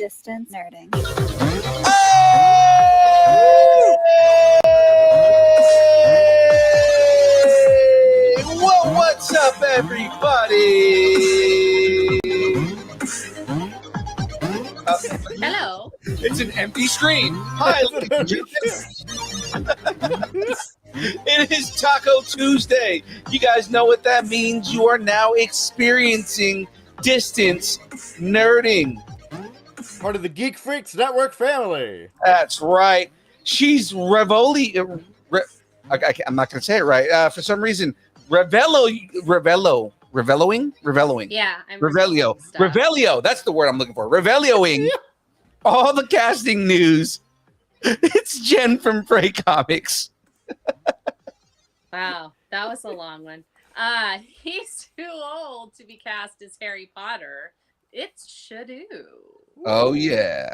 Distance nerding. Well, what's up, everybody? Hello. It's an empty screen. Hi. It is Taco Tuesday. You guys know what that means. You are now experiencing distance nerding. Part of the Geek Freaks Network family. That's right. She's Revoli. I'm not going to say it right. For some reason, Reveloing. Yeah, I'm Revelio. That's the word I'm looking for. Revelioing all the casting news. It's Jen from Frey Comics. Wow, that was a long one. He's too old to be cast as Harry Potter. It's SHDU. Oh yeah.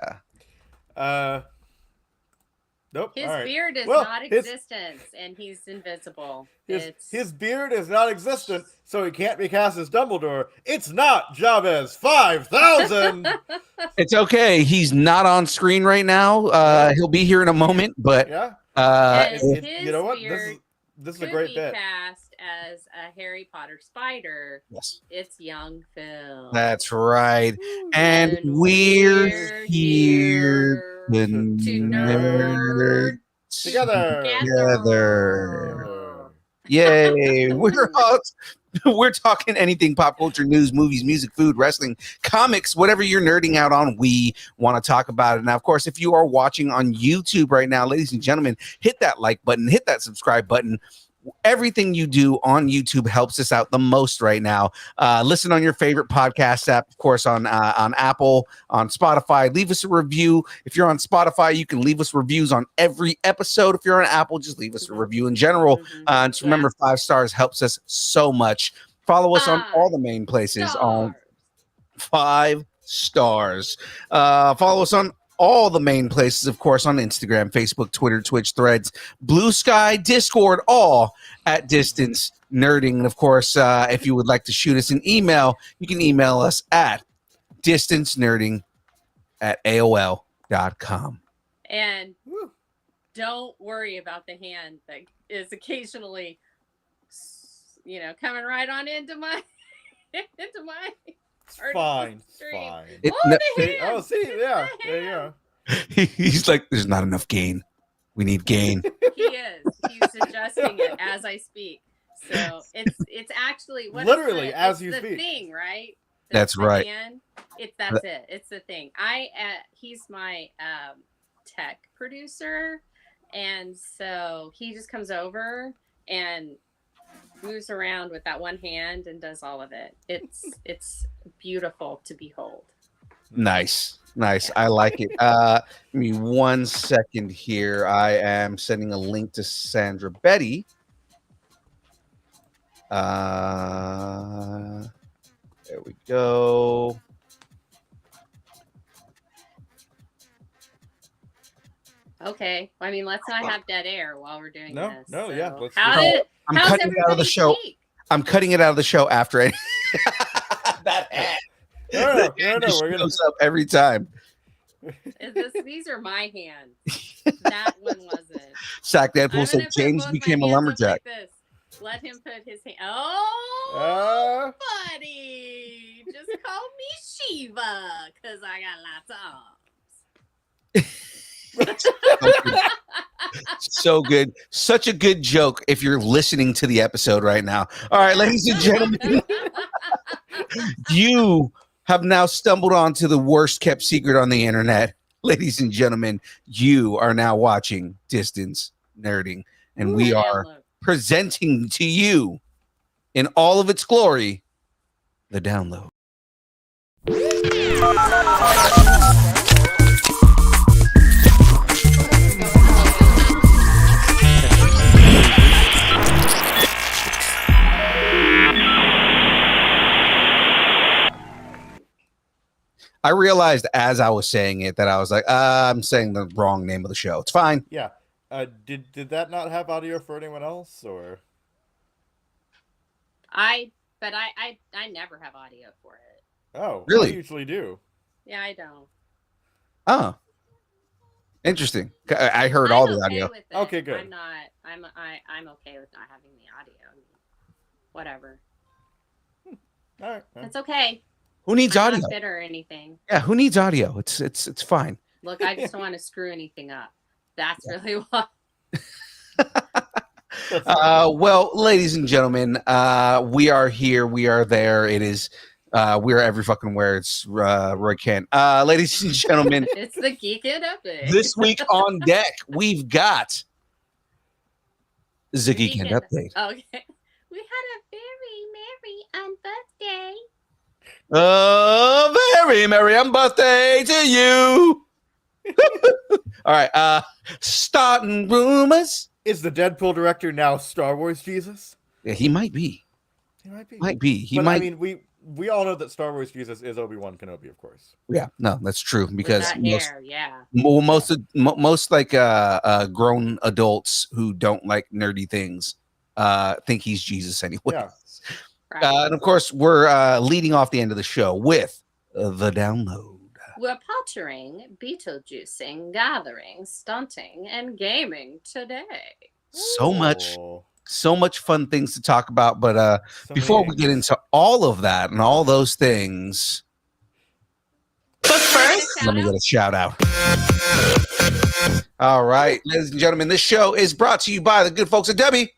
Nope. His right. beard is not existent, and he's invisible. His beard is not existent, so he can't be cast as Dumbledore. It's not Jahmez 5000. It's okay. He's not on screen right now. He'll be here in a moment, but yeah. You know what? This is a great bit. Cast as a Harry Potter spider. Yes. It's young Phil. That's right. And we're here to nerd together. Yay. We're talking anything pop culture, news, movies, music, food, wrestling, comics, whatever you're nerding out on, we want to talk about it. Now, of course, if you are watching on YouTube right now, ladies and gentlemen, hit that like button, hit that subscribe button. Everything you do on YouTube helps us out the most right now. Listen on your favorite podcast app, of course, on Apple, on Spotify. Leave us a review. If you're on Spotify, you can leave us reviews on every episode. If you're on Apple, just leave us a review in general. Just remember, 5 stars helps us so much. Follow us on all the main places on 5 stars. Follow us on all the main places, of course, on Instagram, Facebook, Twitter, Twitch, Threads, Blue Sky, Discord, all at Distance Nerding. And of course, if you would like to shoot us an email, you can email us at distancenerding@aol.com. And don't worry about the hand that is occasionally, coming right on into my Fine. See, yeah, there you go. He's like, there's not enough gain. We need gain. He is. He's adjusting it as I speak. So it's actually literally as you speak. Thing, right? That's right. That's it. It's the thing. He's my tech producer, and so he just comes over and moves around with that one hand and does all of it. It's beautiful to behold. Nice. I like it. Give me 1 second here. I am sending a link to Sandra Betty. There we go. Okay. I mean, let's not have dead air while we're doing this. No, yeah. I'm cutting it out of the show. I'm cutting it out of the show after it. That hat. No, we're gonna up every time. These are my hands. That one wasn't. Sack Deadpool said James became a lumberjack. Like let him put his hand. Oh, buddy, just call me Shiva because I got lots of arms. So good. Such a good joke if you're listening to the episode right now. All right, ladies and gentlemen, you have now stumbled onto the worst kept secret on the internet. Ladies and gentlemen, you are now watching Distance Nerding, and we are presenting to you in all of its glory the download. I realized as I was saying it that I was like, I'm saying the wrong name of the show. It's fine. Yeah. Did that not have audio for anyone else, or? I never have audio for it. Oh, really? I usually do. Yeah, I don't. Oh, interesting. I heard I'm all the okay audio. with it. Okay, good. I'm not. I'm okay with not having the audio. Whatever. All right. It's okay. Who needs I'm audio? not bitter or anything. Yeah, who needs audio? It's fine. Look, I just don't want to screw anything up. That's really what. Well, ladies and gentlemen, we are here. We are there. It is. We are every fucking where. It's Roy Kent. Ladies and gentlemen, It's the Geek It Update. this week on deck, we've got the Geek It Update. Okay. We had a very merry birthday. Very merry birthday to you. All right. Starting rumors. Is the Deadpool director now Star Wars Jesus? Yeah, he might be. He might be. Might be. He but might. I mean, we all know that Star Wars Jesus is Obi-Wan Kenobi, of course. Yeah. No, that's true because With that hair, yeah. most like grown adults who don't like nerdy things think he's Jesus anyway. Yeah. Right. And of course, we're leading off the end of the show with the download. We're pottering, Beetlejuicing, gathering, stunting, and gaming today. So Oh, much fun things to talk about. But so before many we get names. into all of that and all those things, But first, let me get a shout out. All right, ladies and gentlemen, this show is brought to you by the good folks at Debbie.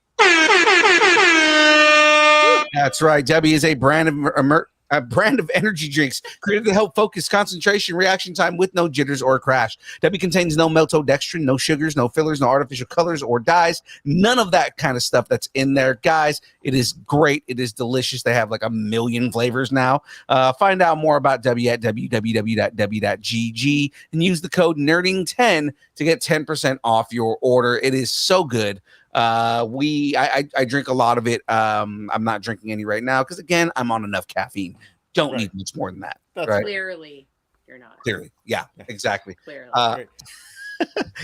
That's right. Debbie is a brand of energy drinks created to help focus concentration, reaction time with no jitters or crash. Debbie contains no maltodextrin, no sugars, no fillers, no artificial colors or dyes. None of that kind of stuff that's in there. Guys, it is great. It is delicious. They have like 1 million flavors now. Find out more about Debbie at www.debbie.gg and use the code nerding10 to get 10% off your order. It is so good. I drink a lot of it. I'm not drinking any right now because again, I'm on enough caffeine. Don't need much more than that. That's right? clearly, you're not. Clearly. Yeah, exactly. Clearly. Great.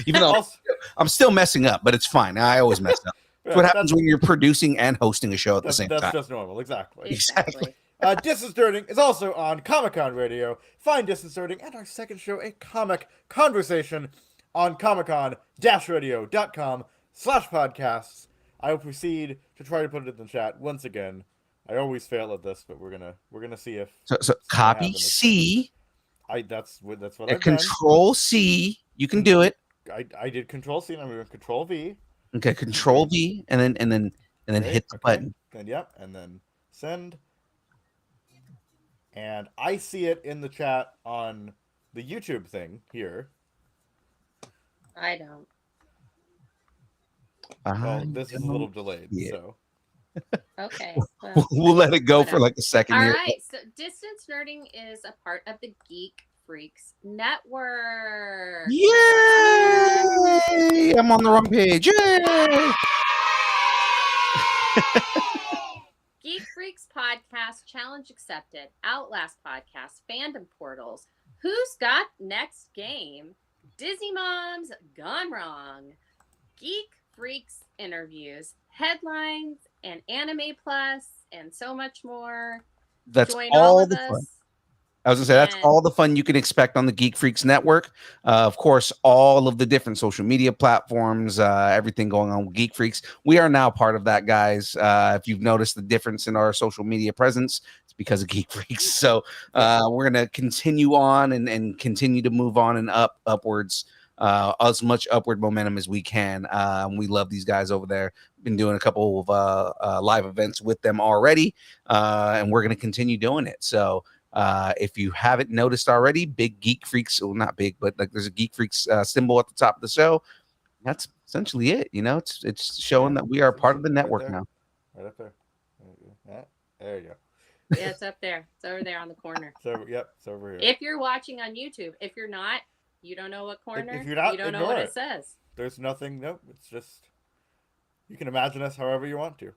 Even though Also- I'm still messing up, but it's fine. I always mess up. That's what happens when you're producing and hosting a show at the same That's time. just normal. Exactly. Exactly. Disconcerting is also on Comic-Con Radio. Find Disconcerting and our second show, A Comic Conversation, on comiccon-radio.com/podcasts. I will proceed to try to put it in the chat once again. I always fail at this, but we're gonna see if So copy C, that's what I've done. Control C. You can do it. I did Control C and I'm doing Control V. Okay, Control V, and then Okay, hit the okay. button. Then and then send. And I see it in the chat on the YouTube thing here. I don't. Well, this is a little delayed, Yeah. so Okay. Well, We'll let it go for whatever. like a second All here. right. So, Distance Nerding is a part of the Geek Freaks Network. Yay! I'm on the wrong page. Yay! Geek Freaks Podcast, Challenge Accepted, Outlast Podcast, Fandom Portals, Who's Got Next Game, Disney Moms Gone Wrong, Geek Freaks Interviews, Headlines, and Anime Plus, and so much more. That's Join all of the us. fun. I was gonna say that's And- all the fun you can expect on the Geek Freaks Network. Of course, all of the different social media platforms, everything going on with Geek Freaks. We are now part of that, guys. If you've noticed the difference in our social media presence, it's because of Geek Freaks. So we're gonna continue on and continue to move on and upwards. As much upward momentum as we can. We love these guys over there. Been doing a couple of live events with them already, and we're going to continue doing it. So if you haven't noticed already, big Geek Freaks, well, not big, but like there's a Geek Freaks symbol at the top of the show. That's essentially it. You know, it's showing that we are part of the network there. now. Right up there. There you go. Yeah, it's up there. It's over there on the corner. So yep, it's over here. If you're watching on YouTube, if you're not, you don't know what corner. If you're not, you don't know ignore what it. it says. There's nothing. Nope. It's just you can imagine us however you want to.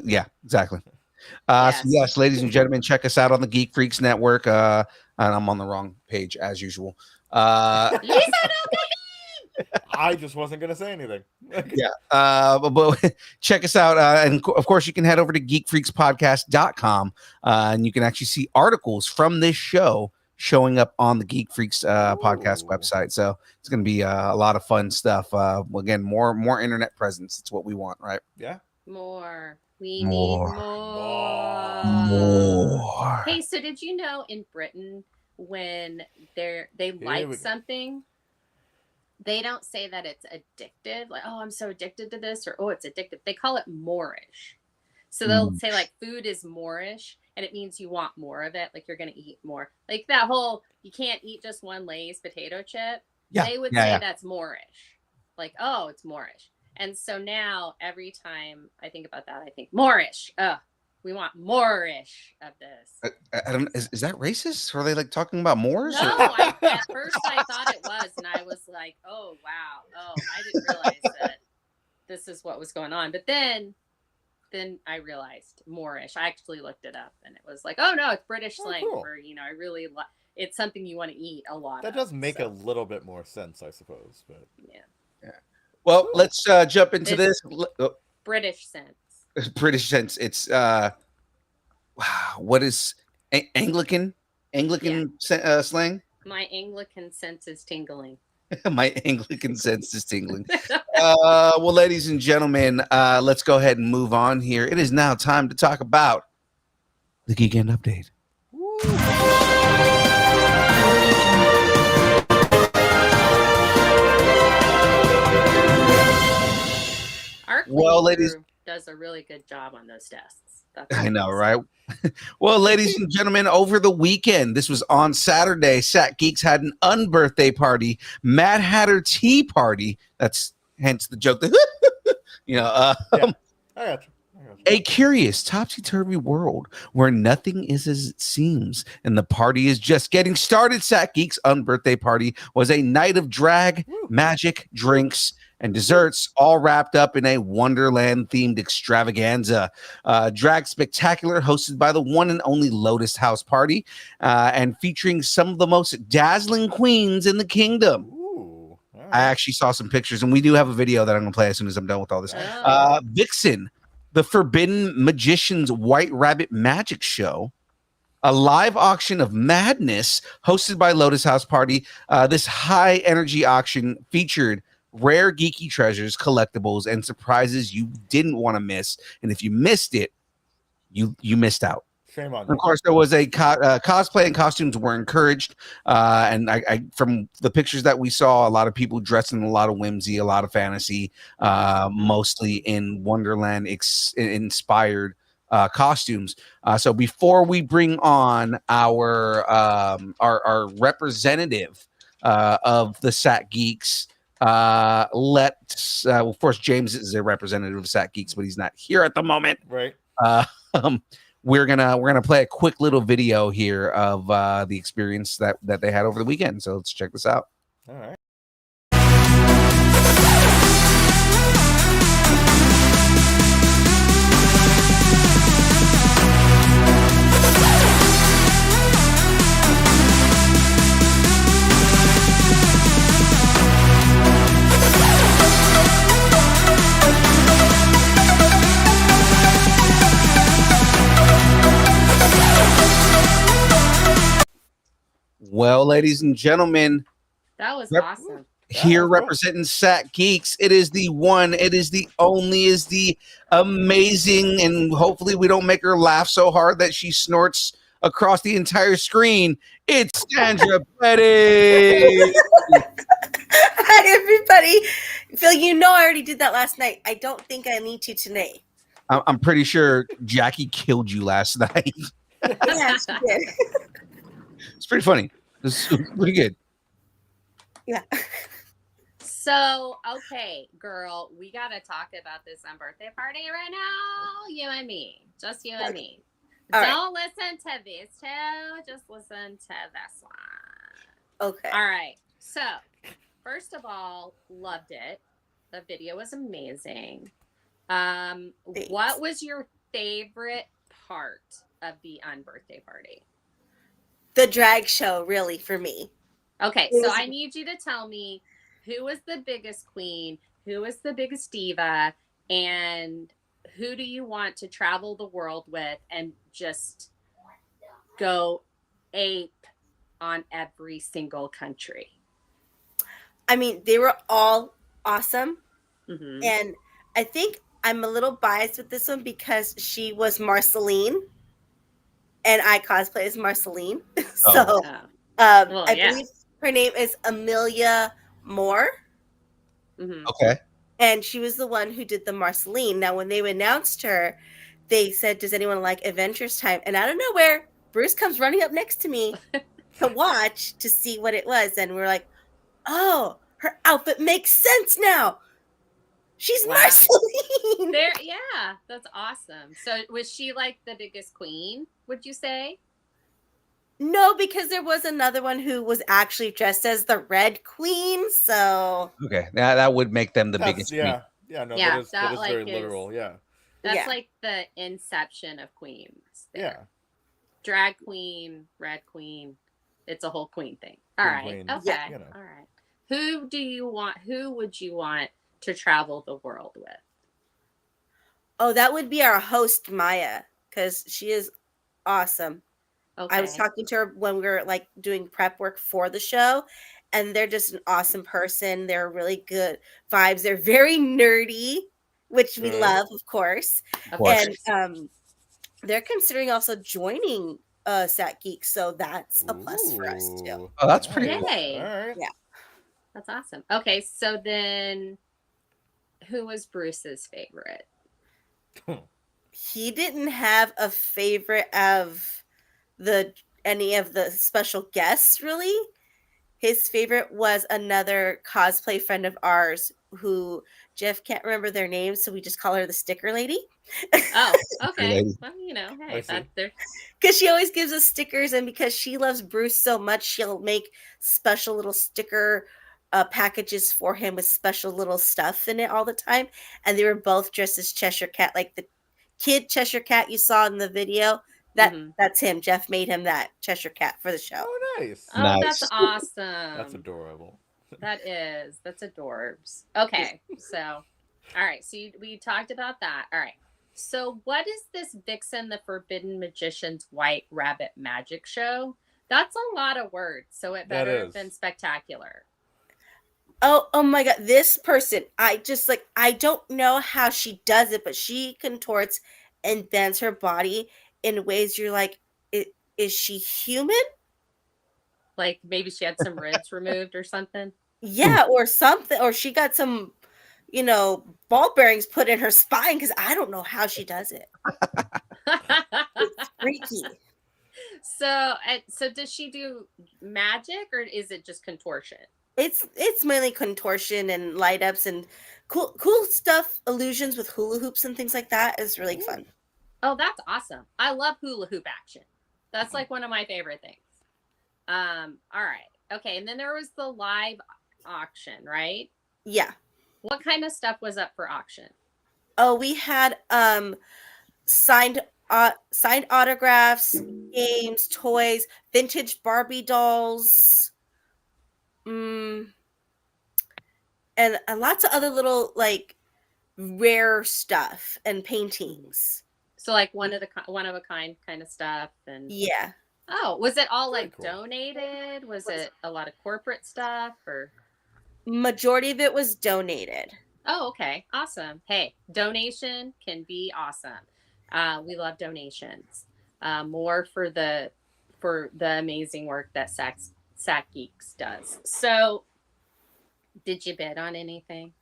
Yeah, exactly. Yes. So yes, ladies and gentlemen, check us out on the Geek Freaks Network. And I'm on the wrong page as usual. You said okay. I just wasn't gonna say anything. Yeah. But check us out. And of course, you can head over to geekfreakspodcast.com and you can actually see articles from this show showing up on the Geek Freaks podcast Ooh. website. So it's going to be a lot of fun stuff. Again, more internet presence. It's what we want, right? Yeah. More. We More. need more. More. Hey, so did you know in Britain when they like something, they don't say that it's addictive. Like, oh, I'm so addicted to this, or oh, it's addictive. They call it moreish. So they'll say like food is moreish, and it means you want more of it. Like you're gonna eat more. Like that whole you can't eat just one Lay's potato chip. Yeah. They would say that's moreish. Like, oh, it's moreish. And so now every time I think about that, I think moreish. We want more-ish of this. I don't. Is that racist? Are they like talking about Moors? No, at first I thought it was, and I was like, "Oh wow, oh I didn't realize that this is what was going on." But then I realized Moorish. I actually looked it up, and it was like, "Oh no, it's British slang cool. for I really it's something you want to eat a lot." That does make a little bit more sense, I suppose. But yeah. Well, let's jump into this. British sense. British sense. It's what is Anglican slang? My Anglican sense is tingling. My Anglican sense is tingling. Well, ladies and gentlemen, let's go ahead and move on here. It is now time to talk about the Geek End Update. Well, ladies, does a really good job on those tests. I know, right? Well, ladies and gentlemen, over the weekend, this was on Saturday, Sat Geeks had an unbirthday party, Mad Hatter Tea Party. That's hence the joke. I got you. A curious, topsy-turvy world where nothing is as it seems, and the party is just getting started. Sat Geeks' unbirthday party was a night of drag, magic, drinks, and desserts, all wrapped up in a Wonderland-themed extravaganza. Drag Spectacular, hosted by the one and only Lotus House Party, and featuring some of the most dazzling queens in the kingdom. Ooh, right. I actually saw some pictures, and we do have a video that I'm going to play as soon as I'm done with all this. Vixen, the Forbidden Magician's White Rabbit Magic Show, a live auction of madness hosted by Lotus House Party. This high-energy auction featured rare geeky treasures, collectibles, and surprises you didn't want to miss. And if you missed it, you missed out. Shame on you. Of course, there was a cosplay and costumes were encouraged. And I from the pictures that we saw, a lot of people dressed in a lot of whimsy, a lot of fantasy, mostly in Wonderland inspired costumes. So before we bring on our representative of the Sat Geeks, of course, James is a representative of Sat Geeks, but he's not here at the moment. Right. We're gonna play a quick little video here of the experience that they had over the weekend. So let's check this out. All right. Well, ladies and gentlemen, that was awesome. Here representing Sat Geeks, it is the one, it is the only, is the amazing, and hopefully we don't make her laugh so hard that she snorts across the entire screen. It's Sandra Petty. Hi, everybody. Phil, I already did that last night. I don't think I need to tonight. I'm pretty sure Jackie killed you last night. Yeah, she did. It's pretty funny. It's pretty good. Yeah. So, okay, girl, we got to talk about this birthday party right now. You and me. Just you and me. All Don't listen to these two. Just listen to this one. Okay. All right. So, first of all, loved it. The video was amazing. What was your favorite part of the unbirthday party? The drag show, really, for me. Okay, so I need you to tell me who was the biggest queen, who was the biggest diva, and who do you want to travel the world with and just go ape on every single country? I mean, they were all awesome. Mm-hmm. And I think I'm a little biased with this one because she was Marceline and I cosplay as Marceline. So Oh. I Yeah. believe her name is Amelia Moore. Mm-hmm. Okay. And she was the one who did the Marceline. Now, when they announced her, they said, "Does anyone like Avengers Time?" And out of nowhere, Bruce comes running up next to me to watch to see what it was. And we're like, "Oh, her outfit makes sense now. She's Wow. Marceline." Yeah, that's awesome. So was she like the biggest queen, would you say? No, because there was another one who was actually dressed as the Red Queen. So Okay. Now that would make them the biggest. Yeah. Yeah, no, Yeah, that is that, very like, literal, yeah. That's yeah. like the inception of queens. There. Yeah. Drag queen, red queen. It's a whole queen thing. All right. Queen, Okay. yeah. You know. All right. Who would you want to travel the world with? Oh, that would be our host, Maya, because she is awesome. Okay. I was talking to her when we were like doing prep work for the show, and they're just an awesome person. They're really good vibes. They're very nerdy, which we Good. love, of course. Of course. And they're considering also joining Sat Geek, so that's a plus for us too. Ooh, Oh, that's pretty nice. cool. Yay. All right. Yeah. That's awesome. Okay, so then who was Bruce's favorite? He didn't have a favorite of any of the special guests, really. His favorite was another cosplay friend of ours who Jeff can't remember their names, so we just call her the sticker lady. Oh, okay. lady. Well, you know, I hey, see. Because she always gives us stickers, and because she loves Bruce so much, she'll make special little sticker packages for him with special little stuff in it all the time. And they were both dressed as Cheshire Cat, like the kid Cheshire Cat you saw in the video. That's him. Jeff made him that Cheshire Cat for the show. Oh, nice. Oh, Nice. that's awesome. That's adorable. That's adorbs. Okay, so, all right, so we talked about that. All right, so what is this Vixen the Forbidden Magician's White Rabbit Magic Show? That's a lot of words, so it better have been spectacular. Oh my god, this person, I don't know how she does it, but she contorts and bends her body in ways you're like, is she human? Like maybe she had some ribs removed or something. Yeah, or something, or she got some, ball bearings put in her spine, because I don't know how she does it. It's freaky. So does she do magic or is it just contortion? It's mainly contortion and light ups and cool stuff, illusions with hula hoops and things like that is really fun. Oh, that's awesome. I love hula hoop action. That's like one of my favorite things. All right. Okay, and then there was the live auction, right? Yeah. What kind of stuff was up for auction? Oh, we had signed autographs, games, toys, vintage Barbie dolls, and lots of other little like rare stuff and paintings. So like one of a kind kind of stuff and Yeah. Oh, was it all Very like cool. donated? Was it a lot of corporate stuff or? Majority of it was donated. Oh, okay. Awesome. Hey, donation can be awesome. We love donations. More for the amazing work that Sack Geeks does. So, did you bid on anything?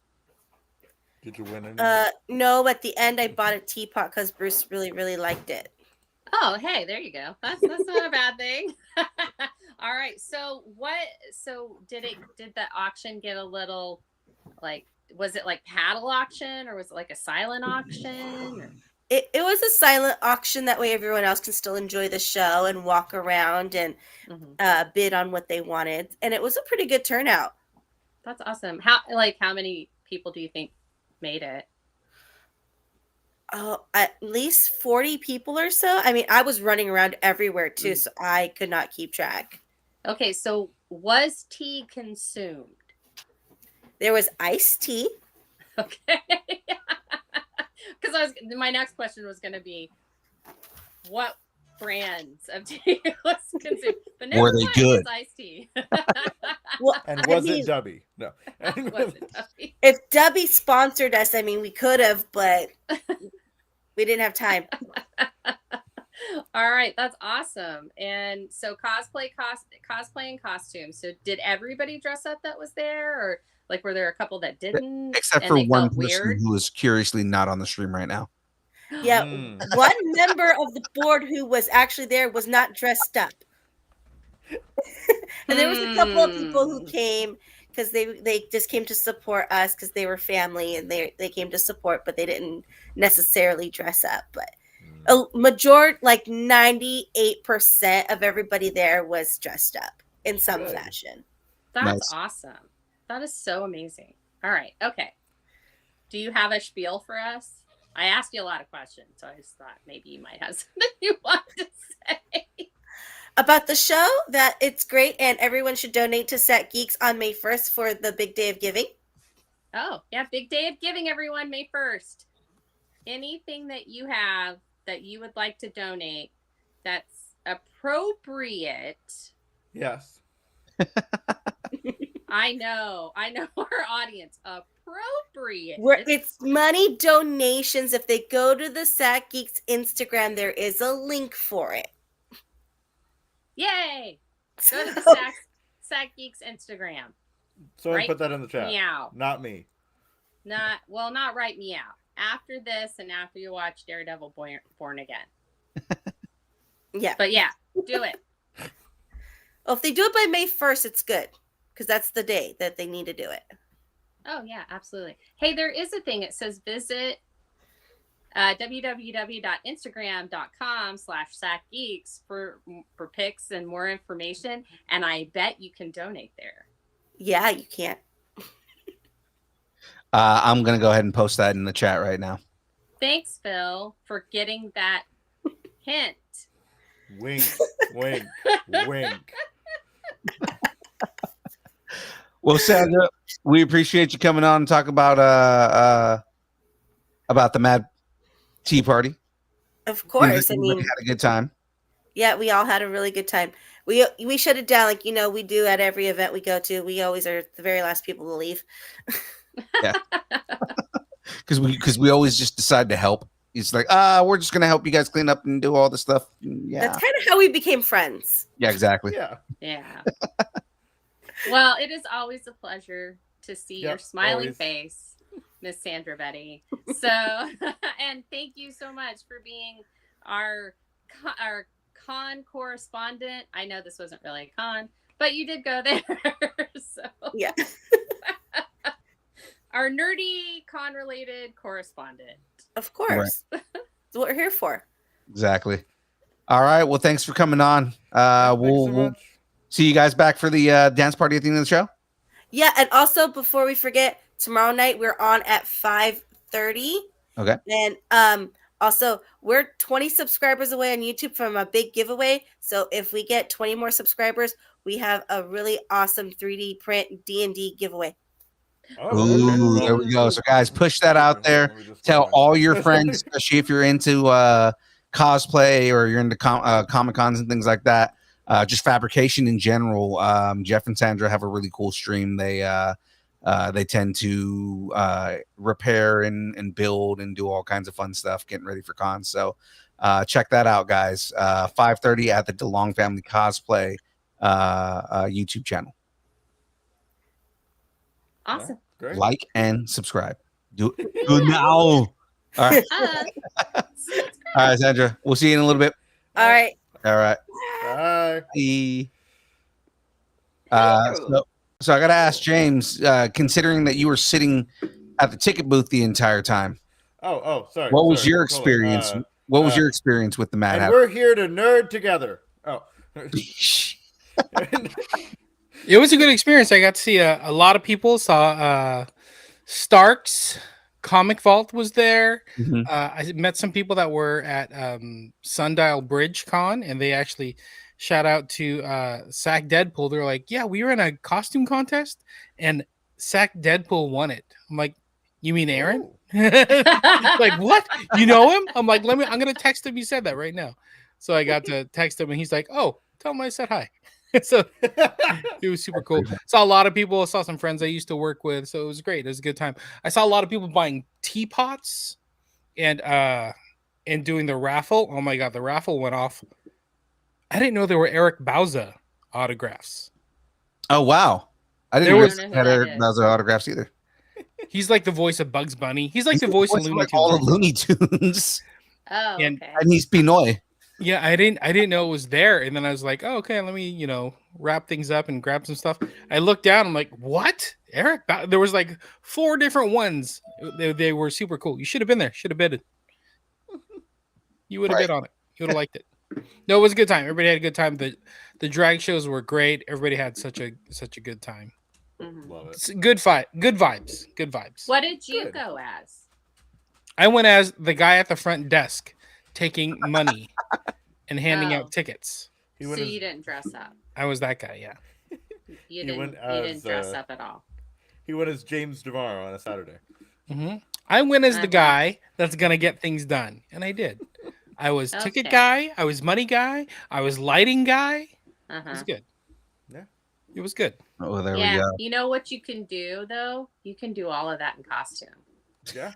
Did you win anything? No, at the end I bought a teapot because Bruce really, really liked it. Oh, hey, there you go. That's not a bad thing. All right. So did the auction get a little like, was it like paddle auction or was it like a silent auction? Or? It was a silent auction. That way everyone else can still enjoy the show and walk around and bid on what they wanted. And it was a pretty good turnout. That's awesome. How many people do you think made it? Oh, at least 40 people or so. I mean, I was running around everywhere too, so I could not keep track. Okay, so was tea consumed? There was iced tea. Okay. Because my next question was going to be, what brands of tea was consumed? But Were never they mind, good? it's iced tea. Well, And I was mean, it Dubby? No. Was it Duffy? if Dubby sponsored us, I mean, we could have, but we didn't have time. All right, that's awesome. And so cosplay and costumes. So did everybody dress up that was there, or like were there a couple that didn't? Except and for they one felt person weird? who is curiously not on the stream right now. Yeah, Mm. one member of the board who was actually there was not dressed up. And there was a couple of people who came because they just came to support us because they were family and they came to support, but they didn't necessarily dress up. But a majority, like 98% of everybody there was dressed up in some Good. fashion. That's Nice. awesome. That is so amazing. All right, okay. Do you have a spiel for us? I asked you a lot of questions, so I just thought maybe you might have something you want to say. About the show, that it's great and everyone should donate to Set Geeks on May 1st for the big day of giving. Oh, yeah, big day of giving, everyone, May 1st. Anything that you have that you would like to donate that's appropriate. Yes. I know our audience. Appropriate. It's money donations. If they go to the Set Geeks Instagram, there is a link for it. Yay! Go to the Sack Geeks Instagram. Someone Right? put that in the chat. Meow. Not me. Not right meow. After this and after you watch Daredevil Born Again. Yeah. But yeah, do it. Well, if they do it by May 1st, it's good because that's the day that they need to do it. Oh, yeah, absolutely. Hey, there is a thing. It says visit www.instagram.com/sackgeeks for pics and more information. And I bet you can donate there. Yeah, you can't. I'm going to go ahead and post that in the chat right now. Thanks, Phil, for getting that hint. Wink, wink, wink. Well, Sandra, we appreciate you coming on and talk about the Mad Tea Party. Of course. I Everybody mean, had a good time. yeah, we all had a really good time. We shut it down like we do at every event we go to. We always are the very last people to leave. Yeah, because we always just decide to help. It's like, we're just gonna help you guys clean up and do all the stuff. Yeah, That's kind of how we became friends. yeah, exactly. Yeah. Yeah. Well, it is always a pleasure to see your smiling always. face, Miss Sandra Betty. So, and thank you so much for being our con correspondent. I know this wasn't really a con, but you did go there. So, Yeah. our nerdy con related correspondent. Of course. That's what we're here for. Exactly. All right. Well, thanks for coming on. We'll much. see you guys back for the dance party at the end of the show. Yeah, and also before we forget, tomorrow night we're on at 5:30. Okay. And also we're 20 subscribers away on YouTube from a big giveaway. So if we get 20 more subscribers, we have a really awesome 3D print D&D giveaway. Ooh, there we go. So guys, push that out there. Tell all your friends, especially if you're into cosplay or you're into Comic Cons and things like that. Just fabrication in general. Jeff and Sandra have a really cool stream. They tend to repair and build and do all kinds of fun stuff, getting ready for cons. So check that out, guys. 5:30 at the DeLong Family Cosplay YouTube channel. Awesome. Yeah, great. Like and subscribe. Do it now. All right. All right, Sandra. We'll see you in a little bit. All right. All right. Bye. Bye. So I got to ask James, considering that you were sitting at the ticket booth the entire time, Sorry. what was your Hold on. experience? What was your experience with the Mad And Hatter? we're here to nerd together. Oh. It was a good experience. I got to see a lot of people. Saw Stark's Comic Vault was there. Mhm. I met some people that were at Sundial Bridge Con, and they actually shout out to Sack Deadpool. They're like, yeah, we were in a costume contest, and Sack Deadpool won it. I'm like, you mean Aaron? Like, what? You know him? I'm like, I'm gonna text him. He said that right now. So I got to text him, and he's like, oh, tell him I said hi. So it was super cool. Saw a lot of people. Saw some friends I used to work with. So it was great. It was a good time. I saw a lot of people buying teapots and doing the raffle. Oh my god, the raffle went off. I didn't know there were Eric Bauza autographs. Oh wow, I didn't There realize was- I don't he know had who that Eric is. Bauza autographs either. He's like the voice of Bugs Bunny. He's like He's the voice of Looney like all of Tunes. Looney Tunes, Oh, And- okay. and he's Pinoy. Yeah, I didn't know it was there, and then I was like, oh, okay, let me wrap things up and grab some stuff. I looked down, I'm like, what? Eric? There was like 4 different ones. They were super cool. You should have been there. Should have bid it. You would have bid on it. You would have liked it. No, it was a good time. Everybody had a good time. The drag shows were great. Everybody had such a good time. Mhm. Love it. It's good fight. Good vibes. Good vibes. What did you Good. go as? I went as the guy at the front desk taking money and handing Oh. out tickets. He So went as, you didn't dress up. I was that guy. Yeah. You didn't. went You as, didn't dress up at all. he went as James DeMar on a Saturday. hmm I went as the Uh-huh. guy that's gonna get things done, and I did. I was ticket Okay. guy. I was money guy. I was lighting guy. It was Uh-huh. good. Yeah. It was good. Oh, there Yeah. we go. You know what you can do though? You can do all of that in costume. Yeah.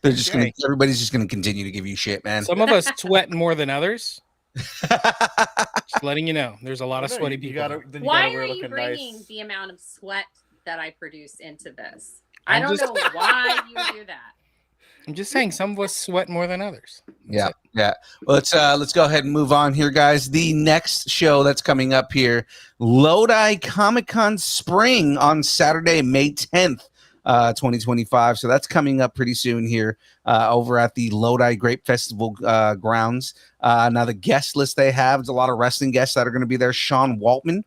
They're just Okay. everybody's just gonna continue to give you shit, man. Some of us sweat more than others. Just letting you know, there's a lot of No, sweaty you people. gotta, there. then you Why gotta are wear you like a bringing nice. the amount of sweat that I produce into this? I'm I don't just- know why you do that. I'm just saying, some of us sweat more than others. That's Yeah, it. yeah. Let's go ahead and move on here, guys. The next show that's coming up here, Lodi Comic Con Spring on Saturday, May 10th, 2025. So that's coming up pretty soon here over at the Lodi Grape Festival grounds. Now the guest list they have is a lot of wrestling guests that are going to be there. Shawn Waltman,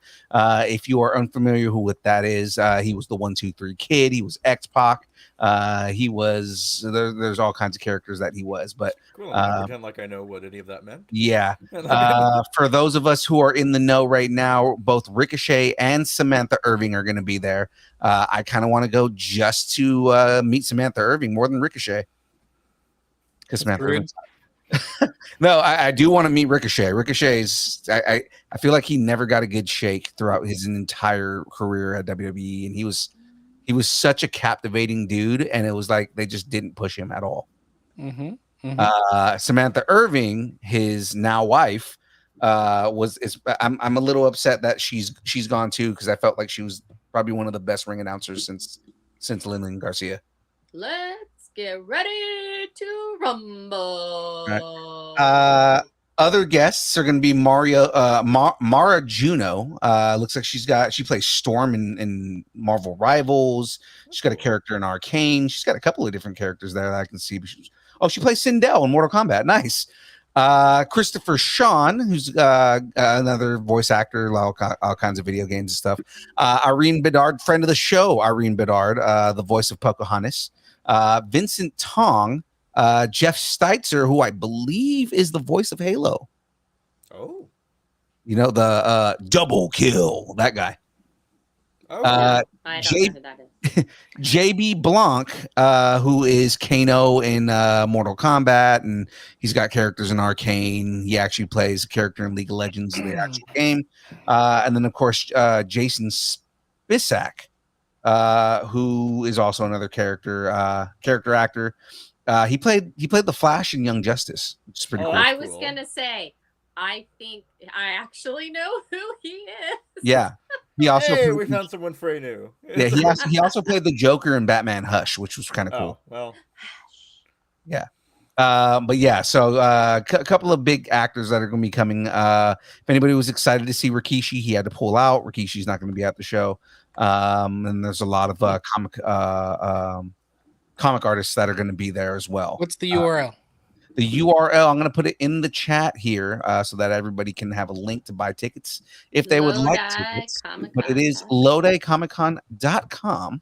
if you are unfamiliar who what that is, he was the 1-2-3 Kid. He was X-Pac. He was there's all kinds of characters that he was, but Cool. I'm gonna pretend like I know what any of that meant. yeah. For those of us who are in the know right now, both Ricochet and Samantha Irving are going to be there. I kind of want to go just to meet Samantha Irving more than Ricochet. Because Samantha rude. Irving. No, I do want to meet Ricochet. Ricochet's I feel like he never got a good shake throughout his entire career at WWE, and he was such a captivating dude, and it was like they just didn't push him at all. Mm-hmm. Samantha Irving, his now wife, I'm a little upset that she's gone too, because I felt like she was probably one of the best ring announcers since Lynn Garcia. Let's get ready to rumble. Other guests are going to be Mara Juno. Looks like she plays Storm in Marvel Rivals. She's got a character in Arcane. She's got a couple of different characters there that I can see. She plays Sindel in Mortal Kombat. Nice. Christopher Shawn, who's another voice actor, all kinds of video games and stuff. Irene Bedard, friend of the show, Irene Bedard, the voice of Pocahontas. Vincent Tong, Jeff Steitzer, who I believe is the voice of Halo. Oh. You know, the double kill, that guy. Oh. I don't Jay- know who that is. JB Blanc, who is Kano in Mortal Kombat, and he's got characters in Arcane. He actually plays a character in League of Legends, the actual game. And then, of course, Jason Spisak, who is also another character actor. He played the Flash in Young Justice, which is pretty Oh, cool. I was cool. gonna say, I think I actually know who he is. Yeah, he also Hey, we found someone Frey new. yeah he also played the Joker in Batman Hush, which was kind of cool. Oh, well. But yeah, so a couple of big actors that are going to be coming. If anybody was excited to see Rikishi, he had to pull out. Rikishi's not going to be at the show. And there's a lot of comic artists that are going to be there as well. What's the URL? The URL, I'm going to put it in the chat here so that everybody can have a link to buy tickets if they would like tickets. But it is LodiComicCon.com.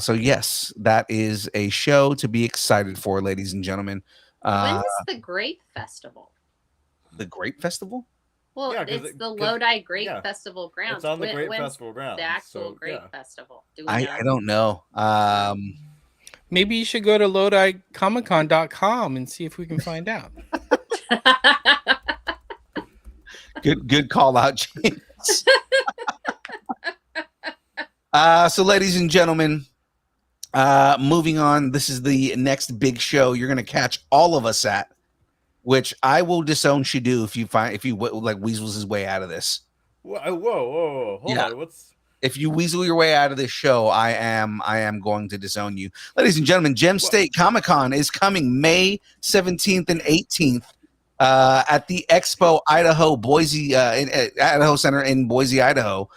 So yes, that is a show to be excited for, ladies and gentlemen. When is the Grape Festival? The Grape Festival? Well, Yeah, 'cause it's it- the 'cause- Lodi Grape yeah. Festival grounds. It's on the When- Grape when's Festival grounds. The actual so, Grape yeah. Festival. Do we know? I don't know. Maybe you should go to LodiComicCon.com and see if we can find out. Good call out, James. So, ladies and gentlemen, moving on. This is the next big show you're going to catch all of us at, which I will disown SHDU if you like weasels his way out of this. Whoa. Hold on. What's If you weasel your way out of this show, I am going to disown you. Ladies and gentlemen, Gem State Comic-Con is coming May 17th and 18th at the Expo Idaho Boise Idaho Center in Boise, Idaho.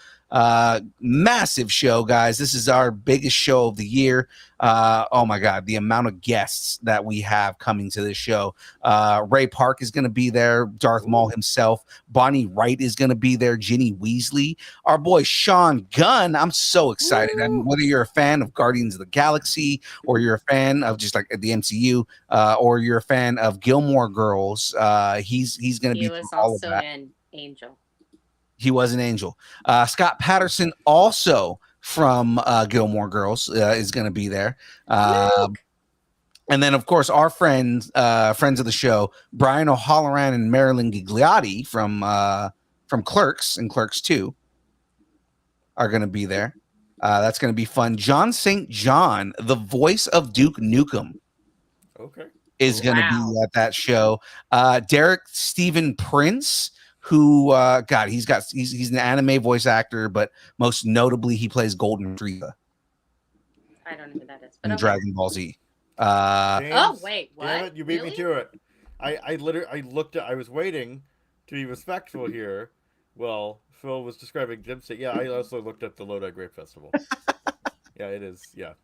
Massive show, guys. This is our biggest show of the year. Oh my god, the amount of guests that we have coming to this show. Ray Park is going to be there, Darth Maul himself, Bonnie Wright is going to be there, Ginny Weasley, our boy Shawn Gunn. I'm so excited. And whether you're a fan of Guardians of the Galaxy, or you're a fan of just like the MCU, or you're a fan of Gilmore Girls, he's going to be was all of also that. in Angel. He was an angel. Scott Patterson, also from Gilmore Girls, is going to be there. And then, of course, our friends of the show, Brian O'Halloran and Marilyn Gigliotti from Clerks and Clerks 2 are going to be there. That's going to be fun. John St. John, the voice of Duke Nukem, is going to be at that show. Derek Stephen Prince, who he's an anime voice actor, but most notably he plays Golden Retriever. I don't know who that is. But in okay. Dragon Ball Z. Oh wait, what? Damn it, you beat me to it. I looked at. I was waiting to be respectful here. Well, Phil was describing Gem State. Yeah, I also looked at the Lodi Grape Festival. Yeah, it is. Yeah,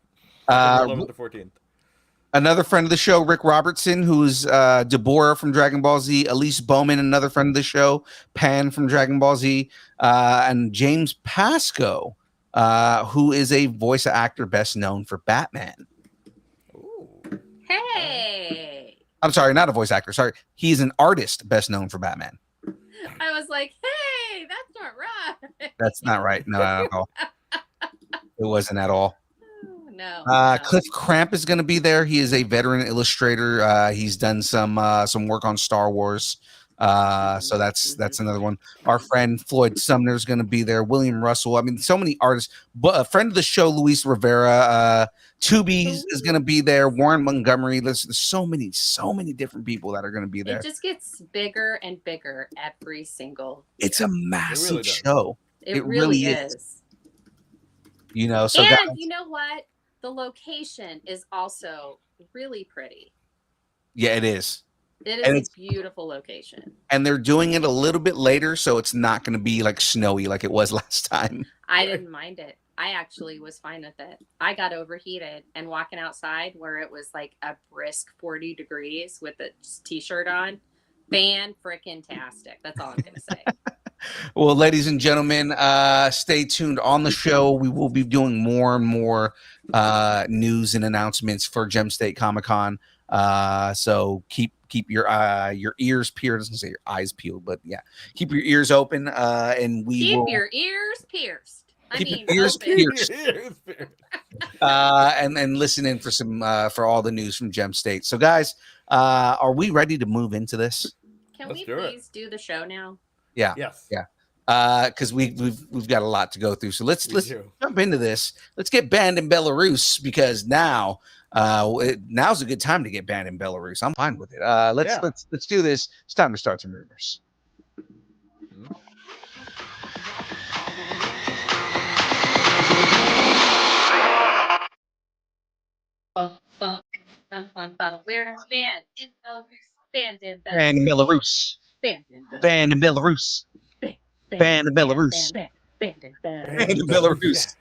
11th to 14th. Another friend of the show, Rick Robertson, who's Deborah from Dragon Ball Z, Elise Bowman, another friend of the show, Pan from Dragon Ball Z, and James Pascoe, who is a voice actor best known for Batman. Ooh. Hey! I'm sorry, not a voice actor. Sorry, he's an artist best known for Batman. I was like, hey, that's not right. That's not right. No, not at all. It wasn't at all. No. Cliff Cramp is going to be there. He is a veteran illustrator. He's done some work on Star Wars. So that's another one. Our friend Floyd Sumner is going to be there. William Russell. I mean, so many artists. But a friend of the show, Luis Rivera. Tubi is going to be there. Warren Montgomery. There's so many different people that are going to be there. It just gets bigger and bigger every single. It's a massive show. It really is. You know, so and you know what? The location is also really pretty. Yeah, it is. It is a beautiful location. And they're doing it a little bit later, so it's not going to be like snowy like it was last time. I didn't mind it. I actually was fine with it. I got overheated and walking outside where it was like a brisk 40 degrees with a t-shirt on. Fan-frickin-tastic. That's all I'm going to say. Well, ladies and gentlemen, stay tuned on the show. We will be doing more and more news and announcements for Gem State Comic-Con. So keep your ears peeled. I was gonna say your eyes peeled, but yeah, keep your ears open. And keep your ears pierced. Keep your ears pierced. And listen in for some for all the news from Gem State. So, guys, are we ready to move into this? Can we please do the show now? Yeah. Yes. Yeah. Because we've got a lot to go through. So let's jump into this. Let's get banned in Belarus, because now's a good time to get banned in Belarus. I'm fine with it. Let's do this. It's time to start some rumors. We're banned in Belarus. Banned in Belarus. Banned in Belarus. Banned in Belarus. Banned in Belarus.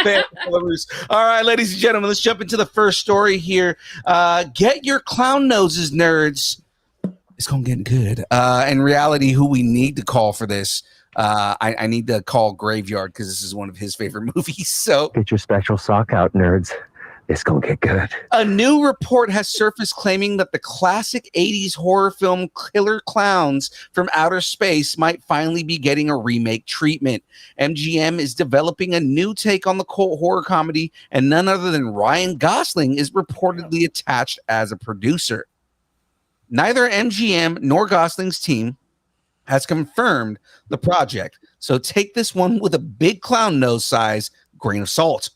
Banned in Belarus. All right, ladies and gentlemen, let's jump into the first story here. Get your clown noses, nerds. It's gonna get good. In reality, who we need to call for this? I need to call Graveyard, because this is one of his favorite movies. So get your special sock out, nerds. It's gonna get good. A new report has surfaced claiming that the classic 80s horror film Killer Klowns from Outer Space might finally be getting a remake treatment. MGM is developing a new take on the cult horror comedy, and none other than Ryan Gosling is reportedly attached as a producer. Neither MGM nor Gosling's team has confirmed the project. So take this one with a big clown nose size grain of salt.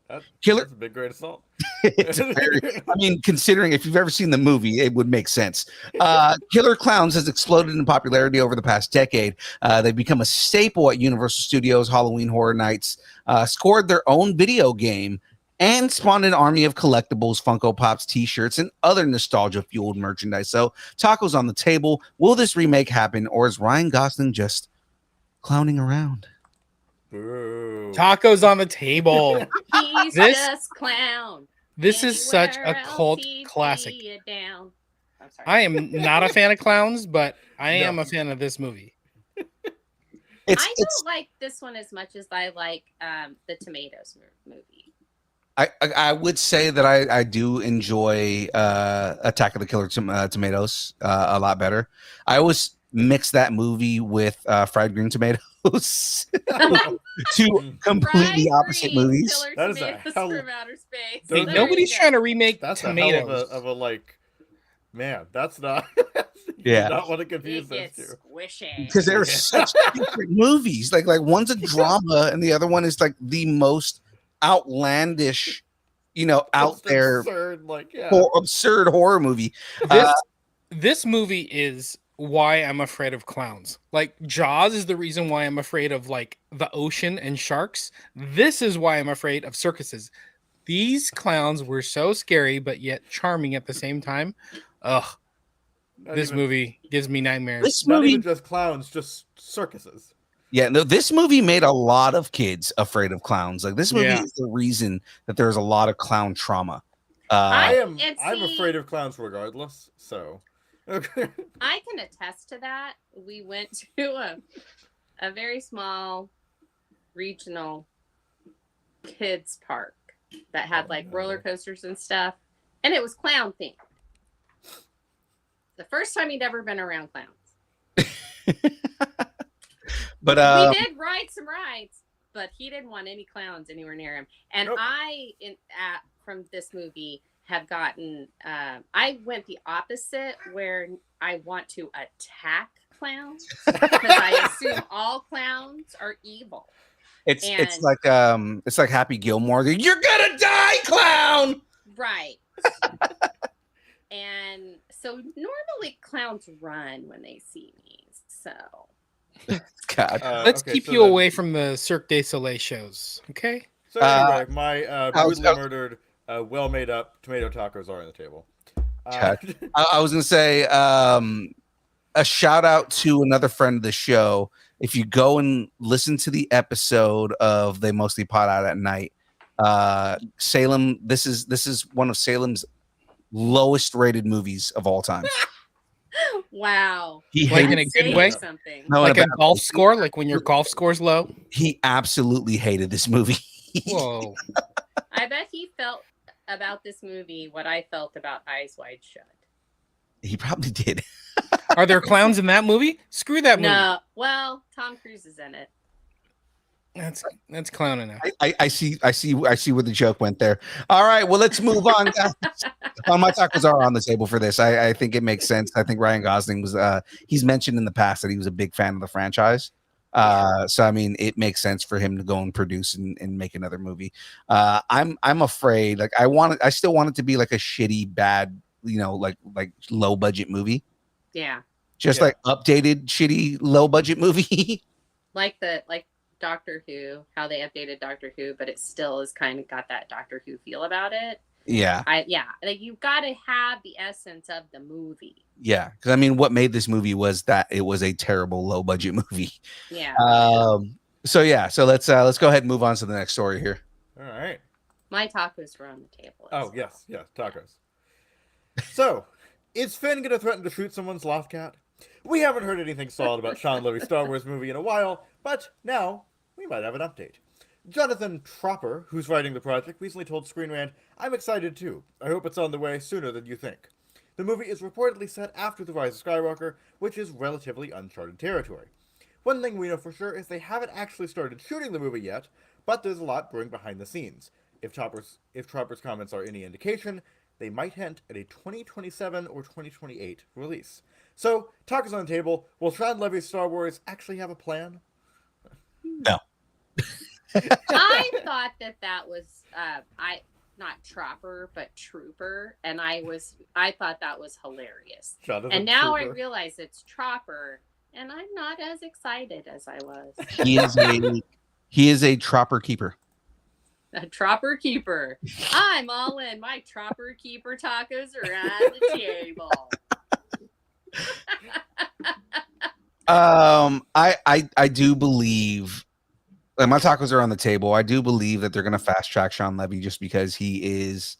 That's a big grain of salt. I mean, considering if you've ever seen the movie, it would make sense. Killer Klowns has exploded in popularity over the past decade. They've become a staple at Universal Studios Halloween Horror Nights, scored their own video game, and spawned an army of collectibles, Funko Pops, T-shirts, and other nostalgia-fueled merchandise. So, tacos on the table. Will this remake happen, or is Ryan Gosling just clowning around? Boo. Tacos on the table. He's This- just clown. This is such a Anywhere cult else he'd classic. be a down. I'm sorry. I am not a fan of clowns, but I No. am a fan of this movie. I don't like this one as much as I like the Tomatoes movie. I would say that I do enjoy Attack of the Killer Tomatoes a lot better. I always mix that movie with Fried Green Tomatoes. Two completely Fried opposite green movies. Killer That is a Tomatoes hell- from outer space. Those Hey, are- There nobody's you go. trying to remake That's tomatoes. a hell of a like, man. That's not. Yeah. You do not want to confuse It those gets two. squishy. Because they're Yeah. such different movies. Like one's a drama and the other one is like the most outlandish, out Just there absurd, like yeah. absurd horror movie. This movie is why I'm afraid of clowns. Like Jaws is the reason why I'm afraid of like the ocean and sharks. This is why I'm afraid of circuses. These clowns were so scary but yet charming at the same time. Ugh, Not this even- movie gives me nightmares. This Not movie, even just clowns, just circuses. yeah, no, this movie made a lot of kids afraid of clowns. Like this movie Yeah. is the reason that there's a lot of clown trauma. I'm and see- afraid of clowns regardless. So. Okay. I can attest to that. We went to a very small regional kids park that had like roller coasters and stuff, and it was clown themed. The first time he'd ever been around clowns. But We did ride some rides, but he didn't want any clowns anywhere near him. And Nope. from this movie, have gotten. I went the opposite, where I want to attack clowns because I assume all clowns are evil. it's and- like Happy Gilmore. You're gonna die, clown. Right. And so normally clowns run when they see me. So God. Let's okay, keep so you then- away from the Cirque du Soleil shows, okay? So anyway, my I was- brutally murdered, well made up tomato tacos are on the table. I was gonna say a shout out to another friend of the show. If you go and listen to the episode of They Mostly Pot Out at Night, Salem. This is one of Salem's lowest rated movies of all time. wow. He Like in hated, a good Saying way? Something. no, Like in a bad golf way. score, like when your golf score's low. He absolutely hated this movie. Whoa. I bet he felt about this movie what I felt about Eyes Wide Shut. He probably did. Are there clowns in that movie? Screw that movie. No, well, Tom Cruise is in it. That's clowning now. I see where the joke went there. All right, well, let's move on. My tacos are on the table for this. I think it makes sense. I think Ryan Gosling was he's mentioned in the past that he was a big fan of the franchise. So I mean, it makes sense for him to go and produce and make another movie. I'm afraid, like I still want it to be like a shitty, bad, like low budget movie. Yeah, Just Yeah. like updated, shitty, low budget movie. like Doctor Who, how they updated Doctor Who, but it still is kind of got that Doctor Who feel about it. Yeah. Like you've got to have the essence of the movie. Yeah. Because I mean, what made this movie was that it was a terrible low budget movie. Yeah. So let's go ahead and move on to the next story here. All right. My tacos were on the table. as Oh, well. yes, tacos. So, is Finn going to threaten to shoot someone's loft cat? We haven't heard anything solid about Shawn Levy's Star Wars movie in a while, but now we might have an update. Jonathan Tropper, who's writing the project, recently told Screen Rant, "I'm excited too. I hope it's on the way sooner than you think." The movie is reportedly set after The Rise of Skywalker, which is relatively uncharted territory. One thing we know for sure is they haven't actually started shooting the movie yet, but there's a lot brewing behind the scenes. If Tropper's comments are any indication, they might hint at a 2027 or 2028 release. So, tacos on the table. Will Shawn Levy's Star Wars actually have a plan? No. I thought that was not Tropper but Trooper, and I thought that was hilarious. Shawn is a And now I trooper. realize it's Tropper, and I'm not as excited as I was. He is a tropper keeper. A Tropper Keeper. I'm all in. My Tropper Keeper tacos are on the table. I do believe, and my tacos are on the table. I do believe that they're going to fast track Shawn Levy just because he is,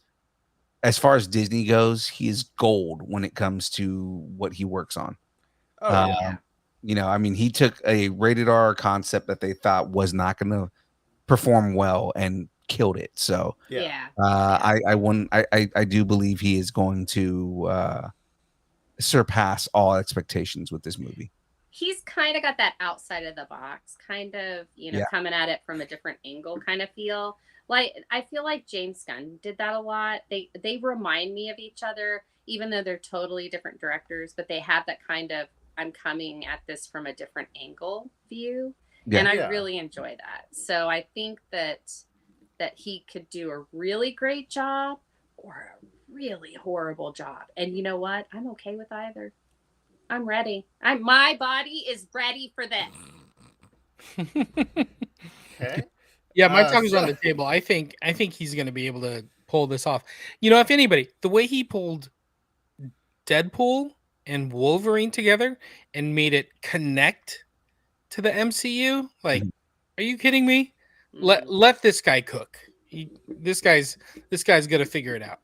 as far as Disney goes, he is gold when it comes to what he works on. Oh, yeah. I mean, he took a rated R concept that they thought was not going to perform well and killed it. So Yeah. I do believe he is going to surpass all expectations with this movie. He's kind of got that outside of the box kind of, coming at it from a different angle kind of feel. Like, I feel like James Gunn did that a lot. They remind me of each other, even though they're totally different directors, but they have that kind of, I'm coming at this from a different angle view. Yeah. And I really enjoy that. So I think that he could do a really great job or a really horrible job. And you know what? I'm okay with either. I'm ready. My body is ready for this. Okay. Yeah, my tacos on the table. I think he's going to be able to pull this off. If anybody, the way he pulled Deadpool and Wolverine together and made it connect to the MCU, like, are you kidding me? Let this guy cook. This guy's gonna figure it out.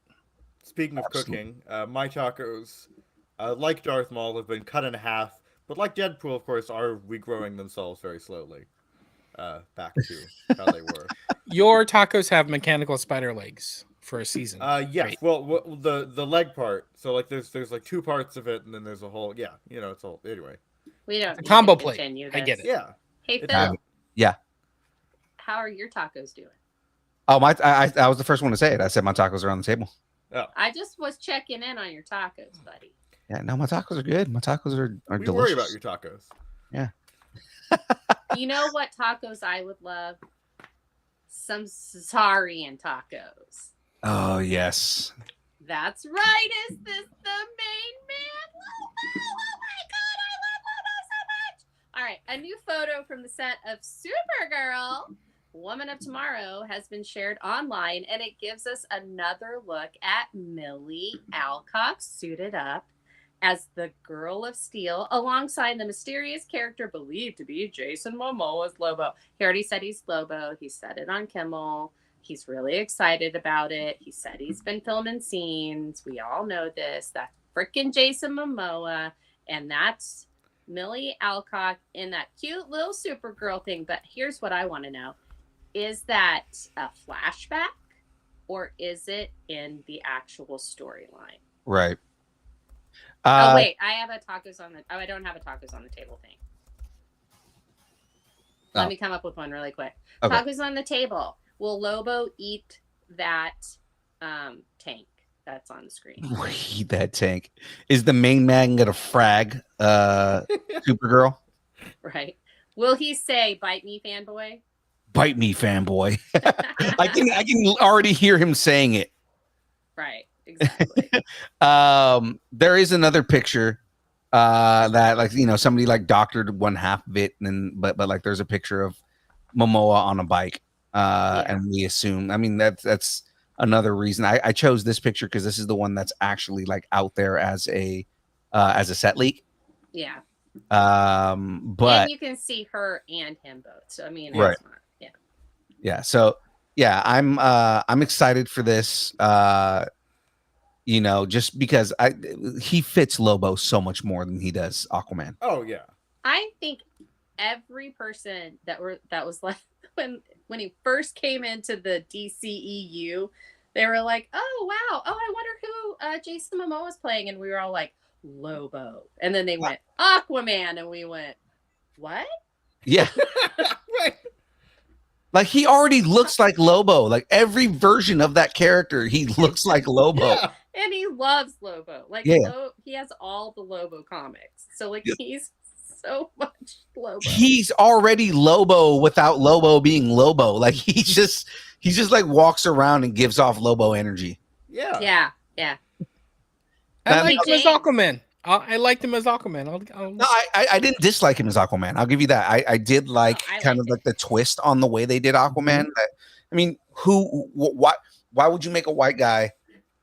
Speaking of cooking, my tacos, like Darth Maul, have been cut in half, but like Deadpool, of course, are regrowing themselves very slowly back to how they were. Your tacos have mechanical spider legs for a season. Yes. right? Well, the leg part. So like, there's like two parts of it, and then there's a whole. Yeah, it's all anyway. We don't a need combo to plate. continue I get this. it. Yeah. Hey, It's Phil. Yeah. How are your tacos doing? Oh, I was the first one to say it. I said my tacos are on the table. Oh. I just was checking in on your tacos, buddy. Yeah, no, my tacos are good. My tacos are We delicious. worry about your tacos. Yeah. You know what tacos I would love? Some Caesarian tacos. Oh yes. That's right. Is this the main man? Lobo? Oh my God, I love Lobo so much. All right, a new photo from the set of Supergirl, Woman of Tomorrow, has been shared online, and it gives us another look at Millie Alcock suited up as the Girl of Steel alongside the mysterious character believed to be Jason Momoa's Lobo. He already said he's Lobo. He said it on Kimmel. He's really excited about it. He said he's been filming scenes. We all know this. That's freaking Jason Momoa. And that's Millie Alcock in that cute little Supergirl thing. But here's what I want to know. Is that a flashback or is it in the actual storyline? Right. Oh, wait. I have a tacos on the... Oh, I don't have a tacos on the table thing. Let me come up with one really quick. Okay. Tacos on the table. Will Lobo eat that tank that's on the screen? Eat that tank. Is the main man gonna frag Supergirl? Right. Will he say, "Bite me, fanboy"? Bite me, fanboy. I can already hear him saying it. Right. Exactly. There is another picture that, like, somebody like doctored one half of it, and but like there's a picture of Momoa on a bike. And we assume, I mean, that's another reason I chose this picture, because this is the one that's actually like out there as a set leak. Yeah. But and you can see her and him both. So I mean, right. It's not, yeah. Yeah. So yeah, I'm excited for this. Just because he fits Lobo so much more than he does Aquaman. Oh yeah. I think every person that was like when he first came into the DCEU, they were like, "Oh wow, oh I wonder who Jason Momoa is playing," and we were all like, "Lobo," and then they went Aquaman, and we went, "What?" Yeah. Right. Like he already looks like Lobo. Like every version of that character, he looks like Lobo. Yeah. And he loves Lobo. Like Yeah. he has all the Lobo comics. So like he's so much Lobo. He's already Lobo without Lobo being Lobo. Like he just like walks around and gives off Lobo energy. Yeah. Yeah. I liked him as James. Aquaman. I liked him as Aquaman. No, I didn't dislike him as Aquaman. I'll give you that. I did like I kind liked of like the twist on the way they did Aquaman. I mean, why would you make a white guy?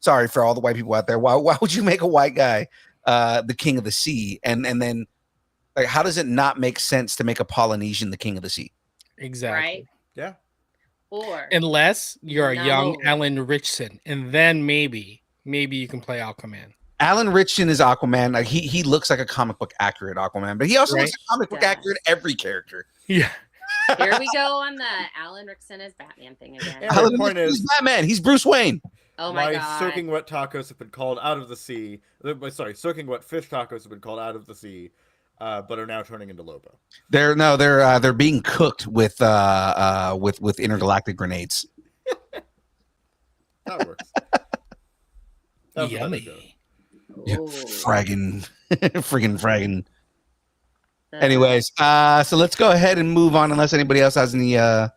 Sorry for all the white people out there. Why would you make a white guy the king of the sea? And then like how does it not make sense to make a Polynesian the king of the sea? Exactly. Right? Yeah. Or Unless you're a young No. Alan Richson, and then maybe you can play Aquaman. Alan Ritchson is Aquaman. Like he looks like a comic book accurate Aquaman, but he also Right. looks like a comic book Does. accurate every character. Yeah. here we go on the Alan Rickson as Batman thing again. Yeah. Alan the point Ritchson is- Batman. He's Bruce Wayne. Oh my god. soaking wet tacos have been called out of the sea. Soaking wet fish tacos have been called out of the sea, but are now turning into Lobo. They're being cooked with intergalactic grenades. That works. That was a better joke. Yummy. Yeah, Ooh. friggin'. Anyways, so let's go ahead and move on unless anybody else has any The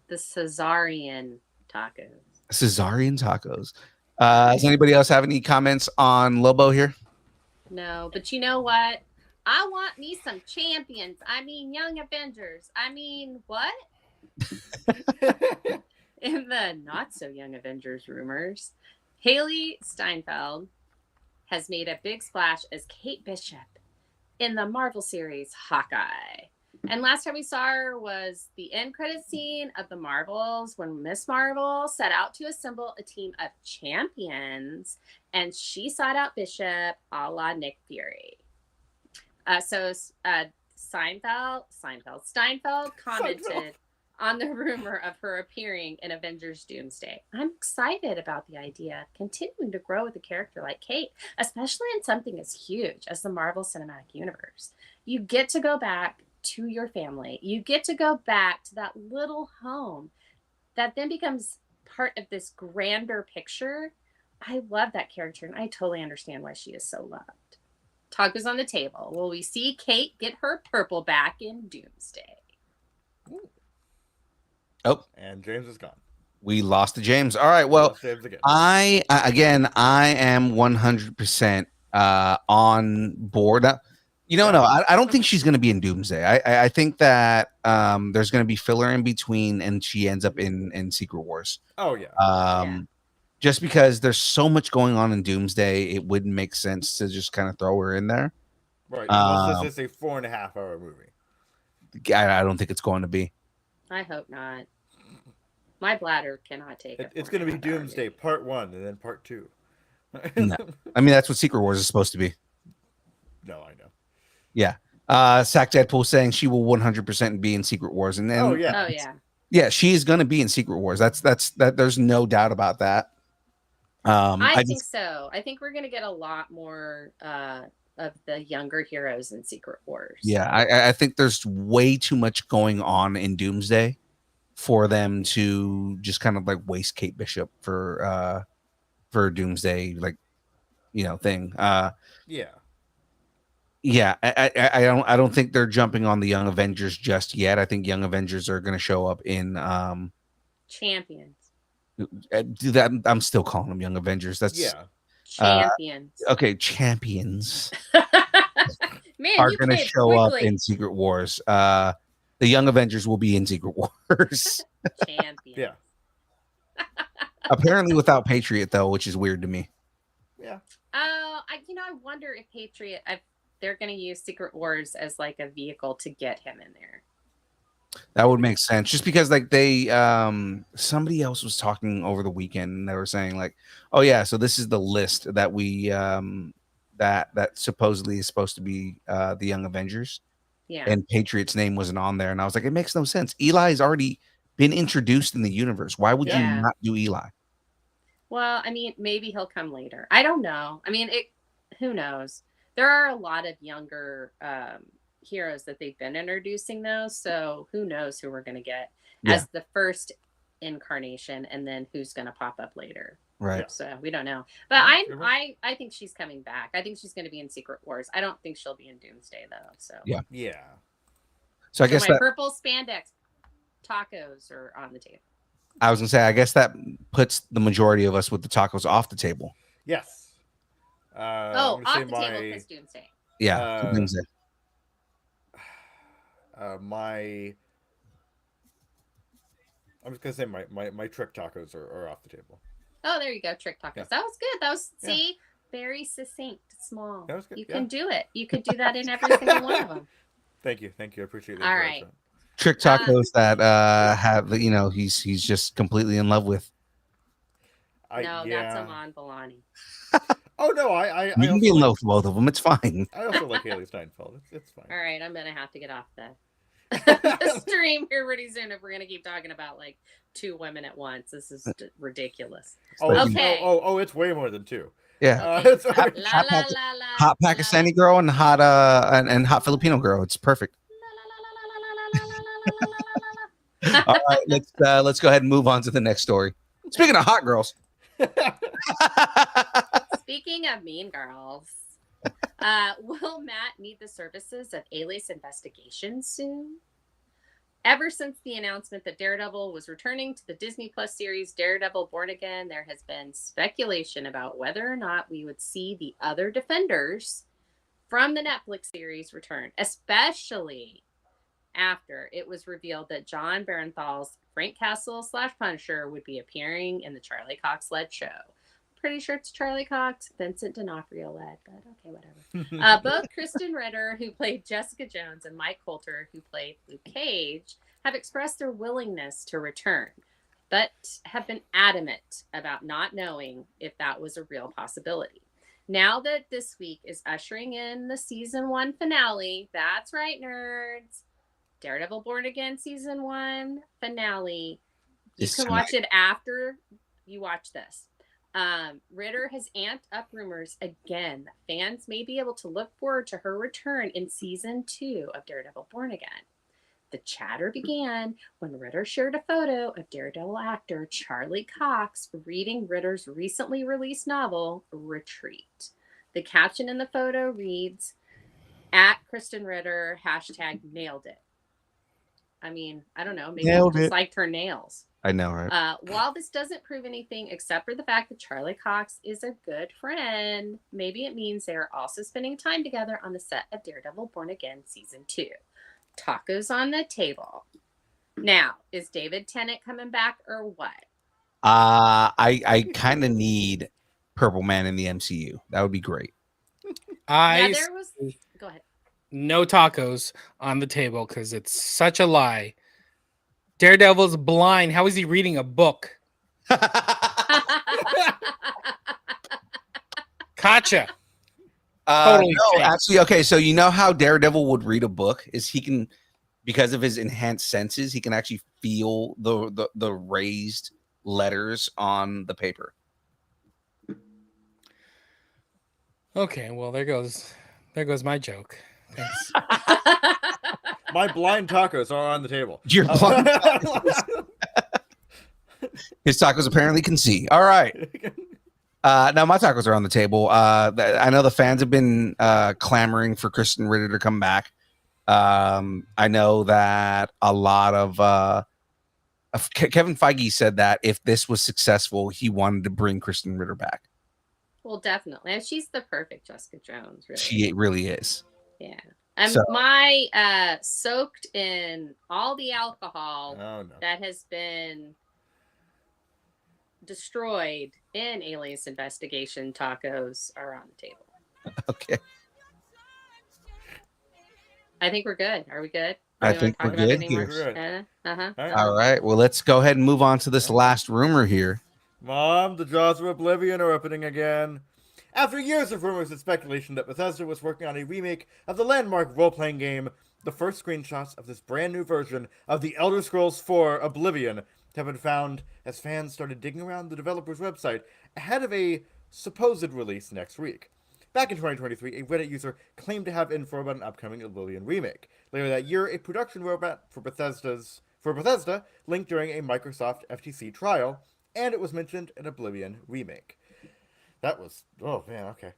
Caesarian tacos. Caesarian tacos. Does anybody else have any comments on Lobo here? No, but you know what? I want me some champions. I mean, Young Avengers. I mean, what? In the not so young Avengers rumors, Hailee Steinfeld has made a big splash as Kate Bishop in the Marvel series Hawkeye. And last time we saw her was the end credit scene of the Marvels when Miss Marvel set out to assemble a team of champions, and she sought out Bishop a la Nick Fury. Steinfeld commented on the rumor of her appearing in Avengers Doomsday. I'm excited about the idea of continuing to grow with a character like Kate, especially in something as huge as the Marvel Cinematic Universe. You get to go back to your family. You get to go back to that little home that then becomes part of this grander picture. I love that character, and I totally understand why she is so loved. Talk is on the table. Will we see Kate get her purple back in Doomsday? Oh, And James is gone. we lost to James. All right. Well, Lost James again. I am 100% on board. No, I don't think she's going to be in Doomsday. I think that there's going to be filler in between, and she ends up in Secret Wars. Oh yeah. Yeah. Just because there's so much going on in Doomsday, it wouldn't make sense to just kind of throw her in there. Right. Unless this is a 4.5-hour movie. I don't think it's going to be. I hope not. My bladder cannot take it. It's going to be Doomsday Part 1 and then Part 2. No. I mean, that's what Secret Wars is supposed to be. No, I know. Yeah. Sack Deadpool saying she will 100% be in Secret Wars, and then Oh yeah. Oh yeah. yeah, she is going to be in Secret Wars. That's that. There's no doubt about that. I think so. I think we're gonna get a lot more of the younger heroes in Secret Wars. Yeah, I think there's way too much going on in Doomsday for them to just kind of like waste Kate Bishop for Doomsday, like thing. Yeah. Yeah, I don't think they're jumping on the Young Avengers just yet. I think Young Avengers are going to show up in Champions. do that. I'm still calling them Young Avengers. That's Yeah. Champions. okay. Champions Man, are you going to played show up quickly. in Secret Wars. The Young Avengers will be in Secret Wars. Champions. Yeah. Apparently without Patriot though, which is weird to me. Yeah. I wonder if they're going to use Secret Wars as like a vehicle to get him in there. That would make sense. Just because like they somebody else was talking over the weekend and they were saying like, oh yeah, so this is the list that we that supposedly is supposed to be the Young Avengers. Yeah. And Patriot's name wasn't on there. And I was like, it makes no sense. Eli has already been introduced in the universe. Why would you Yeah. not do Eli? Well, I mean, maybe he'll come later. I don't know. I mean, who knows? There are a lot of younger heroes that they've been introducing, though. So who knows who we're going to get Yeah. as the first incarnation, and then who's going to pop up later. Right. So we don't know. But I think she's coming back. I think she's going to be in Secret Wars. I don't think she'll be in Doomsday though. So Yeah. Yeah. So I guess my that purple spandex tacos are on the table. I was gonna say I guess that puts the majority of us with the tacos off the table. Yes. Off the table because Doomsday. Yeah. for Doomsday. I'm just gonna say my trick tacos are off the table. Oh, there you go, trick tacos. Yeah. That was good. That was very succinct, small. That was good. You can do it. You could do that in every single one of them. Thank you. I appreciate it. All right. Trick tacos that have he's just completely in love with. That's Aman Vellani. Oh no, I You can be in love with both of them. It's fine. I also like Hailee Steinfeld. It's fine. All right, I'm gonna have to get off the stream here pretty soon if we're gonna keep talking about like 2 women at once. This is ridiculous. Okay. Oh, it's way more than 2. Yeah. Hot Pakistani girl and hot and hot Filipino girl. It's perfect. All right, let's go ahead and move on to the next story. Speaking of hot girls. Speaking of mean girls, will Matt need the services of Alias Investigations soon? Ever since the announcement that Daredevil was returning to the Disney Plus series Daredevil Born Again, there has been speculation about whether or not we would see the other Defenders from the Netflix series return, especially after it was revealed that John Barenthal's Frank Castle / Punisher would be appearing in the Charlie Cox-led show. Pretty sure it's Charlie Cox, Vincent D'Onofrio led, but okay, whatever. Both Krysten Ritter, who played Jessica Jones, and Mike Coulter, who played Luke Cage, have expressed their willingness to return, but have been adamant about not knowing if that was a real possibility. Now that this week is ushering in the season 1 finale, that's right, nerds. Daredevil Born Again season 1 finale. You can watch it after you watch this. Ritter has amped up rumors again that fans may be able to look forward to her return in season 2 of Daredevil Born Again. The chatter began when Ritter shared a photo of Daredevil actor Charlie Cox reading Ritter's recently released novel, Retreat. The caption in the photo reads, @Krysten Ritter, #nailed it. I mean, I don't know. Maybe he just liked her nails. I know, right? While this doesn't prove anything except for the fact that Charlie Cox is a good friend, maybe it means they are also spending time together on the set of Daredevil Born Again season 2. Tacos on the table. Now, is David Tennant coming back or what? I kind of need Purple Man in the MCU. That would be great. Go ahead. No tacos on the table because it's such a lie. Daredevil's blind. How is he reading a book? Gotcha. Totally no, actually, okay. So you know how Daredevil would read a book is he can, because of his enhanced senses, he can actually feel the raised letters on the paper. Okay, well there goes my joke. Thanks. My blind tacos are on the table. Your blind His tacos apparently can see. All right. Now my tacos are on the table. I know the fans have been clamoring for Krysten Ritter to come back. I know that a lot of Kevin Feige said that if this was successful, he wanted to bring Krysten Ritter back. Well, definitely. And she's the perfect Jessica Jones, really. She really is. Yeah. My soaked in all the alcohol that has been destroyed in Alias Investigation tacos are on the table. Okay. I think we're good. Are we good? I think we're good here. Uh-huh. All right. Well, let's go ahead and move on to this last rumor here. Mom, the jaws of Oblivion are opening again. After years of rumors and speculation that Bethesda was working on a remake of the landmark role-playing game, the first screenshots of this brand new version of The Elder Scrolls IV Oblivion have been found as fans started digging around the developer's website ahead of a supposed release next week. Back in 2023, a Reddit user claimed to have info about an upcoming Oblivion remake. Later that year, a production roadmap for Bethesda linked during a Microsoft FTC trial, and it was mentioned an Oblivion remake. That was... Oh, man, okay.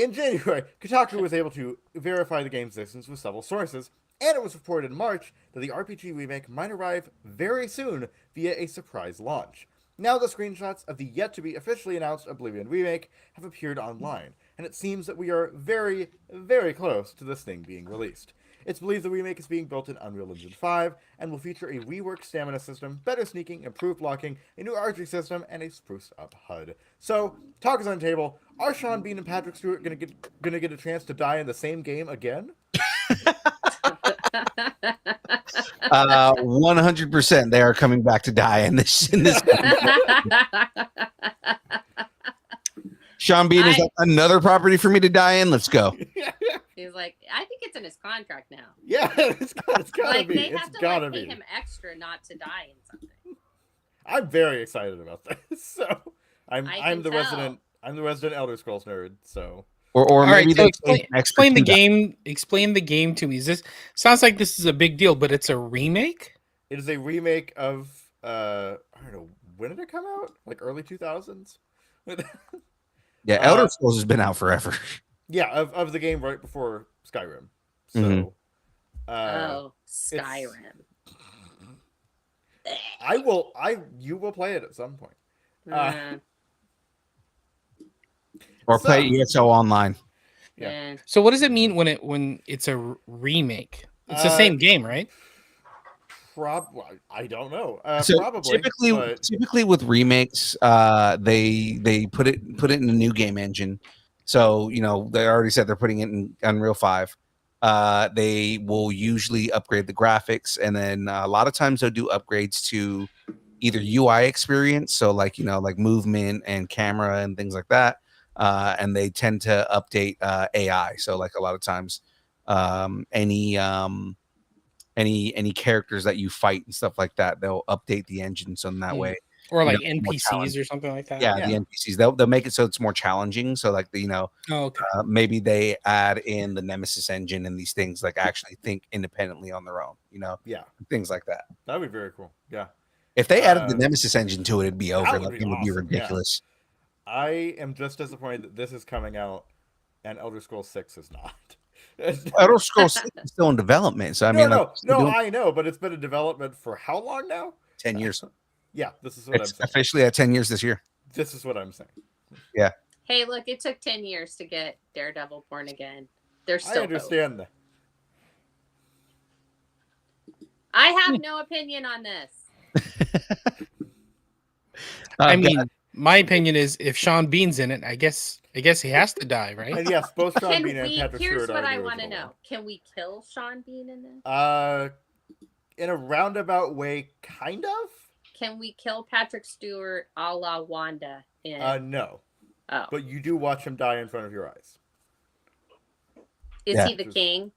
In January, Kotaku was able to verify the game's existence with several sources, and it was reported in March that the RPG remake might arrive very soon via a surprise launch. Now the screenshots of the yet-to-be officially announced Oblivion remake have appeared online, and it seems that we are very, very close to this thing being released. It's believed the remake is being built in Unreal Engine 5 and will feature a reworked stamina system, better sneaking, improved blocking, a new archery system, and a spruced-up HUD. So, talk is on the table. Are Shawn Bean and Patrick Stewart gonna get a chance to die in the same game again? 100%. They are coming back to die in this. Shawn Bean is like, another property for me to die in. Let's go. He's like, I think it's in his contract now. Yeah, it's gotta Like be. they It's have to gotta pay be. him extra not to die in something. I'm very excited about this. So I'm can the tell. resident Elder Scrolls nerd. So Or All right, maybe so they explain the game. Explain the game to me. Is this sounds like this is a big deal, but it's a remake? it is a remake of I don't know, when did it come out? Like early 2000s. Yeah, Elder Scrolls has been out forever. Yeah, of the game right before Skyrim. So Mhm. Skyrim. You will play it at some point. Or So- play EXO online. Yeah. So what does it mean when it's a remake? It's the same game, right? I don't know. So Probably. but typically with remakes, they put it in a new game engine. So they already said they're putting it in Unreal 5. They will usually upgrade the graphics, and then a lot of times they'll do upgrades to either UI experience, so like movement and camera and things like that. And they tend to update AI. So like a lot of times, any characters that you fight and stuff like that, they'll update the engine so in that way. Or like more NPCs challenging. or something like that. Yeah, the NPCs they'll make it so it's more challenging. So like Oh, okay. maybe they add in the Nemesis engine and these things like actually think independently on their own. Yeah, things like that. that'd be very cool. Yeah, If they added the Nemesis engine to it, it'd be over. would Like, be it would be awesome, yeah. ridiculous. I am just disappointed that this is coming out and Elder Scrolls 6 is not. Elder Scrolls 6 is still in development, so I mean, I know, but it's been in development for how long now? 10 years. Yeah, this is what It's I'm saying. officially at 10 years this year. This is what I'm saying. Hey, look, it took 10 years to get Daredevil born again. There's still I understand that. I have no opinion on this. I mean, my opinion is if Shawn Bean's in it, I guess he has to die, right? And yes, both Shawn Can Bean and we? Patrick Here's Stewart what are I the want to original know: Can we kill Shawn Bean in this? one. In a roundabout way, kind of. Can we kill Patrick Stewart a la Wanda in? No, Oh, but you do watch him die in front of your eyes. is yeah. he the king?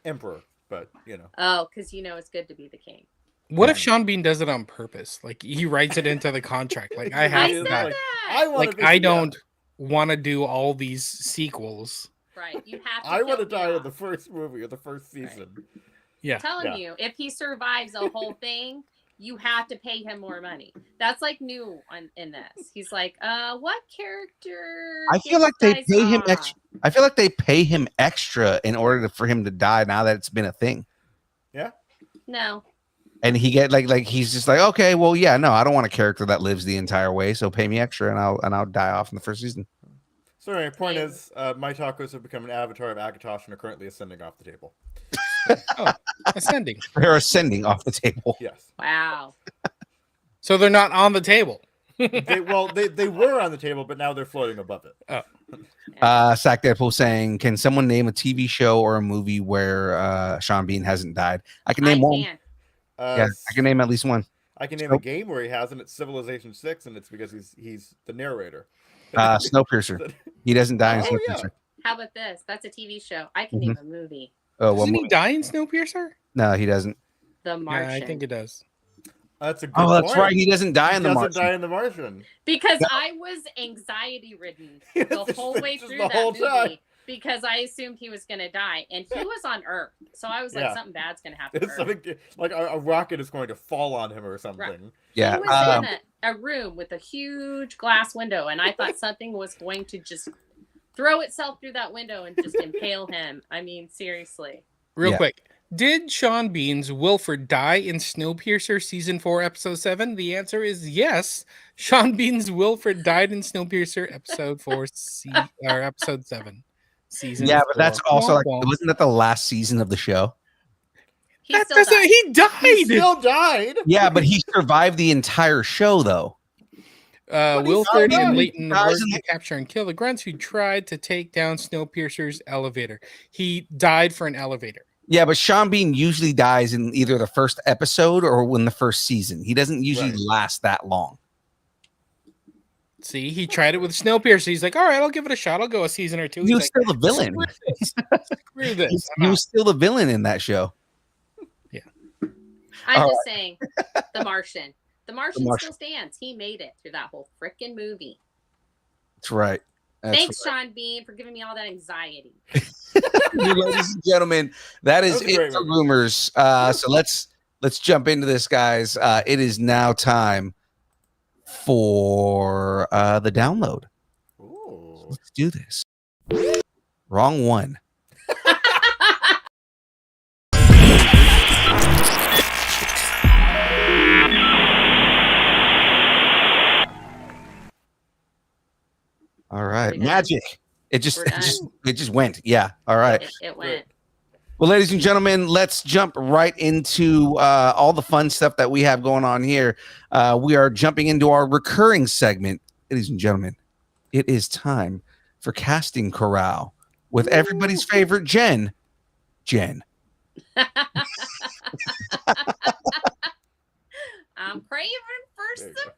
Emperor, but Oh, because it's good to be the king. What if Shawn Bean does it on purpose? Like he writes it into the contract. Like I have I to said die. that. I want Like I don't want to do all these sequels. Right, you have to. I want to kill me die in off. the first movie or the first season. Yeah. I'm telling Yeah. you, if he survives the whole thing, you have to pay him more money. That's like new in this. He's like, what character? I feel gets like they dice pay him off? extra. I feel like they pay him extra in order for him to die now that it's been a thing. No. And he get like he's just like, okay, well, yeah, no, I don't want a character that lives the entire way, so pay me extra and I'll die off in the first season. So anyway, point is, my tacos have become an avatar of Akatosh and are currently ascending off the table. Ascending. They're ascending off the table. Yes. Wow. So they're not on the table. They were on the table, but now they're floating above it. Sack Deadpool saying, can someone name a TV show or a movie where Shawn Bean hasn't died? I can name one. Can. Yeah, I can name at least one. I can name a game where he hasn't. It's Civilization 6, and it's because he's the narrator. Snowpiercer. He doesn't die in Oh, yeah. Snowpiercer. How about this? That's a TV show. I can Mm-hmm. name a movie. Oh, Doesn't he die in Snowpiercer? no, he doesn't. The Yeah, Martian. I think it does. That's a good Oh, point. that's right. He doesn't die in the doesn't Martian. die in the Martian. Because I was anxiety ridden the whole way Just through the that whole movie time. because I assumed he was gonna die, and he was on Earth, so I was like, Yeah. something bad's gonna happen to It's Earth. something like a rocket is going to fall on him or something. Yeah. He was in a room with a huge glass window, and I thought something was going to just throw itself through that window and just impale him. I mean, seriously. Real quick. Did Sean Bean's Wilford die in Snowpiercer season 4, episode 7? The answer is yes. Sean Bean's Wilford died in Snowpiercer episode 4, or episode 7, season 4. But that's also like, Womp womp. wasn't that the last season of the show? He That still doesn't- died. He died. He still died. Yeah, but he survived the entire show though. Wilford died. and Leighton He dies worked in to capture and kill the grunts who tried to take down Snowpiercer's elevator. He died for an elevator. Yeah, but Sean Bean usually dies in either the first episode or in the first season. He doesn't usually last that long. See, he tried it with Snowpiercer. He's like, all right, I'll give it a shot. I'll go a season or two. He He's was like, still the villain. Screw this. He was still the villain in that show. I'm All just saying, The Martian. The Martian Martian. still stands. He made it through that whole freaking movie. That's right. Thanks, Sean Bean, for giving me all that anxiety. Ladies and gentlemen, that is That was a it great for movie. rumors. So let's jump into this, guys. It is now time for the download. Ooh. Let's do this. Wrong one. All right, We done? magic. It We're done. just went. Yeah. All right. It went. Well, ladies and gentlemen, let's jump right into all the fun stuff that we have going on here. We are jumping into our recurring segment. Ladies and gentlemen, it is time for Casting Corral with everybody's favorite Jen. I'm craving for There you some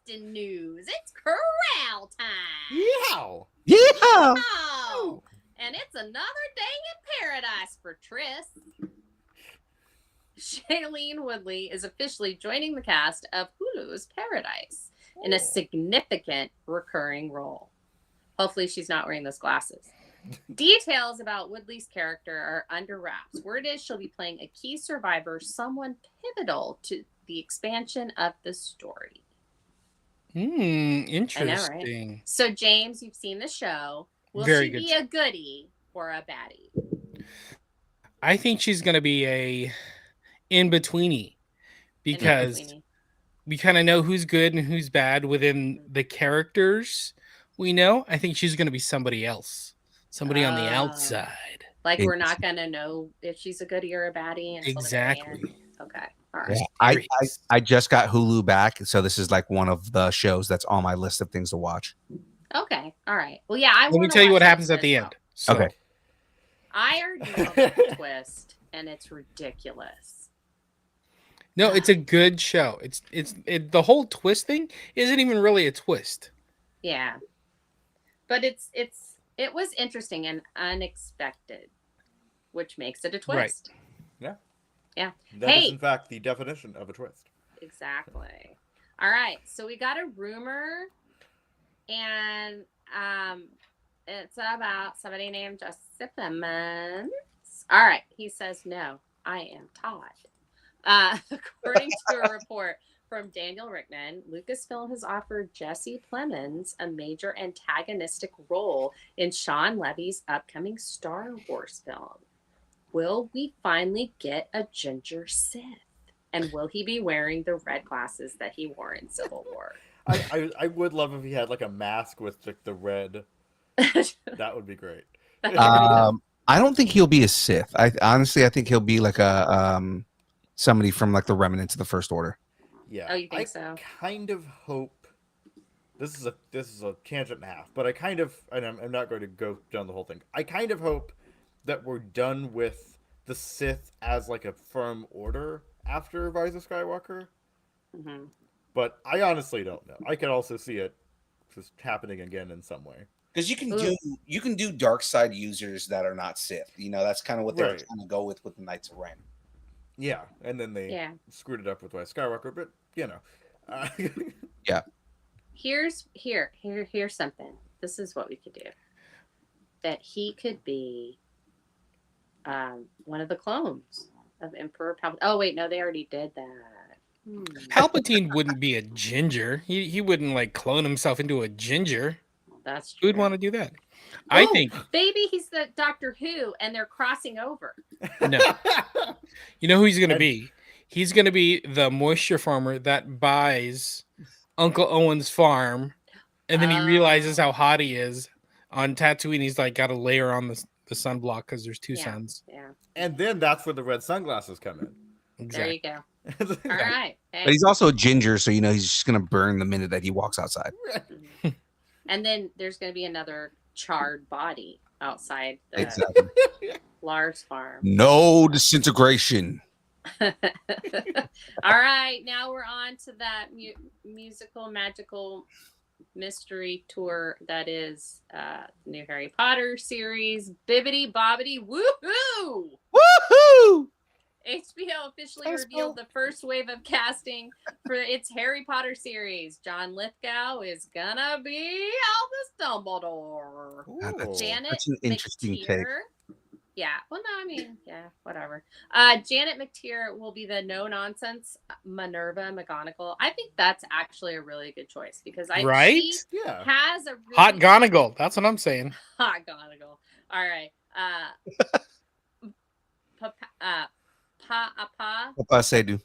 casting news. It's corral time. Yeah. Yeah. Oh, and it's another day in paradise for Triss. Shailene Woodley is officially joining the cast of Hulu's Paradise in a significant recurring role. Hopefully she's not wearing those glasses. Details about Woodley's character are under wraps. Word is she'll be playing a key survivor, someone pivotal to the expansion of the story. Interesting. So, James, you've seen the show. Will Very she good be a goodie or a baddie? I think she's going to be a in-betweeny because In-betweeny. we kind of know who's good and who's bad within the characters we know. I think she's going to be somebody else, somebody on the Oh. outside. Like, we're not going to know if she's a goodie or a baddie until the very Exactly. end? Okay. All right. Yeah, I just got Hulu back, so this is like one of the shows that's on my list of things to watch. Okay. All right. Well, yeah. I Let me wanna tell you watch what this happens at as the well. end. So, Okay. I already know that twist, and it's ridiculous. No, it's a good show. The whole twist thing isn't even really a twist. Yeah. But it was interesting and unexpected, which makes it a twist. That Hey. is, in fact, the definition of a twist. Exactly. All right. So we got a rumor, and it's about somebody named Joseph Emmons. All right. He says, no, I am Todd. According to a report from Daniel Rickman, Lucasfilm has offered Jesse Plemons a major antagonistic role in Shawn Levy's upcoming Star Wars film. Will we finally get a ginger Sith? And will he be wearing the red glasses that he wore in Civil War? I would love if he had like a mask with the red. That would be great. I don't think he'll be a Sith. I think he'll be like a somebody from like the remnants of the First Order. Yeah. Oh, you think I so? kind of hope this is a tangent and a half, but I kind of, and I'm not going to go down the whole thing. I kind of hope that we're done with the Sith as like a firm order after Rise of Skywalker. Mm-hmm. But I honestly don't know. I could also see it just happening again in some way. Because Ooh. you can do dark side users that are not Sith. You know, that's kind of what they're Right. trying to go with the Knights of Ren. Yeah, and then they Yeah. screwed it up with Rise of Skywalker, but you know. Here's something. This is what we could do. That he could be one of the clones of Emperor Palpatine. Oh wait, no, they already did that. Palpatine wouldn't be a ginger. He wouldn't like clone himself into a ginger. That's Who true. would want to do that? I think Baby, he's the Doctor Who, and they're crossing over. no. You know who he's gonna be? He's gonna be the moisture farmer that buys Uncle Owen's farm, and then he realizes how hot he is on Tatooine. He's like got a layer on the sunblock because there's two suns. Yeah. And then that's where the red sunglasses come in. There you go. All right. Hey. But he's also a ginger, so he's just gonna burn the minute that he walks outside. And then there's going to be another charred body outside the Exactly. Lars farm. No disintegration. All right, now we're on to that musical magical mystery tour that is new Harry Potter series. Bibbidi bobbidi woohoo! Woohoo! HBO officially revealed the first wave of casting for its Harry Potter series. John Lithgow is gonna be Albus Dumbledore. Janet That's an interesting McTeer. take. Yeah, well, no, I mean, yeah, whatever. Janet McTeer will be the no-nonsense Minerva McGonagall. I think that's actually a really good choice because she has a really hot Gonagle. That's what I'm saying. Hot Gonagle. All right. Papa Sedu.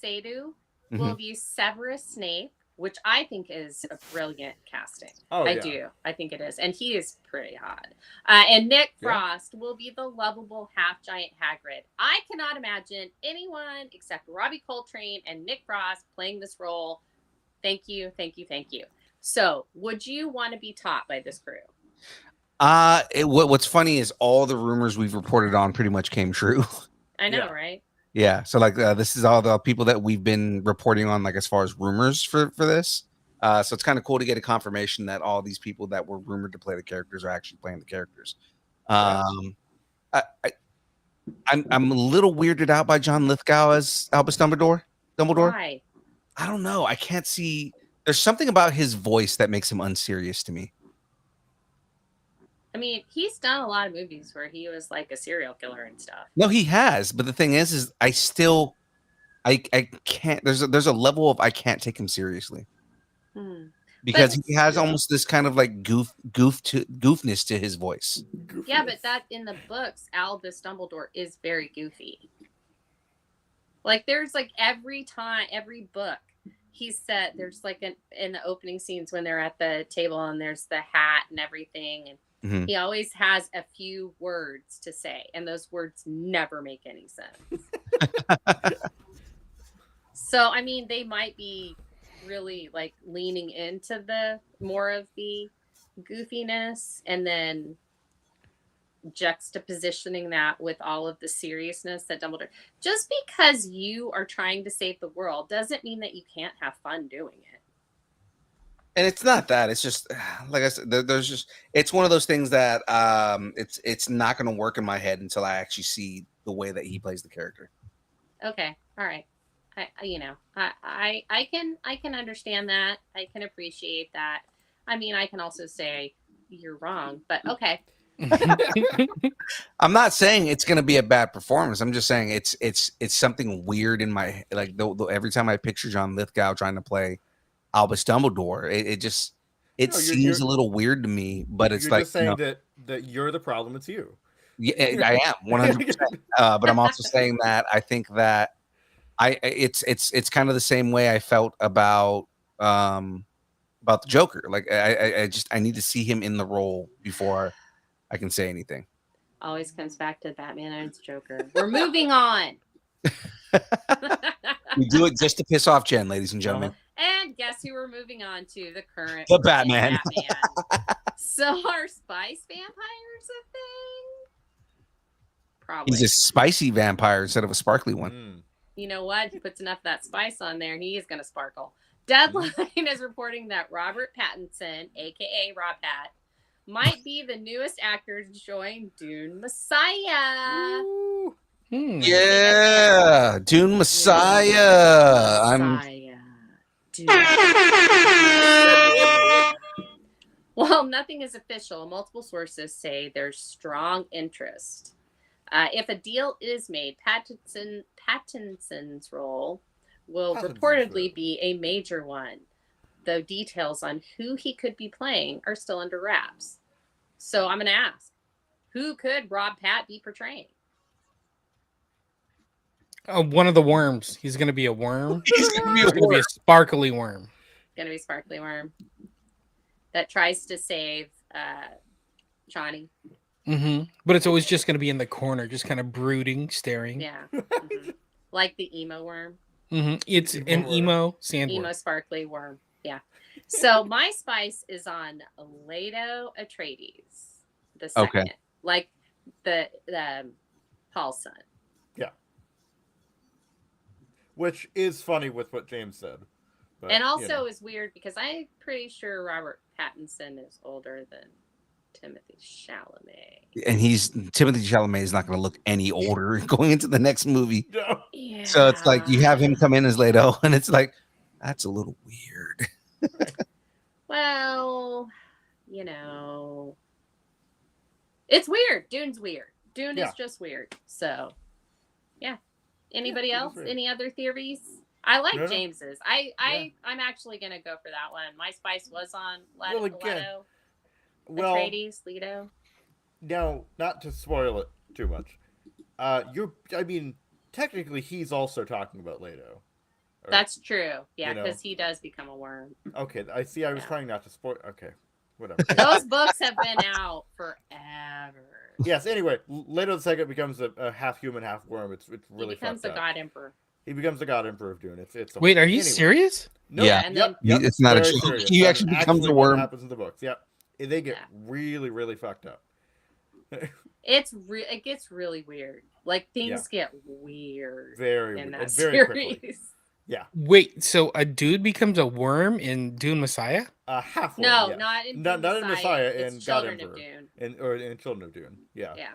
Sedu will view Severus Snape, which I think is a brilliant casting. I do. I think it is. And he is pretty hot. And Nick Frost will be the lovable half-giant Hagrid. I cannot imagine anyone except Robbie Coltrane and Nick Frost playing this role. Thank you, thank you, thank you. So, would you want to be taught by this crew? What's funny is all the rumors we've reported on pretty much came true. I know, right? Yeah, so this is all the people that we've been reporting on, like as far as rumors for this. So it's kind of cool to get a confirmation that all these people that were rumored to play the characters are actually playing the characters. I'm a little weirded out by John Lithgow as Albus Dumbledore. Why? I don't know. I can't see. There's something about his voice that makes him unserious to me. I mean, he's done a lot of movies where he was like a serial killer and stuff. No, he has. But the thing is I can't. There's a level of I can't take him seriously because he has almost this kind of like goofness to his voice. Yeah, but that in the books, Albus Dumbledore is very goofy. Like there's like every book he's said there's like in the opening scenes when they're at the table and there's the hat and everything and he always has a few words to say, and those words never make any sense. So, I mean, they might be really like leaning into the more of the goofiness and then juxtapositioning that with all of the seriousness that Dumbledore. Just because you are trying to save the world doesn't mean that you can't have fun doing it. And it's not that. It's just like I said. There's just it's one of those things that it's not going to work in my head until I actually see the way that he plays the character. Okay, all right. I can understand that. I can appreciate that. I mean, I can also say you're wrong, but okay. I'm not saying it's going to be a bad performance. I'm just saying it's something weird in my like. Every time I picture John Lithgow trying to play Albus Dumbledore, it seems a little weird to me. But it's like just saying that you're the problem. It's you. Yeah, I am 100%. But I'm also saying that I think that it's kind of the same way I felt about the Joker. Like I need to see him in the role before I can say anything. Always comes back to Batman and Joker. We're moving on. We do it just to piss off Jen, ladies and gentlemen. And guess who we're moving on to? The current Batman. So are spice vampires a thing? Probably. He's a spicy vampire instead of a sparkly one. You know what? He puts enough of that spice on there and he is going to sparkle. Deadline is reporting that Robert Pattinson, a.k.a. Rob Pat, might be the newest actor to join Dune Messiah. Yeah, Dune Messiah. Messiah. Dude. Well, nothing is official. Multiple sources say there's strong interest. If a deal is made, Pattinson's role will reportedly be a major one, though details on who he could be playing are still under wraps. So I'm going to ask, who could Rob Pat be portraying? One of the worms. He's going to be a worm. He's gonna be He's going to be a sparkly worm. Going to be sparkly worm that tries to save Johnny. But it's always just going to be in the corner, just kind of brooding, staring. Yeah. Like the emo worm. It's an emo sandworm. Emo sparkly worm. Yeah. So my spice is on Leto Atreides, the second. Okay. Like the Paul's son. Yeah. Which is funny with what James said. But, And also is weird because I'm pretty sure Robert Pattinson is older than Timothy Chalamet. And Timothy Chalamet is not going to look any older going into the next movie. No. Yeah. So it's like you have him come in as Leto, and it's like, that's a little weird. Well, it's weird. Dune's weird. Dune is just weird. So, yeah. Anybody else? Any other theories? I like James's. I'm actually gonna go for that one. My spice was on Leto. Atreides, Leto. Now, not to spoil it too much. Technically he's also talking about Leto. That's true. Yeah, because he does become a worm. Okay, I see. I was trying not to spoil. Okay, whatever. Those books have been out forever. Yes. Anyway, Leto the Second becomes a half human, half worm. It's really. He becomes the God Emperor. He becomes the God Emperor of Dune. Wait, are you serious? No. Yeah. Yep. It's not Very a serious. He actually becomes a worm. Happens in the books. Yep. They get really, really fucked up. It gets really weird. Like things get weird. Very in weird. that Very series. quickly. Yeah. Wait, so a dude becomes a worm in Dune Messiah? Half worm. No, yes. not in not in Messiah. It's In God Children Emperor. of Dune. In Children of Dune. Yeah. Yeah.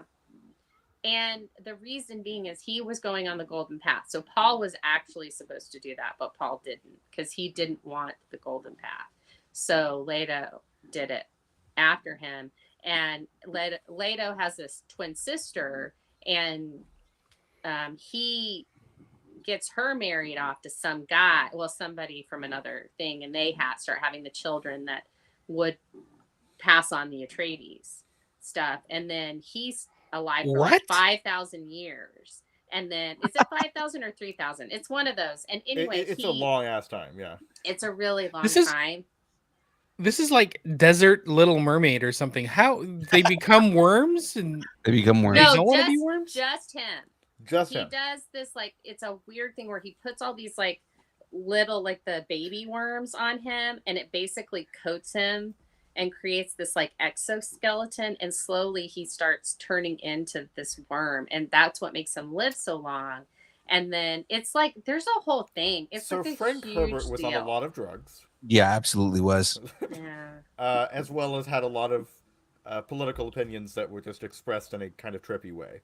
And the reason being is he was going on the golden path. So Paul was actually supposed to do that, but Paul didn't because he didn't want the golden path. So Leto did it after him. And Leto has this twin sister, and he gets her married off to some guy, somebody from another thing, and they start having the children that would pass on the Atreides stuff. And then he's alive for like 5,000 years. And then is it 5,000 or 3,000? It's one of those. And anyway, it's a long ass time. Yeah, it's a really long time. This is like Desert Little Mermaid or something. How they become worms and they become worms. No, don't want to be worms. Just him. Just he him. does this it's a weird thing where he puts all these little the baby worms on him, and it basically coats him and creates this exoskeleton, and slowly he starts turning into this worm, and that's what makes him live so long. And then it's there's a whole thing. It's so a Frank huge Herbert was deal. on a lot of drugs. Yeah, absolutely was. Yeah. As well as had a lot of political opinions that were just expressed in a kind of trippy way.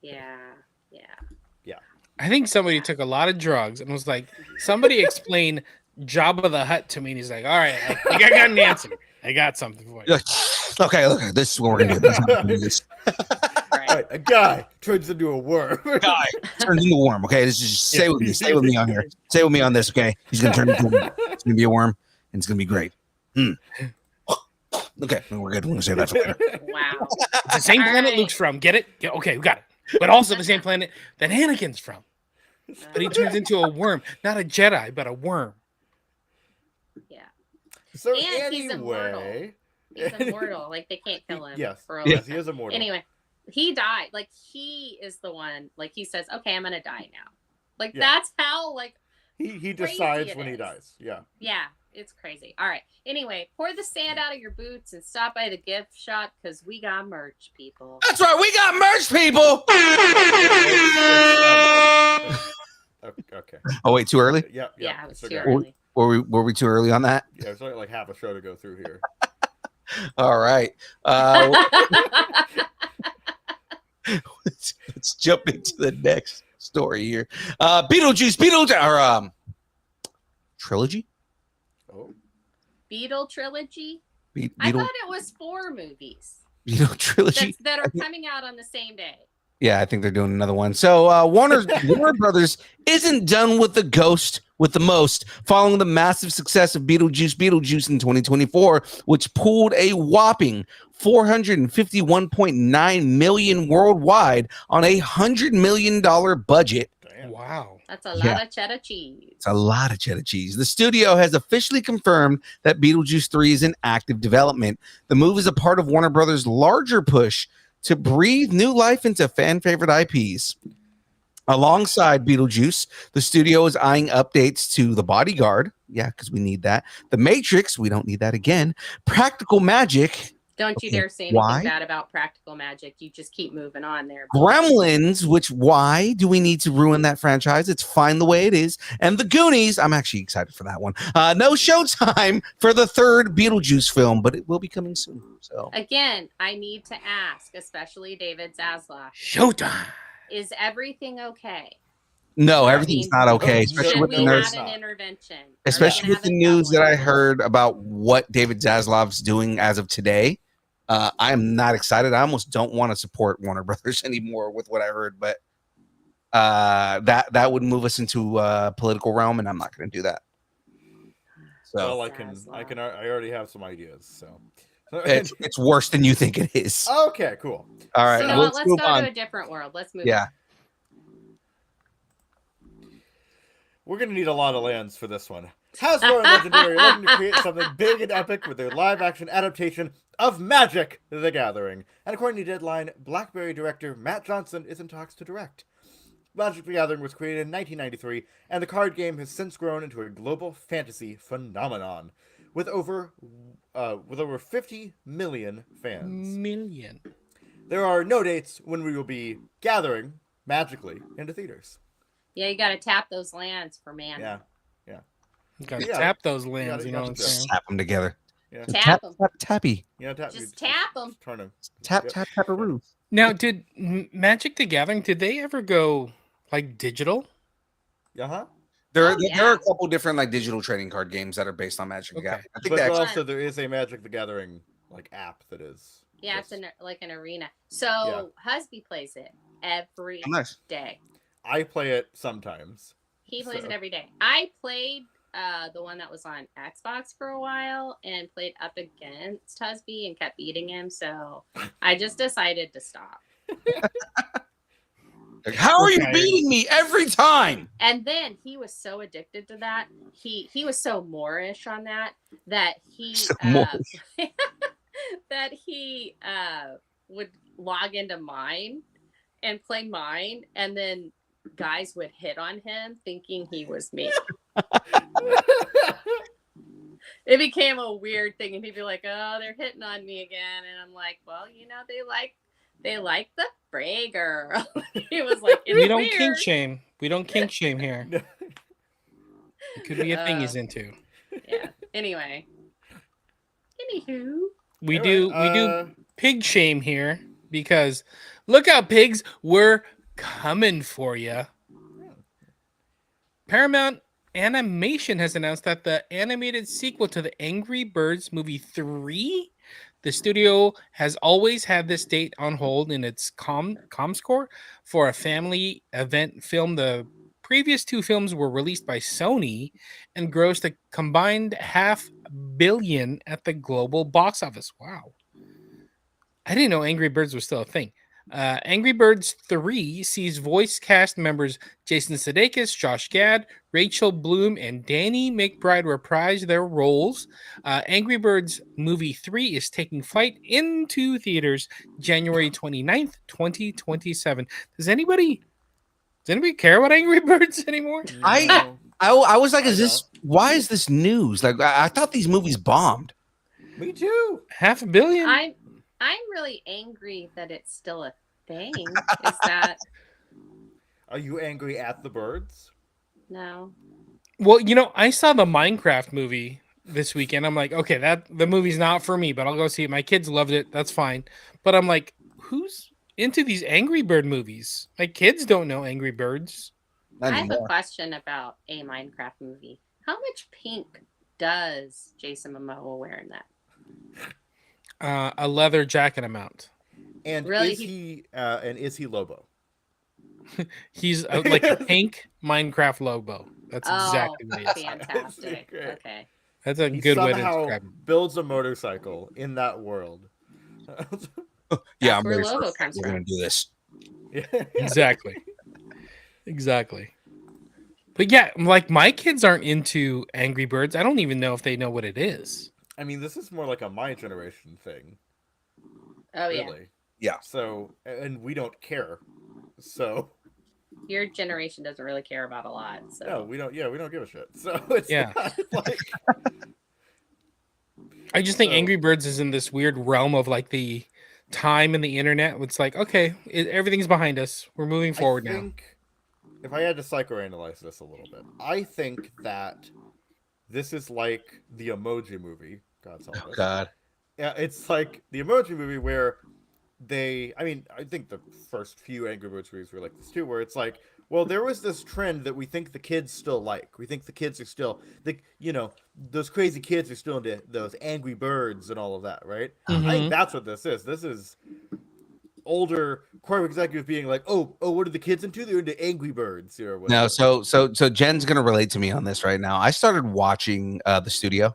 Yeah. I think somebody took a lot of drugs and was like, somebody explain Jabba the Hutt to me. And he's like, all right, I think I got an answer. I got something for you. Okay, look, this is what we're gonna do. This is how we're gonna do this. Right, a guy turns into a worm. Guy turns into a worm. Okay, this is just stay with me. Stay with me on here. Stay with me on this. Okay, he's gonna turn into a worm. It's gonna be a worm, and it's gonna be great. Okay, we're good. We're gonna save that for later. Wow. It's the same planet Luke's from. Get it? Yeah, okay, we got it. But also the same planet that Anakin's from. But he turns into a worm, not a Jedi, but a worm. Yeah. So And he's immortal. He's immortal. They can't kill him. Yes, for he is immortal. Anyway, he died. He is the one. He says, "Okay, I'm gonna die now." That's how he crazy decides it when he is. dies. Yeah. Yeah, it's crazy. All right. Anyway, pour the sand out of your boots and stop by the gift shop because we got merch, people. That's right, we got merch, people. Okay. Oh wait, too early? Yeah. Yeah, it was So too go. early. Were we too early on that? Yeah, it's only half a show to go through here. All right. Let's jump into the next story here. Beetlejuice or trilogy. Oh, Beetle trilogy. I Beetle thought it was 4 movies Beetle trilogy. that are coming out on the same day. Yeah, I think they're doing another one. So Warner Brothers isn't done with the most following the massive success of Beetlejuice in 2024, which pulled a whopping $451.9 million worldwide on a $100 million budget. damn. Wow. That's a lot of cheddar cheese. It's a lot of cheddar cheese. The studio has officially confirmed that Beetlejuice 3 is in active development. The move is a part of Warner Brothers' larger push to breathe new life into fan favorite IPs. Alongside Beetlejuice, the studio is eyeing updates to The Bodyguard. Yeah, because we need that. The Matrix, we don't need that again. Practical Magic. Don't you Okay, dare say anything why? bad about Practical Magic. You just keep moving on there. Gremlins, which why do we need to ruin that franchise? It's fine the way it is. And The Goonies, I'm actually excited for that one. No showtime for the third Beetlejuice film, but it will be coming soon. So Again, I need to ask, especially David Zaslav, Showtime. is everything okay? no, everything's not okay, especially Should with we the have nurse. an intervention? Especially with the news that I heard about what David Zaslav's doing as of today. I am not excited. I almost don't want to support Warner Brothers anymore with what I heard, but that would move us into a political realm, and I'm not going to do that. So Well, I already have some ideas. So it's worse than you think it is. okay, cool. All right, You know what? Let's move go on. to a different world. Let's move. Yeah. We're gonna need a lot of lands for this one. Hasbro and Legendary are looking to create something big and epic with their live-action adaptation of Magic: The Gathering. And according to Deadline, BlackBerry director Matt Johnson is in talks to direct. Magic: The Gathering was created in 1993, and the card game has since grown into a global fantasy phenomenon with over 50 million fans. There are no dates when we will be gathering magically into theaters. Yeah, you got to tap those lands for man. Yeah. You gotta Yeah. tap those lands, You you know gotta what I'm Just saying? tap them together. Yeah. Tap 'em. Tappy. Yeah, Just tap 'em. Turn them. Tap, Yep. tap, taparoo. Now, did Magic the Gathering, did they ever go like digital? Uh-huh. There Oh, are a yeah. couple different like digital trading card games that are based on Magic. Okay. Yeah, I think But that also there is a Magic: The Gathering like app that is. Yeah, it's just- like an arena. So Yeah. Husby plays it every nice. day. I play it sometimes. He plays So- it every day. I played the one that was on Xbox for a while and played up against Husby and kept beating him. So I just decided to stop. Like, how are you Okay. beating me every time? And then he was so addicted to that. He was so Moorish on that he So Moorish. that he would log into mine and play mine, and then guys would hit on him thinking he was me. It became a weird thing, and he'd be like, "Oh, they're hitting on me again," and I'm like, "Well, you know, they like the Frey girl." He was like, it's We don't weird. kink shame. We don't kink shame here. It could be a thing he's into. Yeah. Anyway. Anywho. We Anyway, do pig shame here because look out, pigs, we're coming for you. Paramount Animation has announced that the animated sequel to the Angry Birds movie 3, the studio has always had this date on hold in its comscore for a family event film. The previous 2 films were released by Sony and grossed a combined $500 million at the global box office. Wow. I didn't know Angry Birds was still a thing. Angry Birds 3 sees voice cast members Jason Sudeikis, Josh Gad, Rachel Bloom, and Danny McBride reprise their roles. Angry Birds movie 3 is taking flight into theaters January 29th, 2027. Does anybody care about Angry Birds anymore? no. I was like, I why is this news? Like, I thought these movies bombed. Me too. $500 million? I'm really angry that it's still a thing. Is that Are you angry at the birds? no? Well, you know, I saw the Minecraft movie this weekend. I'm like, okay, the movie's not for me, but I'll go see it. My kids loved it. That's fine. But I'm like, who's into these Angry Bird movies. My kids don't know Angry Birds. Not I have a anymore. question about a Minecraft movie. How much pink does Jason Momoa wear in that? A leather jacket amount. And Really? is he Lobo? He's like a pink Minecraft Lobo. That's exactly what he is. Fantastic. Great. Okay. That's a He good way to somehow describe him. builds a motorcycle in that world. Yeah, That's where Lobo comes we're gonna from. do this. Exactly. But yeah, like my kids aren't into Angry Birds. I don't even know if they know what it is. I mean, this is more like a my generation thing. Oh yeah. Really. Yeah. So, and we don't care. So Your generation doesn't really care about a lot. So no, we don't. Yeah, we don't give a shit. So it's Yeah. not like I just think So- Angry Birds is in this weird realm of like the time and the internet. It's like, okay, everything's behind us. We're moving forward I now. think if I had to psychoanalyze this a little bit, I think that this is like the Emoji Movie. God's help Oh us. God. Yeah, it's like the Emoji Movie where I think the first few Angry Birds movies were like this too, where it's like, well, there was this trend that we think the kids still like. We think the kids are still, those crazy kids are still into those Angry Birds and all of that, right? I Mhm. think that's what this is. This is older corporate executives being like, oh, what are the kids into? They're into Angry Birds or whatever. No, so Jen's gonna relate to me on this right now. I started watching the studio.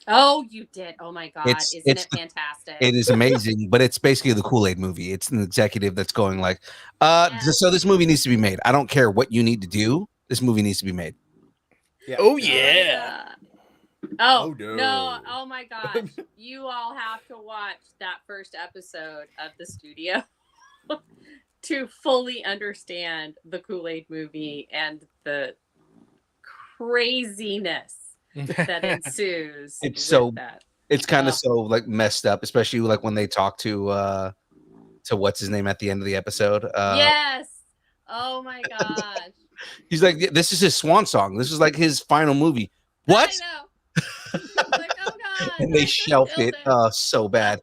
Oh, you did. Oh my God. It's- Isn't it's it fantastic? It is amazing, but it's basically the Kool-Aid movie. It's an executive that's going like, Yeah. so this movie needs to be made. I don't care what you need to do. This movie needs to be made. Yeah. Oh Oh, yeah. Oh, Oh, no. no. Oh my gosh. You all have to watch that first episode of the studio to fully understand the Kool-Aid movie and the craziness that ensues. It's with so- that. It's kind of Oh. so like messed up, especially like when they talk to what's his name at the end of the episode. Yes. Oh my gosh. He's like, this is his swan song. This is like his final movie. What? I know. It's like, oh God. And they I just shelved killed it. So bad.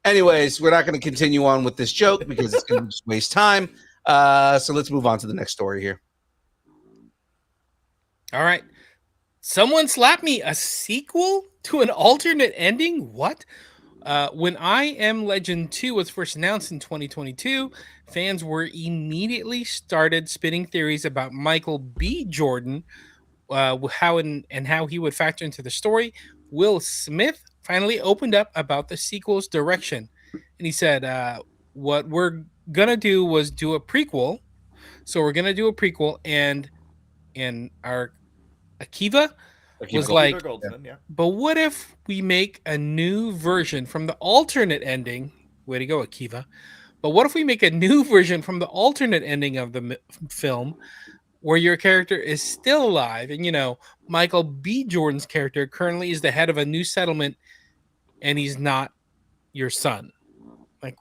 Anyways, we're not going to continue on with this joke because it's going to just waste time. So let's move on to the next story here. All right. Someone slapped me a sequel to an alternate ending? What? When I Am Legend 2 was first announced in 2022, fans were immediately started spinning theories about Michael B. Jordan, how he would factor into the story. Will Smith finally opened up about the sequel's direction, and he said, "What we're gonna do was do a prequel. So we're gonna do a prequel, and our Akiva was Akiva like, Goldsman, yeah. but what if we make a new version from the alternate ending? Way to go, Akiva. But what if we make a new version from the alternate ending of the film where your character is still alive? And, Michael B. Jordan's character currently is the head of a new settlement and he's not your son. Like,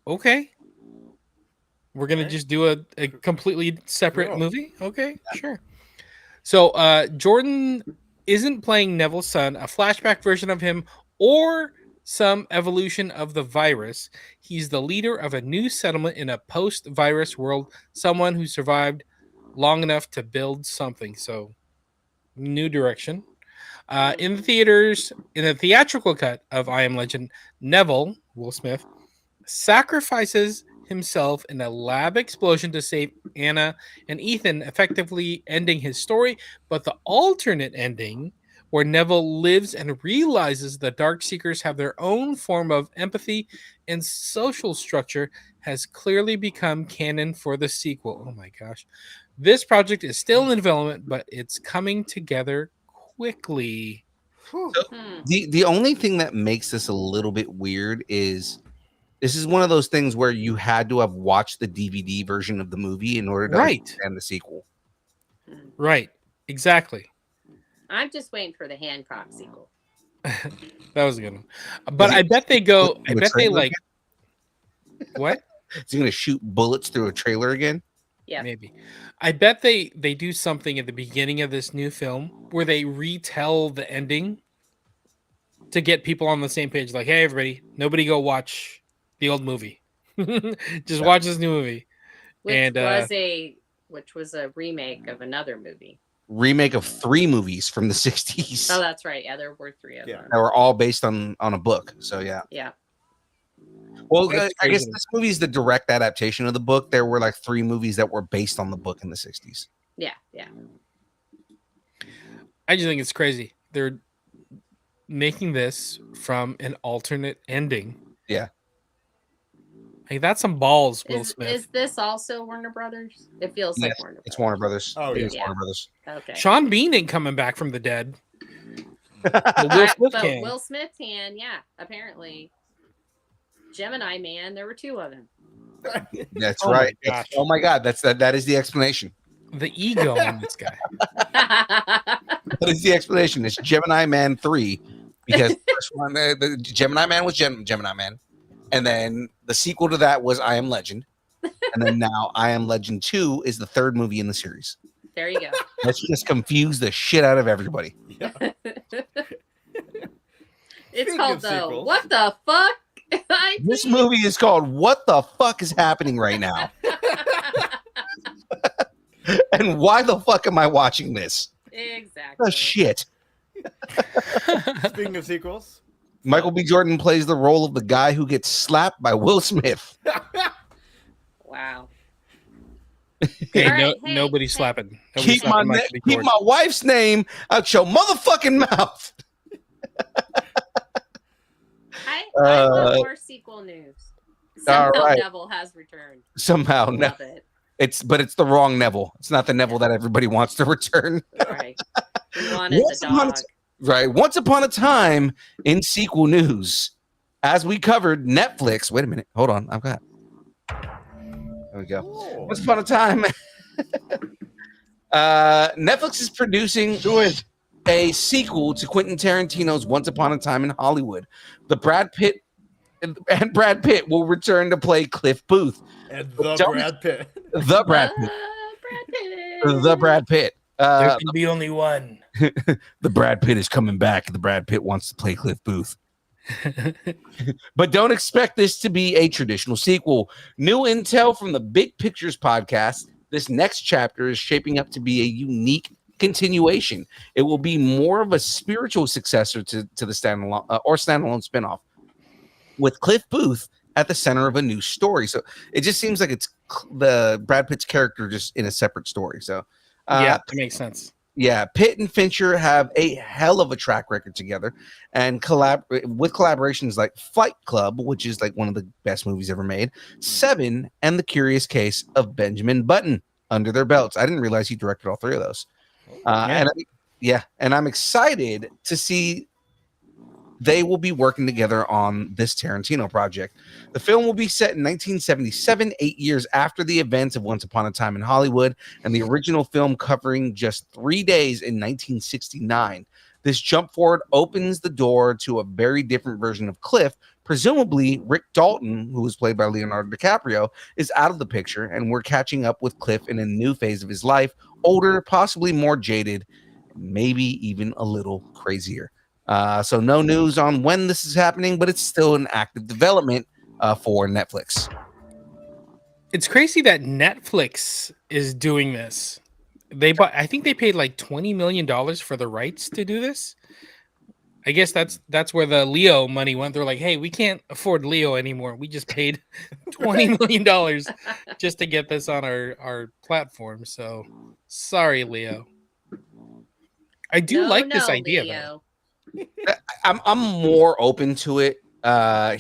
okay. We're going to Okay. just do a completely separate Cool. movie? Okay, sure. So Jordan isn't playing Neville's son, a flashback version of him, or some evolution of the virus. He's the leader of a new settlement in a post-virus world, someone who survived long enough to build something. So, new direction. In the theaters, in the theatrical cut of I Am Legend, Neville, Will Smith, sacrifices himself in a lab explosion to save Anna and Ethan, effectively ending his story. But the alternate ending, where Neville lives and realizes the Darkseekers have their own form of empathy and social structure, has clearly become canon for the sequel. Oh my gosh. This project is still in development, but it's coming together quickly. Whew. Hmm. The only thing that makes this a little bit weird is this is one of those things where you had to have watched the DVD version of the movie in order to Right. understand the sequel. Right. Exactly. I'm just waiting for the Hancock sequel. That was a good one. But I bet they go, I bet they like, what? Is he going to shoot bullets through a trailer again? Yeah. Maybe. I bet they do something at the beginning of this new film where they retell the ending to get people on the same page. Like, hey, everybody, nobody go watch the old movie. Just watch this new movie. Which And, was a remake of another movie. Remake of 3 movies from the 60s Oh, that's right. Yeah, there were 3 of Yeah. them. that were all based on a book. So yeah. Yeah. Well, That's I guess crazy. this movie is the direct adaptation of the book. There were like 3 movies that were based on the book in the 60s. Yeah. Yeah. I just think it's crazy. They're making this from an alternate ending. Yeah. Like, that's some balls, Will Is Smith. this also Warner Brothers? It feels Yes, like Warner Brothers. It's Warner Brothers. Oh, It's yeah. Warner Brothers. Okay. Sean Bean ain't coming back from the dead. But Will Smith But can. Will Smith can, yeah. Apparently, Gemini Man. There were 2 of them. That's Oh my right. gosh. Oh my God. That is the explanation. The ego on this guy. That is the explanation. It's Gemini Man 3 because the first one, the Gemini Man was Gemini Man, and then the sequel to that was I Am Legend, and then now I Am Legend 2 is the 3rd movie in the series. There you go. Let's just confuse the shit out of everybody. Yeah. It's Speaking called of the sequels. What the Fuck? This movie is called What the Fuck is Happening Right Now? And why the fuck am I watching this? Exactly. The shit. Speaking of sequels, Michael B. Jordan plays the role of the guy who gets slapped by Will Smith. Wow. Hey, All right, hey, nobody's hey. slapping. Nobody's Keep my slapping Michael B. keep Jordan. my wife's name out your motherfucking mouth. I want more sequel news. Somehow all right. Neville has returned. Somehow, Love it. it's the wrong Neville. It's not the Neville that everybody wants to return. Right. We wanted Once the upon a dog. Right. Once upon a time in sequel news, as we covered Netflix. Wait a minute. Hold on. I've got. There we go. oh, Once upon a time, Netflix is producing a sequel to Quentin Tarantino's Once Upon a Time in Hollywood. Brad Pitt will return to play Cliff Booth, and the Don't- Brad Pitt. the Brad Pitt, Brad Pitt. the Brad Pitt. There can be only one. The Brad Pitt is coming back. The Brad Pitt wants to play Cliff Booth. But don't expect this to be a traditional sequel. New intel from the Big Pictures podcast. This next chapter is shaping up to be a unique continuation. It will be more of a spiritual successor to the standalone spinoff, with Cliff Booth at the center of a new story. So it just seems like it's the Brad Pitt's character just in a separate story. So Yeah, that makes sense. yeah, Pitt and Fincher have a hell of a track record together, and with collaborations like Fight Club, which is like one of the best movies ever made, Seven, and The Curious Case of Benjamin Button under their belts. I didn't realize he directed all 3 of those. And I'm excited to see they will be working together on this Tarantino project. The film will be set in 1977, 8 years after the events of Once Upon a Time in Hollywood, and the original film covering just 3 days in 1969. This jump forward opens the door to a very different version of Cliff. Presumably, Rick Dalton, who was played by Leonardo DiCaprio, is out of the picture, and we're catching up with Cliff in a new phase of his life, older, possibly more jaded, maybe even a little crazier. So no news on when this is happening, but it's still in active development for Netflix. It's crazy that Netflix is doing this. I think they paid like $20 million for the rights to do this. I guess that's where the Leo money went. They're like, hey, we can't afford Leo anymore. We just paid $20 million just to get this on our platform. So sorry, Leo. I do like this idea though. I'm more open to it,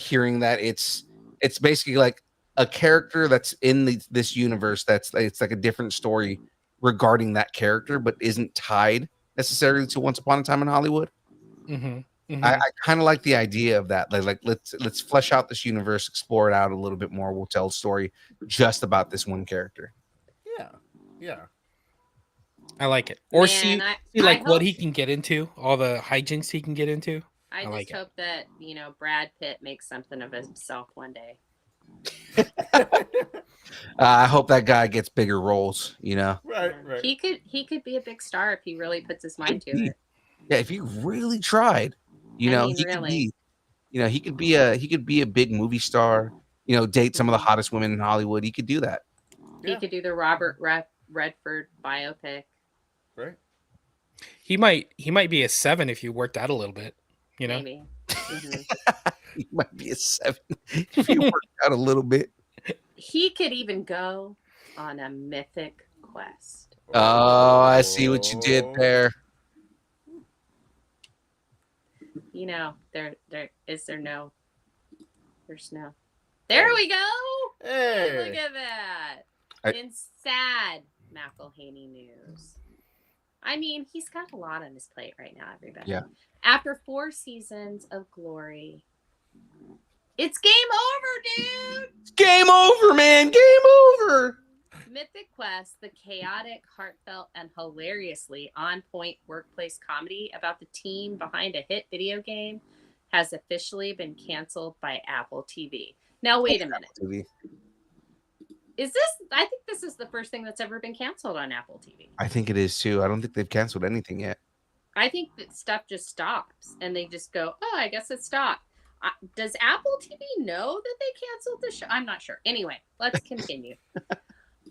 hearing that it's basically like a character that's in this universe it's like a different story regarding that character, but isn't tied necessarily to Once Upon a Time in Hollywood. Mm-hmm. Mm-hmm. I kind of like the idea of that. Like let's flesh out this universe, explore it out a little bit more. We'll tell a story just about this one character. Yeah. I like it. Or Man, see I like what hope- he can get into, all the hijinks he can get into. I just like it. hope that, Brad Pitt makes something of himself one day. I hope that guy gets bigger roles. Right. He could be a big star if he really puts his mind to it. Yeah, if he really tried, he really. could be, he could be a big movie star. date some of the hottest women in Hollywood, he could do that. He could do the Robert Redford biopic. Right. He might be a 7 if you worked out a little bit. Maybe. Mhm. He might be a 7 if you work out a little bit. He could even go on a mythic quest. Oh, I see what you did there. There's no. There we go. Hey. Look at that. In sad McElhaney news. I mean, he's got a lot on his plate right now, everybody. Yeah. After 4 seasons of glory, it's game over, dude. It's game over, man. Game over. Mythic Quest, the chaotic, heartfelt, and hilariously on-point workplace comedy about the team behind a hit video game, has officially been canceled by Apple TV. Now, wait a minute. TV. I think this is the first thing that's ever been canceled on Apple TV. I think it is too. I don't think they've canceled anything yet. I think that stuff just stops and they just go, oh, I guess it stopped. Does Apple TV know that they canceled the show? I'm not sure. Anyway, let's continue.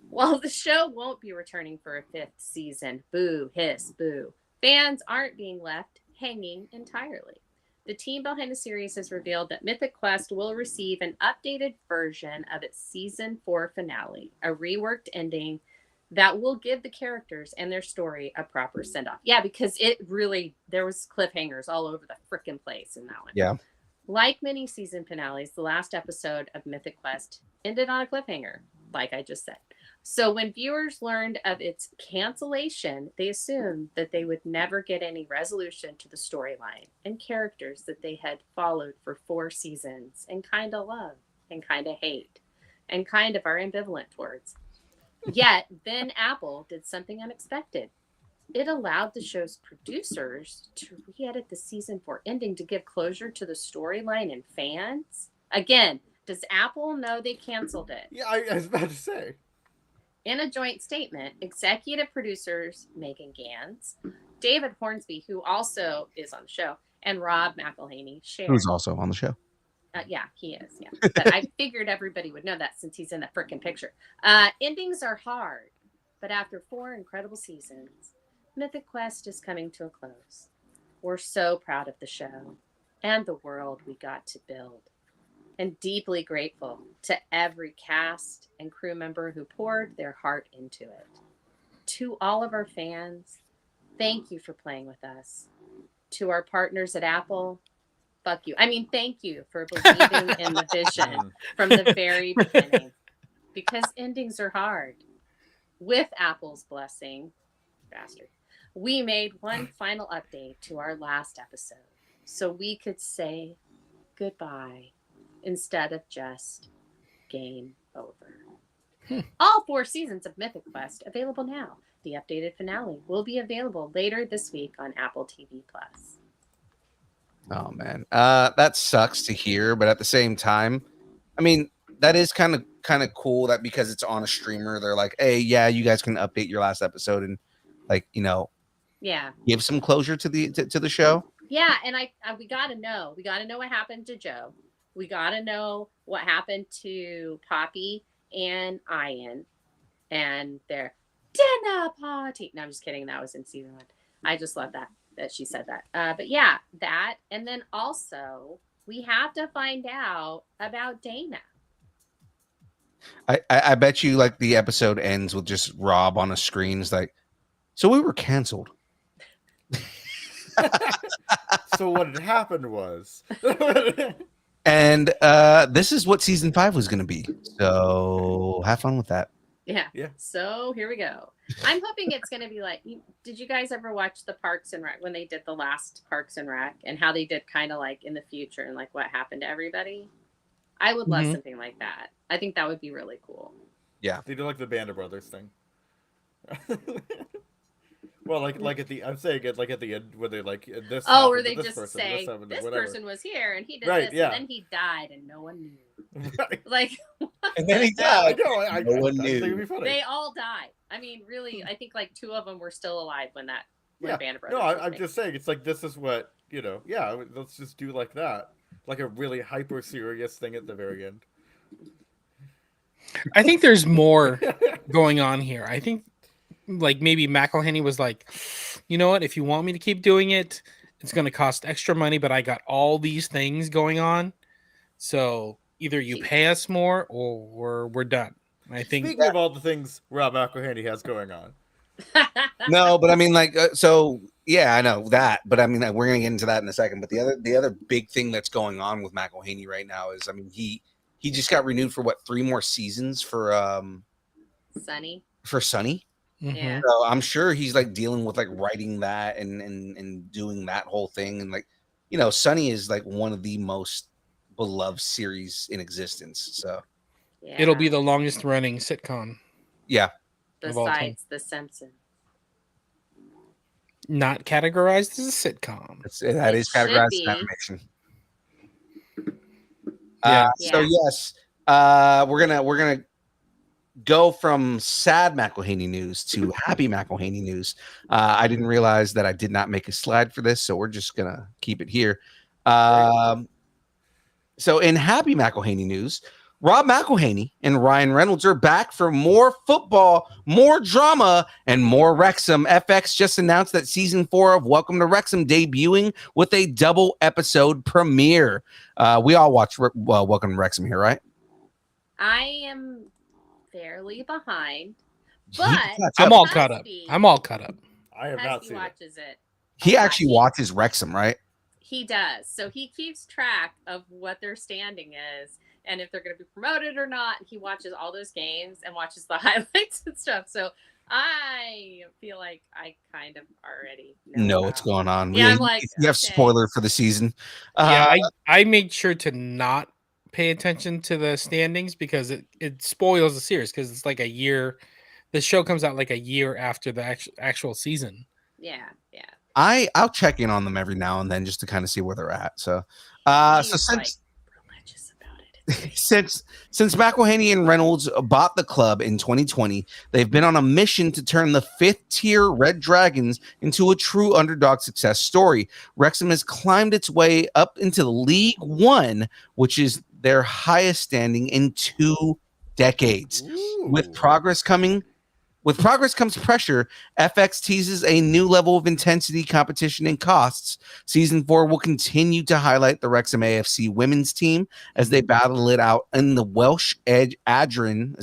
While the show won't be returning for a 5th season, boo, hiss, boo, fans aren't being left hanging entirely. The team behind the series has revealed that Mythic Quest will receive an updated version of its season 4 finale, a reworked ending that will give the characters and their story a proper send-off. Yeah, because there was cliffhangers all over the frickin' place in that one. Yeah. Like many season finales, the last episode of Mythic Quest ended on a cliffhanger, like I just said. So when viewers learned of its cancellation, they assumed that they would never get any resolution to the storyline and characters that they had followed for 4 seasons and kind of love and kind of hate and kind of are ambivalent towards. Yet, then Apple did something unexpected. It allowed the show's producers to re-edit the season 4 ending to give closure to the storyline and fans. Again, does Apple know they canceled it? Yeah, I was about to say. In a joint statement, executive producers Megan Gans, David Hornsby, who also is on the show, and Rob McElhaney shared. Who's also on the show. Yeah, he is. Yeah, but I figured everybody would know that since he's in the frickin' picture. Endings are hard, but after 4 incredible seasons, Mythic Quest is coming to a close. We're so proud of the show and the world we got to build, and deeply grateful to every cast and crew member who poured their heart into it. To all of our fans, thank you for playing with us. To our partners at Apple, fuck you. I mean, thank you for believing in the vision from the very beginning, because endings are hard. With Apple's blessing, bastard, we made one final update to our last episode so we could say goodbye instead of just game over. All 4 seasons of Mythic Quest available now. The updated finale will be available later this week on Apple TV+. Oh man, that sucks to hear, but at the same time, I mean, that is kind of cool that because it's on a streamer, they're like, hey, yeah, you guys can update your last episode and yeah, give some closure to the show. Yeah, and we gotta know what happened to Joe. We gotta know what happened to Poppy and Ian and their dinner party. No, I'm just kidding. That was in season 1. I just love that she said that. But yeah, that, and then also we have to find out about Dana. I bet you like the episode ends with just Rob on a screen. It's like, so we were canceled. So what had happened was, and this is what season 5 was going to be. So have fun with that. Yeah. So here we go. I'm hoping it's going to be like, did you guys ever watch the Parks and Rec when they did the last Parks and Rec and how they did kind of like in the future and like what happened to everybody? I would love something like that. I think that would be really cool. Yeah. They do like the Band of Brothers thing. Well, like at the, I'm saying it like at the end where they like this. Oh, where they this just person, say this person was here and he did this and then he died and no one knew. Right. Like, And then he died. I know. No one knew. I think it'd be funny. they all died. I mean, really, I think like 2 of them were still alive when Band of Brothers. No, was I'm made. just saying it's like this is what yeah. Let's just do like that, like a really hyper serious thing at the very end. I think there's more going on here. I think like maybe McElhenney was like, you know what? If you want me to keep doing it, it's going to cost extra money, but I got all these things going on. So either you pay us more or we're done. I think. Speaking of all the things Rob McElhenney has going on, No, but I mean, like, so yeah, I know that, but I mean, like, we're gonna get into that in a second. But the other big thing that's going on with McElhaney right now is, I mean, he just got renewed for what, 3 more seasons for Sunny. Sunny. Yeah. So I'm sure he's like dealing with like writing that and doing that whole thing, and like, you know, Sunny is like one of the most beloved series in existence. So Yeah. It'll be the longest running sitcom. yeah, Besides The Simpsons. Not categorized as a sitcom. that is should categorized be. as animation. Yeah. So yes, we're gonna go from sad McElhaney news to happy McElhaney news. I didn't realize that I did not make a slide for this, so we're just gonna keep it here. So in happy McElhaney news, Rob McElhaney and Ryan Reynolds are back for more football, more drama, and more Wrexham. FX just announced that season 4 of Welcome to Wrexham debuting with a double episode premiere. We all watched Welcome to Wrexham here, right? I am fairly behind, but I'm all caught up. I'm all caught up. I have not Husky seen it. watches it. He actually watches Wrexham, right? He does. So he keeps track of what their standing is and if they're going to be promoted or not. He watches all those games and watches the highlights and stuff. So I feel like I kind of already know what's going on. Yeah, I'm like, you have okay. spoiler for the season. Yeah, I made sure to not pay attention to the standings because it spoils the series because it's like a year. The show comes out like a year after the actual season. Yeah, yeah. I'll check in on them every now and then just to kind of see where they're at. So, He's like religious about it. since McElhaney and Reynolds bought the club in 2020, they've been on a mission to turn the 5th-tier Red Dragons into a true underdog success story. Wrexham has climbed its way up into League One, which is their highest standing in 2 decades. Ooh. With progress comes pressure. FX teases a new level of intensity, competition, and costs. Season 4 will continue to highlight the Wrexham AFC women's team as they battle it out in the Welsh Adrian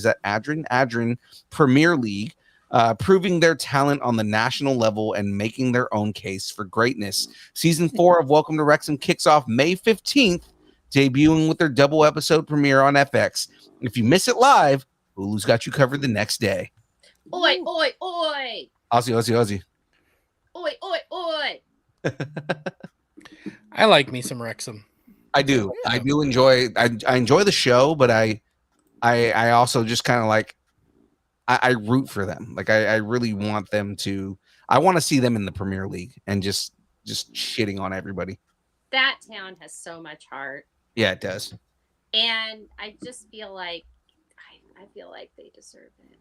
Premier League, proving their talent on the national level and making their own case for greatness. Season 4 of Welcome to Wrexham kicks off May 15th, debuting with their double episode premiere on FX. If you miss it live, Hulu's got you covered the next day. Oi, oi, oi. Aussie. Oi, oi, oi. I like me some Wrexham. I do. I do enjoy. I enjoy the show, but I also just kind of like. I root for them. Like I really want them to. I want to see them in the Premier League and just shitting on everybody. That town has so much heart, Yeah, it does. and I just feel like I feel like they deserve it.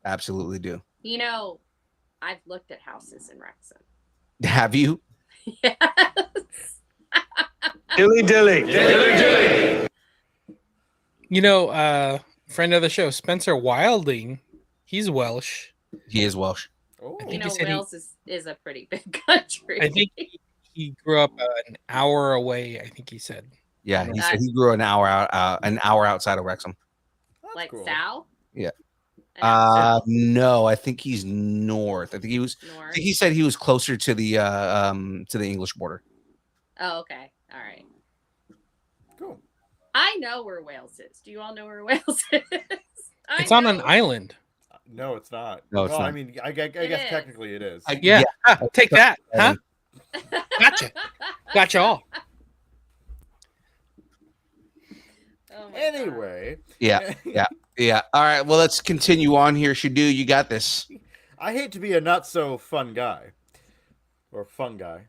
Absolutely do. You know, I've looked at houses in Wrexham. Have you? Yes. Dilly. You know, friend of the show, Spencer Wilding, he's Welsh. He is Welsh. Oh. I You think know, he said Wales is a pretty big country. I think he grew up an hour away. I think he said. Yeah, he said he grew an hour outside of Wrexham. That's like cool. Sal. Yeah. An hour No, I think he's north. I think he was. north. I think he said he was closer to the English border. Oh, okay. All right. Cool. I know where Wales is. Do you all know where Wales is? It's on an island. No, it's not. No, it's well, not. I mean, I guess is. technically it is. Yeah. Take that, huh? Gotcha all. Oh my Anyway. Yeah. All right. Well, let's continue on here. SHDU, you got this. I hate to be a not so fun guy. Or fun guy.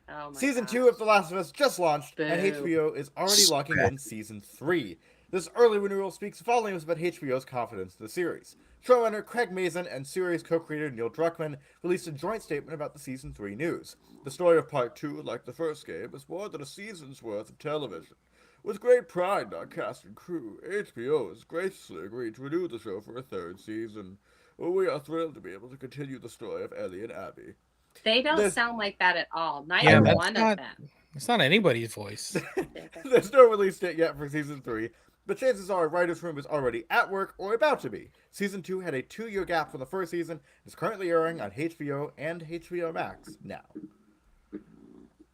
God. Oh my Season gosh. 2 of The Last of Us just launched, and Boo. HBO is already locking in Season 3. This early renewal speaks volumes about HBO's confidence in the series. Showrunner Craig Mazin and series co-creator Neil Druckmann released a joint statement about the Season 3 news. The story of Part 2, like the first game, is more than a season's worth of television. With great pride in our cast and crew, HBO has graciously agreed to renew the show for a third season. We are thrilled to be able to continue the story of Ellie and Abby. They don't There's- sound like that at all. Yeah, Neither that's one not- of them. It's not anybody's voice. There's no release date yet for season 3, but chances are writer's room is already at work or about to be. Season 2 had a 2-year gap from the first season and is currently airing on HBO and HBO Max now.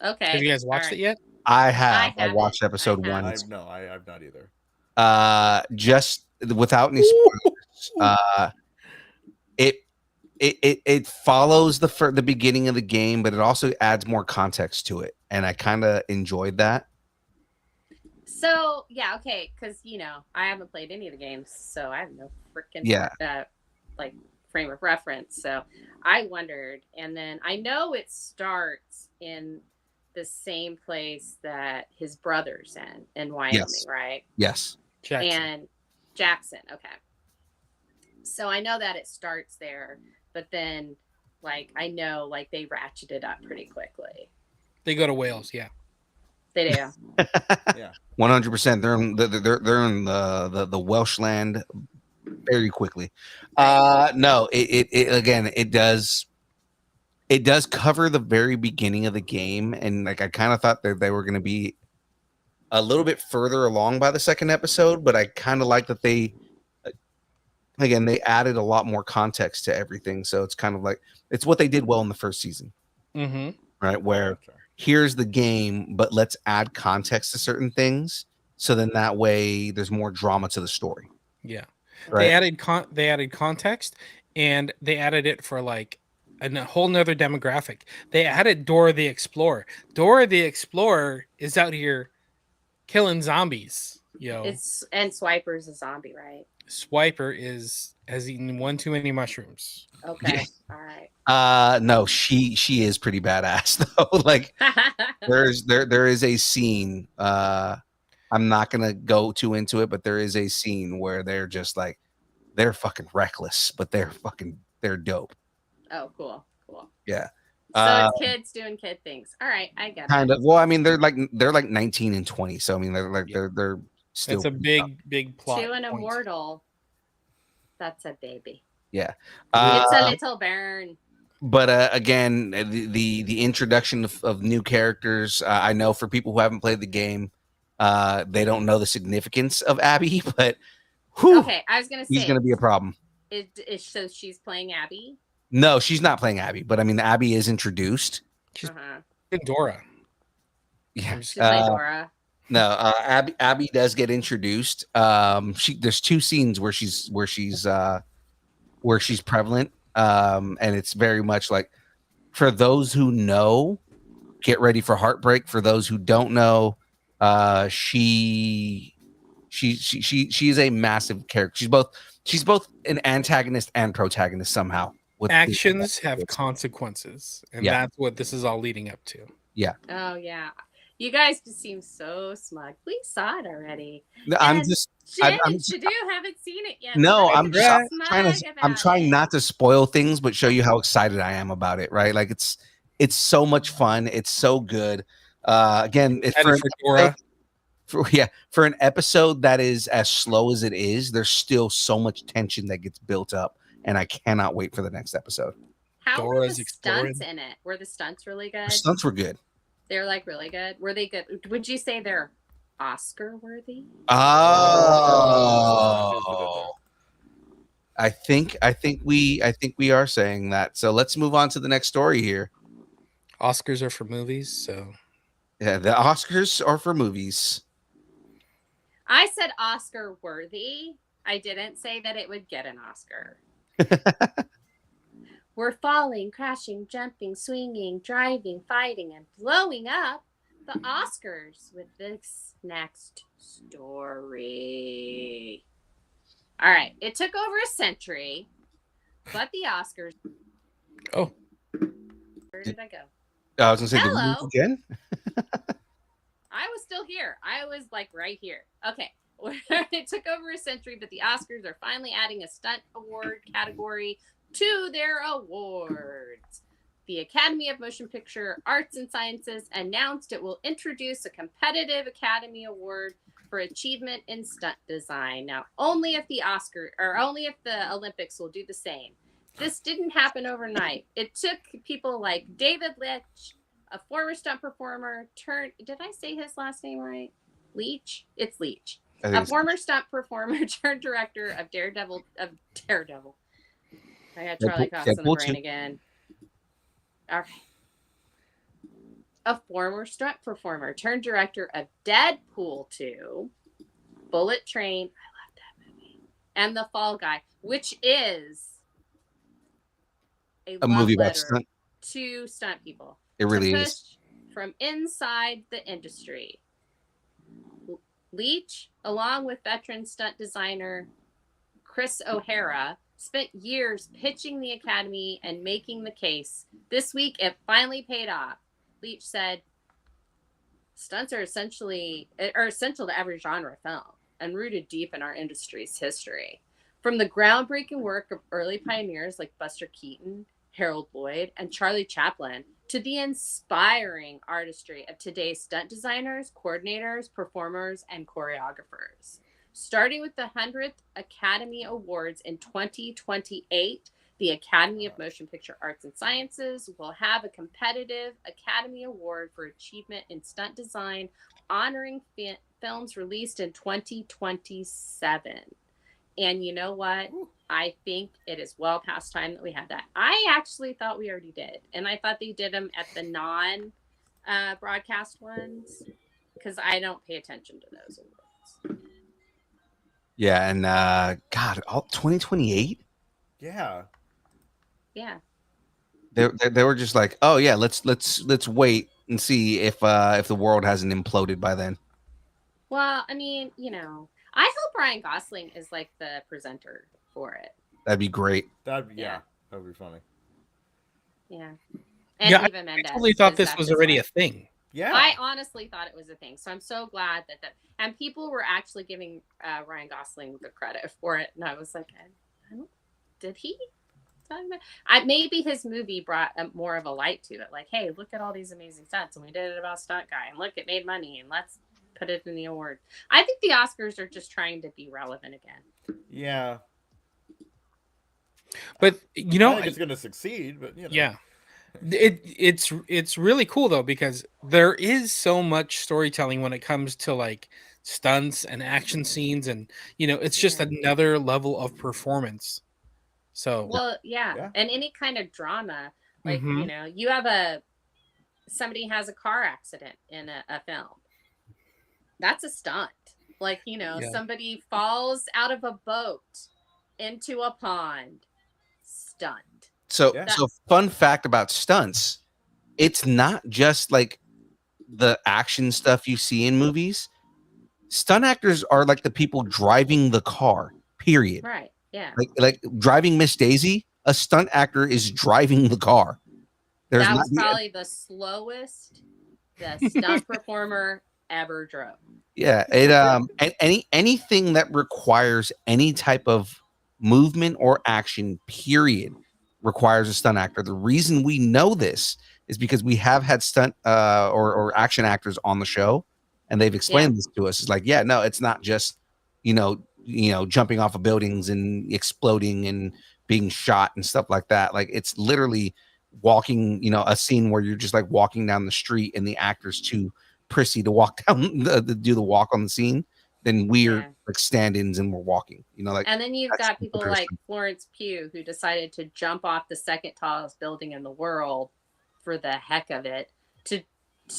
Okay. Have you guys watched all it right. yet? I have. I haven't. watched episode I one. haven't. I've not either. Just without any spoilers. It follows the beginning of the game, but it also adds more context to it, and I kind of enjoyed that. So yeah, okay, because I haven't played any of the games, so I have no freaking like frame of reference. So I wondered, and then I know it starts in the same place that his brother's in Wyoming, Yes. right? Yes. Jackson. And Jackson, okay. So I know that it starts there, but then I know they ratcheted up pretty quickly. They go to Wales, yeah. They do. 100%. They're in the Welsh land very quickly. No, it again, it does cover the very beginning of the game, and I kind of thought that they were going to be a little bit further along by the second episode, but I kind of like that they added a lot more context to everything. So it's kind of it's what they did well in the first season, Mm-hmm. right? Where here's the game, but let's add context to certain things, so then that way there's more drama to the story. Yeah. Right. They added context, and they added it for a whole nother demographic. They added Dora the Explorer. Dora the Explorer is out here killing zombies. And Swiper's a zombie, right? Swiper has eaten one too many mushrooms. Okay. Yeah. All right. No, she is pretty badass though. There is a scene. I'm not gonna go too into it, but there is a scene where they're just they're fucking reckless, but they're dope. Oh, cool. Yeah. So it's kids doing kid things. All right, I get it. Kind of. Well, I mean, they're 19 and 20, so I mean, they're still. It's a big plot. To an point. immortal, that's a baby. Yeah. It's a little burn. But again, the introduction of new characters. I know for people who haven't played the game, they don't know the significance of Abby, but Okay, I was gonna say he's gonna be a problem. So she's playing Abby. No, she's not playing Abby, but I mean, Abby is introduced. She's Uh-huh. Dora. Yeah. She played Dora. No, Abby does get introduced. There's 2 scenes where she's prevalent. And it's very much for those who know, get ready for heartbreak. For those who don't know, she is a massive character. She's both an antagonist and protagonist somehow. Actions have consequences, and that's what this is all leading up to. Yeah. Oh yeah. You guys just seem so smug. We saw it already. I'm And just Jen I'm and Shadu haven't seen it yet. No, so I'm they're I'm trying not to spoil things, but show you how excited I am about it. Right? It's so much fun. It's so good. Again, it's for Dora. For an episode that is as slow as it is, there's still so much tension that gets built up, and I cannot wait for the next episode. How were Dora's the exploring. stunts in it? Were the stunts really good? The stunts were good. They're really good. Were they good? Would you say they're Oscar worthy? Oh, I think we are saying that. So let's move on to the next story here. Oscars are for movies, so Yeah, the Oscars are for movies. I said Oscar worthy. I didn't say that it would get an Oscar. We're falling, crashing, jumping, swinging, driving, fighting, and blowing up the Oscars with this next story. All right. It took over a century, but the Oscars. Oh. Where did I go? I was gonna say, did we Hello. move again? I was still here. I was right here. Okay. It took over a century, but the Oscars are finally adding a stunt award category to their awards. The Academy of Motion Picture Arts and Sciences announced it will introduce a competitive Academy Award for achievement in stunt design. Now, only if the Olympics will do the same. This didn't happen overnight. It took people like David Leitch, a former stunt performer did I say his last name right? Leach? It's Leach. A former stunt performer turned director of Daredevil. I got Charlie Cox on the brain again. All right. A former stunt performer turned director of Deadpool 2, Bullet Train, I love that movie, and The Fall Guy, which is a movie about letter stunt. to stunt people. It really push is. From inside the industry. Leach, along with veteran stunt designer Chris O'Hara, spent years pitching the Academy and making the case. This week, it finally paid off. Leach said, stunts are essential to every genre of film and rooted deep in our industry's history. From the groundbreaking work of early pioneers like Buster Keaton, Harold Lloyd, and Charlie Chaplin, to the inspiring artistry of today's stunt designers, coordinators, performers, and choreographers. Starting with the 100th Academy Awards in 2028, the Academy of Motion Picture Arts and Sciences will have a competitive Academy Award for achievement in stunt design, honoring films released in 2027. And you know what? I think it is well past time that we have that. I actually thought we already did. And I thought they did them at the non-broadcast ones because I don't pay attention to those awards. Yeah, and God, 2028. Yeah. Yeah. They were just like, oh yeah, let's wait and see if the world hasn't imploded by then. Well, I mean, I hope Ryan Gosling is like the presenter for it. That'd be great. That'd be funny. Yeah. And Yeah, Eva I Mendes, totally thought this that's was his already wife. a thing. Yeah. I honestly thought it was a thing. So I'm so glad that and people were actually giving Ryan Gosling the credit for it. And I was like, I don't, did he? Maybe his movie brought more of a light to it. Like, hey, look at all these amazing stunts. And we did it about Stunt Guy. And look, it made money. And let's put it in the award. I think the Oscars are just trying to be relevant again. Yeah. But I think it's going to succeed. But yeah. It's really cool though, because there is so much storytelling when it comes to like stunts and action scenes, and it's just another level of performance. So and any kind of drama, like you have somebody has a car accident in a film, that's a stunt. Like somebody falls out of a boat into a pond, stunt. So fun fact about stunts, it's not just like the action stuff you see in movies. Stunt actors are like the people driving the car, period. Right. Yeah. Like driving Miss Daisy, a stunt actor is driving the car. That was probably the slowest the stunt performer ever drove. Yeah. It anything that requires any type of movement or action, period, requires a stunt actor. The reason we know this is because we have had stunt or action actors on the show, and they've explained this to us. It's like, no, it's not just jumping off of buildings and exploding and being shot and stuff like that. Like, it's literally walking, a scene where you're just like walking down the street and the actor's too prissy to walk down do the walk on the scene. Then we're like stand-ins and we're walking, and then you've got people like Florence Pugh, who decided to jump off the second tallest building in the world for the heck of it to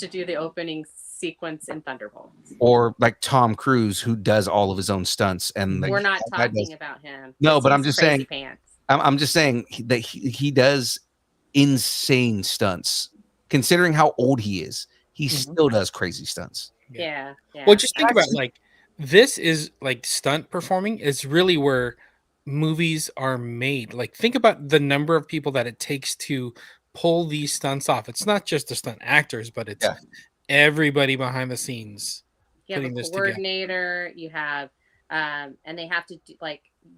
do the opening sequence in Thunderbolts. Or like Tom Cruise, who does all of his own stunts. And we're not talking about him. No, but I'm just saying, pants. I'm just saying that he does insane stunts. Considering how old he is, he still does crazy stunts. Yeah. Well, just think about like, this is like stunt performing is really where movies are made. Like, think about the number of people that it takes to pull these stunts off. It's not just the stunt actors, but it's everybody behind the scenes. You have a coordinator, you have and they have to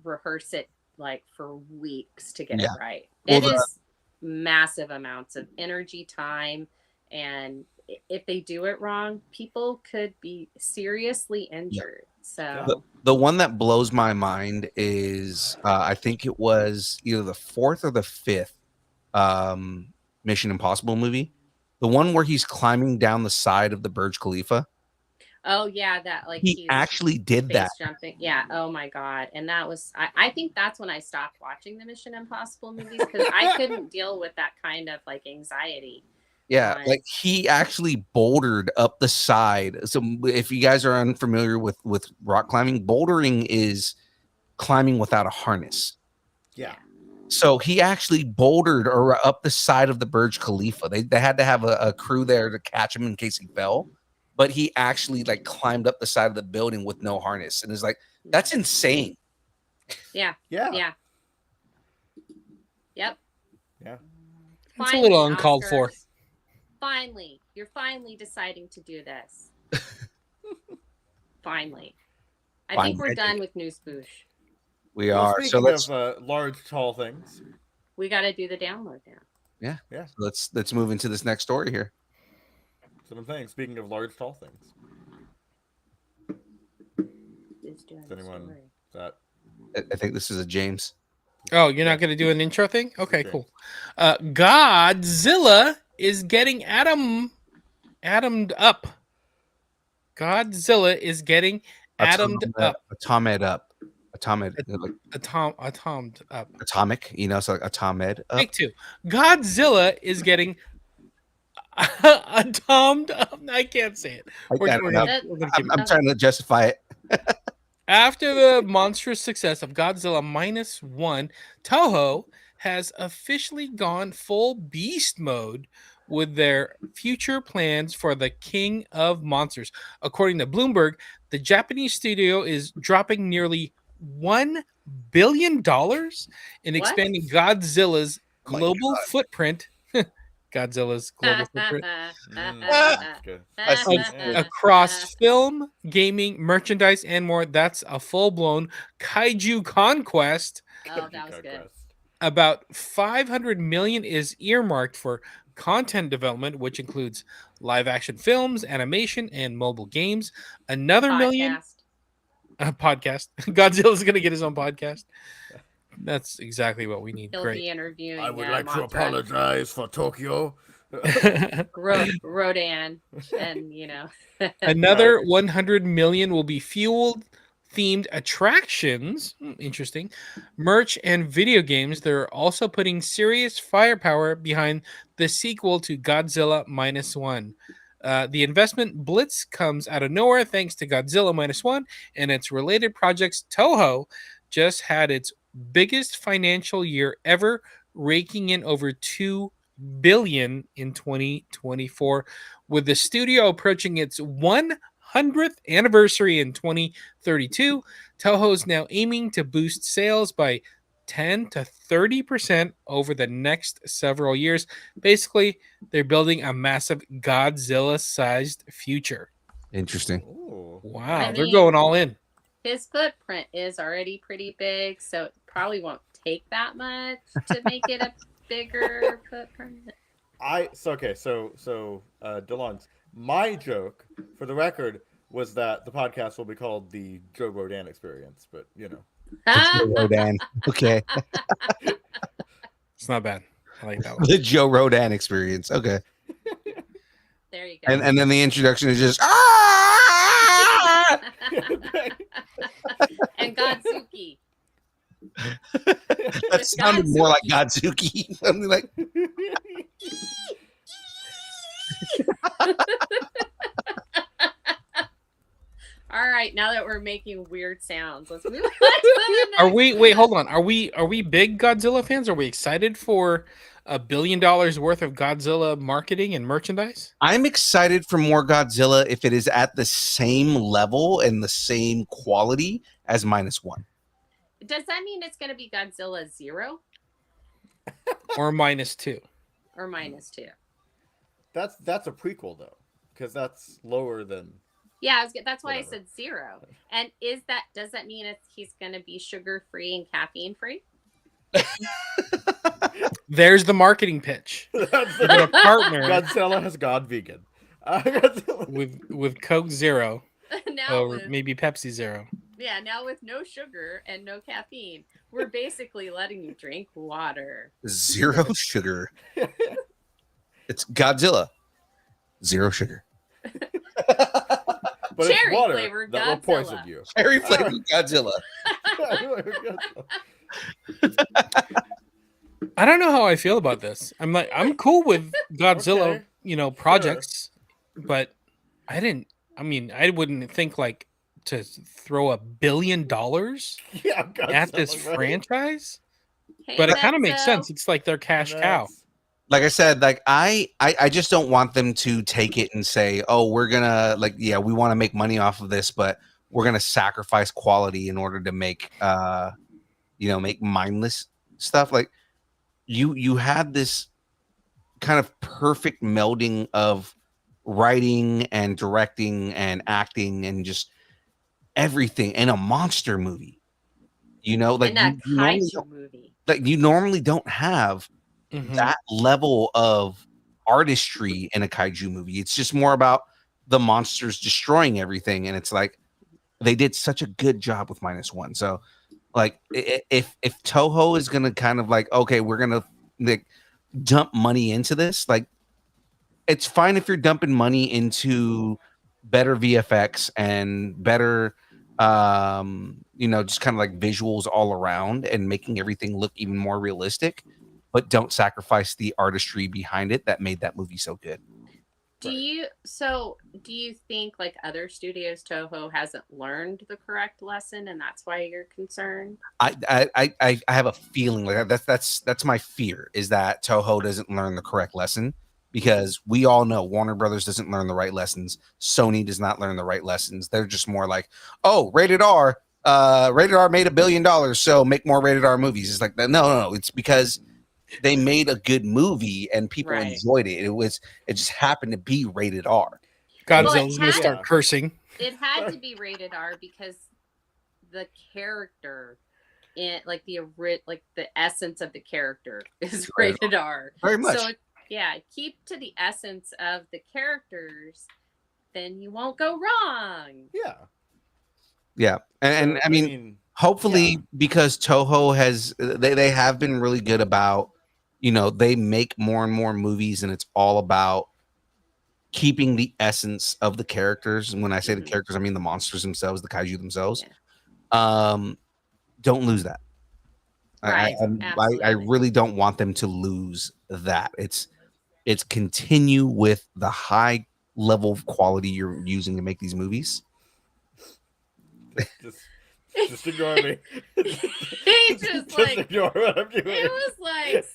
rehearse it like for weeks to get it right. It is massive amounts of energy, time, and if they do it wrong, people could be seriously injured. So The one that blows my mind is I think it was either the fourth or the fifth Mission Impossible movie, the one where he's climbing down the side of the Burj Khalifa. oh yeah, that like He he's actually did base that. jumping. Yeah. Oh my god. And that was I think that's when I stopped watching the Mission Impossible movies because I couldn't deal with that kind of like anxiety. Yeah, like he actually bouldered up the side. So if you guys are unfamiliar with rock climbing, bouldering is climbing without a harness. Yeah. So he actually bouldered or up the side of the Burj Khalifa. They had to have a crew there to catch him in case he fell. But he actually like climbed up the side of the building with no harness, and it's like that's insane. Yeah. Yeah. Yeah. Yep. Yeah. It's a little uncalled for. Oscars. Finally, you're finally deciding to do this. Finally. I think we're done with News Boosh. We Well, are. So speaking let's of large, tall things. We got to do the download now. yeah. Yeah. So let's move into this next story here. That's what I'm saying. Speaking of large, tall things. Who's doing Is the anyone story? that? I think this is a James. Oh, you're not going to do an intro thing? Okay, cool. Godzilla is getting atomed up. Godzilla is getting atomed up. Atomed up. Atomic, so like atomed up. Take two. Godzilla is getting atomed up. I can't say it. I'm trying to justify it. After the monstrous success of Godzilla -1, Toho has officially gone full beast mode with their future plans for the King of Monsters. According to Bloomberg, the Japanese studio is dropping nearly $1 billion in expanding Godzilla's global footprint. Godzilla's global footprint. Across film, gaming, merchandise, and more. That's a full-blown kaiju conquest. Oh, that was good. About 500 million is earmarked for content development, which includes live-action films, animation, and mobile games. Another million podcast. Godzilla's going to get his own podcast. That's exactly what we need. He'll Great. be interviewing. I would like to apologize for Tokyo. Rodan, and another 100 million will be fueled themed attractions. Interesting. Merch and video games. They're also putting serious firepower behind the sequel to Godzilla -1. The investment blitz comes out of nowhere thanks to Godzilla -1 and its related projects. Toho just had its biggest financial year ever, raking in over $2 billion in 2024, with the studio approaching its 100th anniversary in 2032. Toho is now aiming to boost sales by 10 to 30% over the next several years. Basically, they're building a massive Godzilla-sized future. Interesting. Ooh. Wow, they're going all in. His footprint is already pretty big, so it probably won't take that much to make it a bigger footprint. DeLonge, my joke, for the record, was that the podcast will be called the Joe Rodan Experience, but Joe Rodan. Okay. It's not bad. I like that one. The Joe Rodan Experience. Okay. There you go. And then the introduction is just and Godzuki. That sounded more like Godzuki. Something like All right, now that we're making weird sounds, let's move on to the next. Are we? Wait, hold on. Are we big Godzilla fans? Are we excited for $1 billion worth of Godzilla marketing and merchandise? I'm excited for more Godzilla if it is at the same level and the same quality as -1. Does that mean it's going to be Godzilla 0 Or -2? or -2? That's a prequel though, because that's lower than. Yeah, that's why Whatever. I said 0. And does that mean he's going to be sugar free and caffeine free? There's the marketing pitch. That's You're gonna partner Godzilla has gone vegan. Godzilla- with Coke Zero now or with maybe Pepsi Zero. now with no sugar and no caffeine, we're basically letting you drink water. Zero sugar. It's Godzilla. Zero sugar. But it's Cherry water flavored that will poison Godzilla. you. Cherry flavored Godzilla. I don't know how I feel about this. I'm cool with Godzilla, Okay, projects, but I wouldn't think like to throw $1 billion Yeah, at this Godzilla, right? franchise. Hey, But it kind of makes Betzo. sense. It's like their cash And cow. that's- Like I said, like I just don't want them to take it and say, oh, we're gonna we want to make money off of this, but we're gonna sacrifice quality in order to make make mindless stuff. Like you had this kind of perfect melding of writing and directing and acting and just everything in a monster movie. Like in a you normally kaiju movie. you normally don't have Mhm. that level of artistry in a kaiju movie. It's just more about the monsters destroying everything, and it's like they did such a good job with -1. So, like, if Toho is gonna kind of like, okay, we're gonna like dump money into this, like, it's fine if you're dumping money into better VFX and better just kind of like visuals all around and making everything look even more realistic, but don't sacrifice the artistry behind it that made that movie so good. Do you think like other studios, Toho hasn't learned the correct lesson, and that's why you're concerned? I have a feeling like that's my fear, is that Toho doesn't learn the correct lesson, because we all know Warner Brothers doesn't learn the right lessons. Sony does not learn the right lessons. They're just more like, oh, rated R made $1 billion, so make more rated R movies. It's like, no. It's because they made a good movie and people Right. enjoyed it. It just happened to be rated R. Godzilla's gonna had- start cursing. It had to be rated R because the character in like the essence of the character is rated R. Very much. So keep to the essence of the characters, then you won't go wrong. Yeah. Yeah. And So, I mean, hopefully, because Toho they have been really good about, they make more and more movies, and it's all about keeping the essence of the characters. And when I say the characters, I mean the monsters themselves, the kaiju themselves. Don't lose that. Right. I really don't want them to lose that. It's continue with the high level of quality you're using to make these movies. Just ignore me. He just like ignore what I'm doing. it was like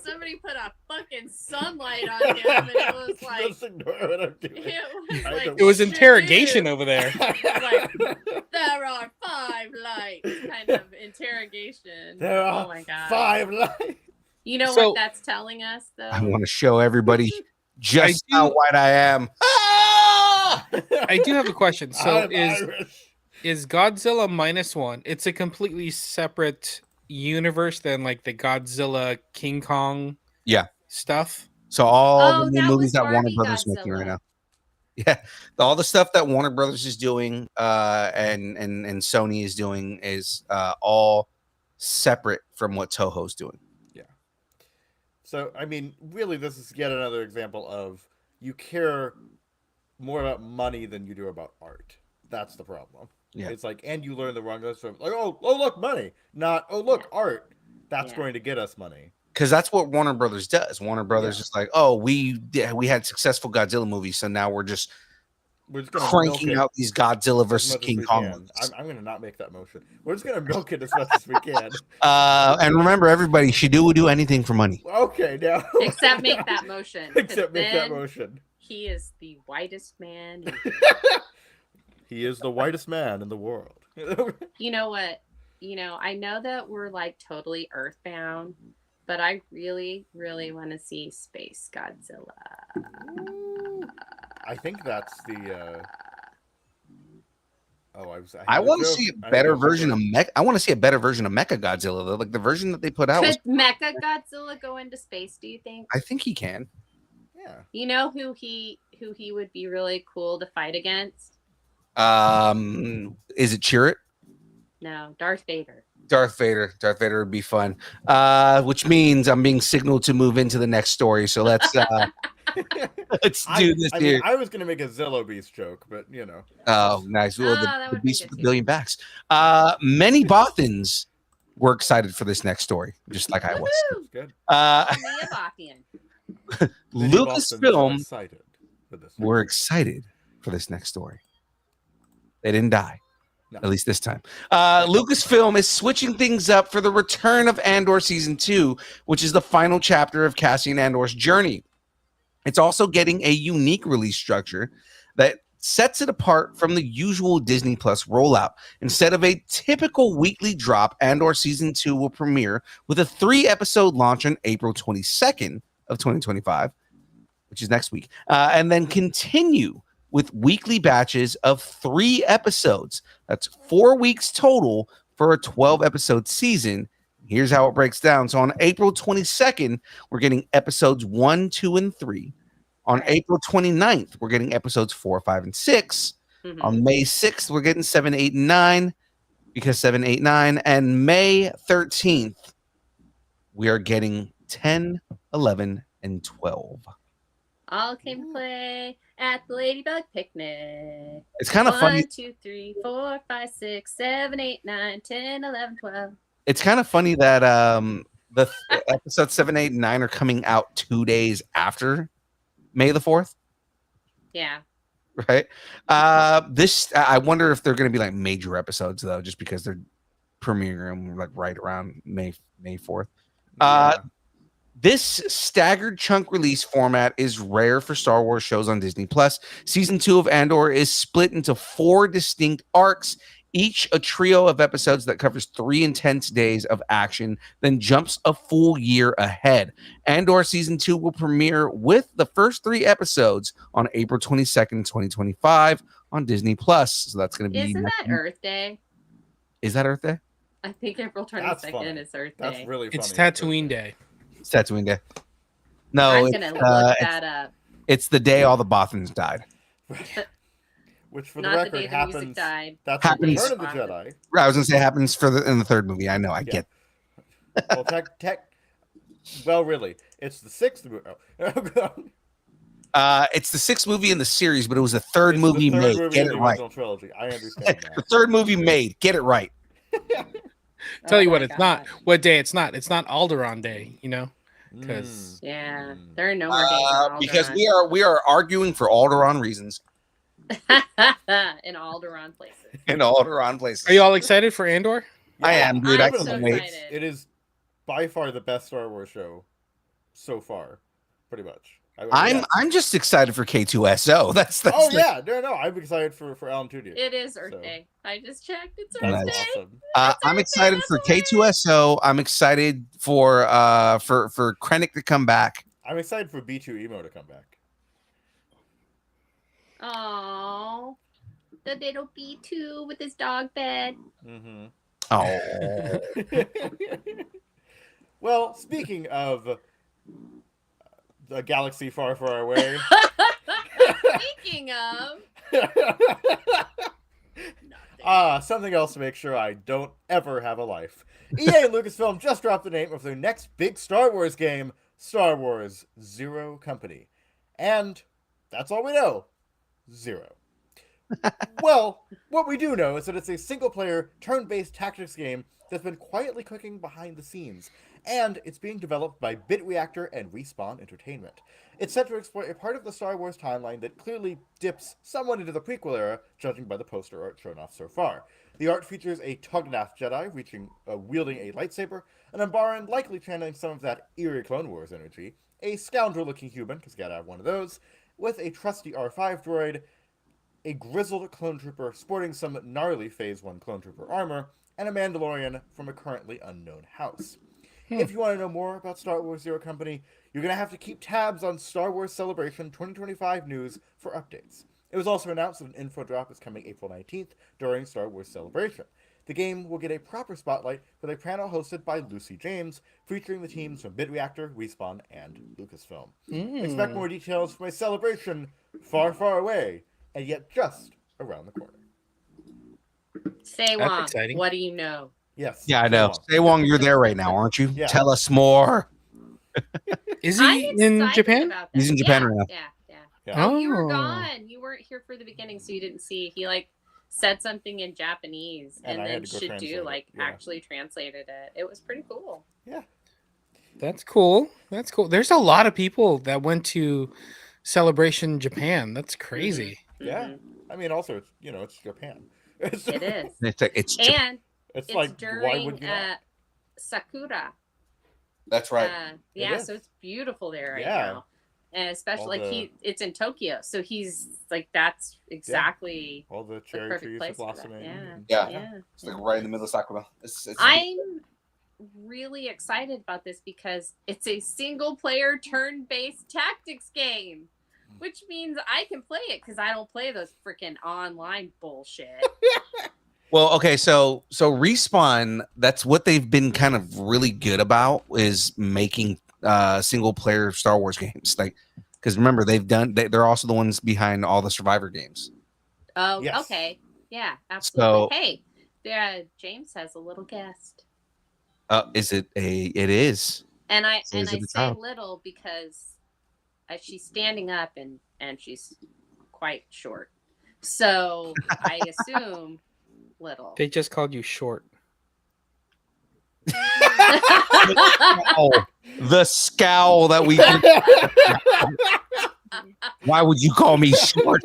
somebody put a fucking sunlight on him, and it was like Just ignore what I'm doing. It was interrogation over there. Like, there are 5 lights, kind of interrogation. There are oh my god, 5 lights. You know So- what that's telling us, though? I want to show everybody just I how do- white I am. I do have a question. So I'm Irish. is Godzilla -1? It's a completely separate universe than like the Godzilla King Kong stuff. So all Oh, the new that movies was that Warner Barbie Brothers is making right Godzilla. now. Yeah, all the stuff that Warner Brothers is doing and Sony is doing is all separate from what Toho's doing. So, I mean, really, this is yet another example of you care more about money than you do about art. That's the problem. Yeah. It's like, and you learn the wrong lesson. Like, oh, look, money. Not, oh, look, art. That's Yeah. going to get us money. Because that's what Warner Brothers does. Warner Brothers is like, oh, we had successful Godzilla movies, so now we're just going to cranking out these Godzilla versus King Kong movies. I'm going to not make that motion. We're just going to milk it as much as we can. And remember, everybody, SHDU will do anything for money. Okay, now. Except make that motion. 'cause Except make that then motion. He is the whitest man. He is the whitest man in the world. You know what? I know that we're like totally earthbound, but I really, really want to see Space Godzilla. I think that's the Oh, I had a want to joke. see I a had better to go version for of it. Mech. I want to see a better version of Mecha Godzilla. Though. Like the version that they put out was. Could Mecha Godzilla go into space, do you think? I think he can. Yeah. You know who he would be really cool to fight against? Is it Chirrut? No, Darth Vader. Darth Vader. Darth Vader would be fun. Which means I'm being signaled to move into the next story. So let's let's do this I here. mean, I was gonna make a Zillow Beast joke, but you know. Oh, nice. Well, that the would've been beast good with a too. billion backs. Many Bothans were excited for this next story, just like I was. Woohoo! Good. Mia Bothian. Many Bostons are Lucasfilm excited for this. were excited for this next story. They didn't die. No. At least this time. Lucasfilm is switching things up for the return of Andor Season 2, which is the final chapter of Cassian Andor's journey. It's also getting a unique release structure that sets it apart from the usual Disney Plus rollout. Instead of a typical weekly drop, Andor Season 2 will premiere with a 3-episode launch on April 22nd of 2025, which is next week, and then continue with weekly batches of 3 episodes. That's 4 weeks total for a 12-episode season. Here's how it breaks down. So on April 22nd, we're getting episodes 1, 2, and 3. On April 29th, we're getting episodes 4, 5, and 6. Mhm. On May 6th, we're getting 7, 8, and 9 because 7, 8, 9. And May 13th, we are getting 10, 11, and 12. All came to play at the Ladybug Picnic. It's kind of funny. 1, 2, 3, 4, 5, 6, 7, 8, 9, 10, 11, 12. It's kind of funny that the episode 7, 8, and 9 are coming out 2 days after May the 4th, Yeah. right? I wonder if they're going to be like major episodes though, just because they're premiering them like right around May 4th. This staggered chunk release format is rare for Star Wars shows on Disney Plus. Season 2 of Andor is split into 4 distinct arcs, each a trio of episodes that covers 3 intense days of action, then jumps a full year ahead. Andor Season 2 will premiere with the first 3 episodes on April 22nd, 2025 on Disney Plus. So that's going to be... Isn't that Earth Day? Is that Earth Day? I think April That's 22nd funny. is Earth That's Day. really funny. It's Tatooine Day. It's Tatooine Day. No, I'm it's, going to look that up. it's the day all the Bothans died. Which, for the Not the record, day the music happens. died. That's the Happens- Return of the Jedi. I was going to say it happens in the third movie. I know. I get Well, well, really, it's the 6th movie. it's the 6th movie in the series, but it was the third It's movie the third made. movie Get in it the right. original trilogy. I understand The that. third movie made. Get it right. Tell Oh you my what, it's not. God. What day it's not. It's not Alderaan Day, you know? Because Yeah, Mm. there are no more days in Because Alderaan. we are arguing for Alderaan reasons in Alderaan places. in Alderaan places. are you all excited for Andor? I am, dude. I I'm can't so wait. excited. It is by far the best Star Wars show so far, pretty much. I'm just excited for K2SO. That's Oh yeah, no, I'm excited for Alan Tudyk. It is Earth So- Day. I just checked. It's Earth That's Nice. Day. awesome. I'm excited for K2SO. I'm excited for Krennic to come back. I'm excited for B2 Emo to come back. Oh, the little B2 with his dog bed. Mm-hmm. Oh, Well, speaking of the galaxy far, far away. Speaking of, Something else to make sure I don't ever have a life. EA and Lucasfilm just dropped the name of their next big Star Wars game, Star Wars Zero Company. And that's all we know. 0. Well, what we do know is that it's a single-player, turn-based tactics game that's been quietly cooking behind the scenes, and it's being developed by BitReactor and Respawn Entertainment. It's set to explore a part of the Star Wars timeline that clearly dips somewhat into the prequel era, judging by the poster art shown off so far. The art features a Tognath Jedi wielding a lightsaber, an Umbaran likely channeling some of that eerie Clone Wars energy, a scoundrel-looking human, because you gotta have one of those, with a trusty R5 droid, a grizzled clone trooper sporting some gnarly Phase 1 clone trooper armor, and a Mandalorian from a currently unknown house. If you want to know more about Star Wars Zero Company, you're going to have to keep tabs on Star Wars Celebration 2025 news for updates. It was also announced that an info drop is coming April 19th during Star Wars Celebration. The game will get a proper spotlight with a panel hosted by Lucy James, featuring the teams from BitReactor, Respawn, and Lucasfilm. Expect more details from a celebration far, far away, and yet just around the corner. Say That's Wong, exciting. what do you know? Yes. Yeah, I know. Say Wong, you're there right now, aren't you? Yeah. Tell us more. Is I'm he in excited Japan? about that. He's in Japan right now. Yeah. Yeah. Oh, you were Oh. gone. You weren't here for the beginning, so you didn't see. He like said something in Japanese, And and I then had to go translate SHDU it, like yeah. actually translated it. It was pretty cool. Yeah. That's cool. That's cool. There's a lot of people that went to Celebration Japan. That's crazy. Yeah. Mhm. I mean, also, it's Japan. It's, It is, It's Japan. and it's it's like, why during would you not? Sakura. That's right. Yeah, is. so it's beautiful there right Yeah. now, and especially All like it's in Tokyo, so he's like that's exactly All the the cherry perfect trees are place for that. blossoming. Yeah. It's like right in the middle of Sakura. It's I'm really excited about this because it's a single player turn-based tactics game, which means I can play it because I don't play those freaking online bullshit. Well, okay, so Respawn, that's what they've been kind of really good about is making single player Star Wars games. Like, because remember they're also the ones behind all the Survivor games. Oh, Yes. okay. Yeah, absolutely. So- Hey, there, James has a little guest. It is. And I So is it a say child? little because she's standing up and she's quite short. So I assume little. They just called you short. Oh, the scowl that we. Why would you call me short?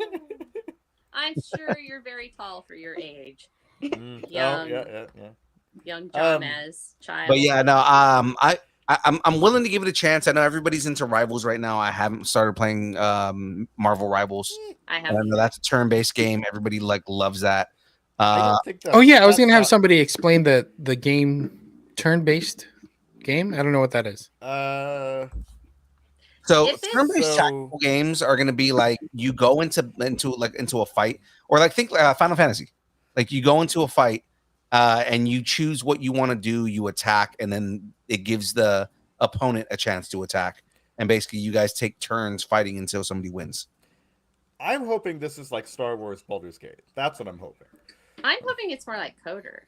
I'm sure you're very tall for your age. Mm. Young. Yeah. Young Jahmez child. But yeah, no. I'm willing to give it a chance. I know everybody's into Rivals right now. I haven't started playing Marvel Rivals. I And have. I know that's a turn-based game. Everybody loves that. I don't think Oh yeah, I was that's gonna have not- somebody explain the game turn-based game. I don't know what that is. So If it's- turn-based So- tactical games are going to be like you go into a fight, or like think Final Fantasy. Like you go into a fight, and you choose what you want to do. You attack, and then it gives the opponent a chance to attack. And basically, you guys take turns fighting until somebody wins. I'm hoping this is like Star Wars Baldur's Gate. That's what I'm hoping. I'm hoping it's more like Coder.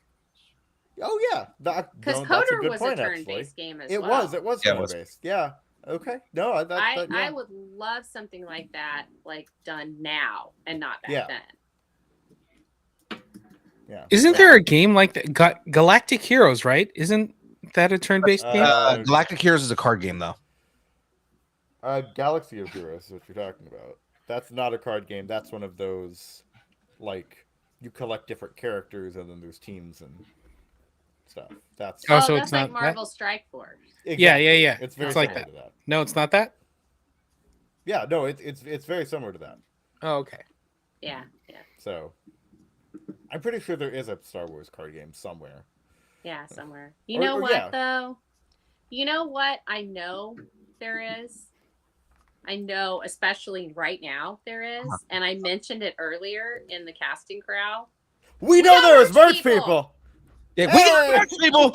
Oh yeah, Because that's a Coder good was point, a actually. turn-based game as It well. was. It was Yeah, it was. turn-based. Yeah. Okay. No, I yeah. would love something like that, like done now and not back Yeah. then. Yeah. Isn't there a game like that? Galactic Heroes, right? Isn't that a turn-based game? Galactic Heroes is a card game, though. Galaxy of Heroes is what you're talking about. That's not a card game. That's one of those, like, you collect different characters and then there's teams and stuff. That's Oh, so that's it's like not that? Marvel Strike Force. Yeah. It's very It's like similar that. to that. No, it's not that. Yeah, no, it's very similar to that. Oh, okay. Yeah. So, I'm pretty sure there is a Star Wars card game somewhere. Yeah, somewhere. You Or- know or what, yeah. though? You know what I know there is? I know, especially right now, there is. And I mentioned it earlier in the casting crowd. We know got there's merch merch people! people. Yeah, Hey! we got merch, people.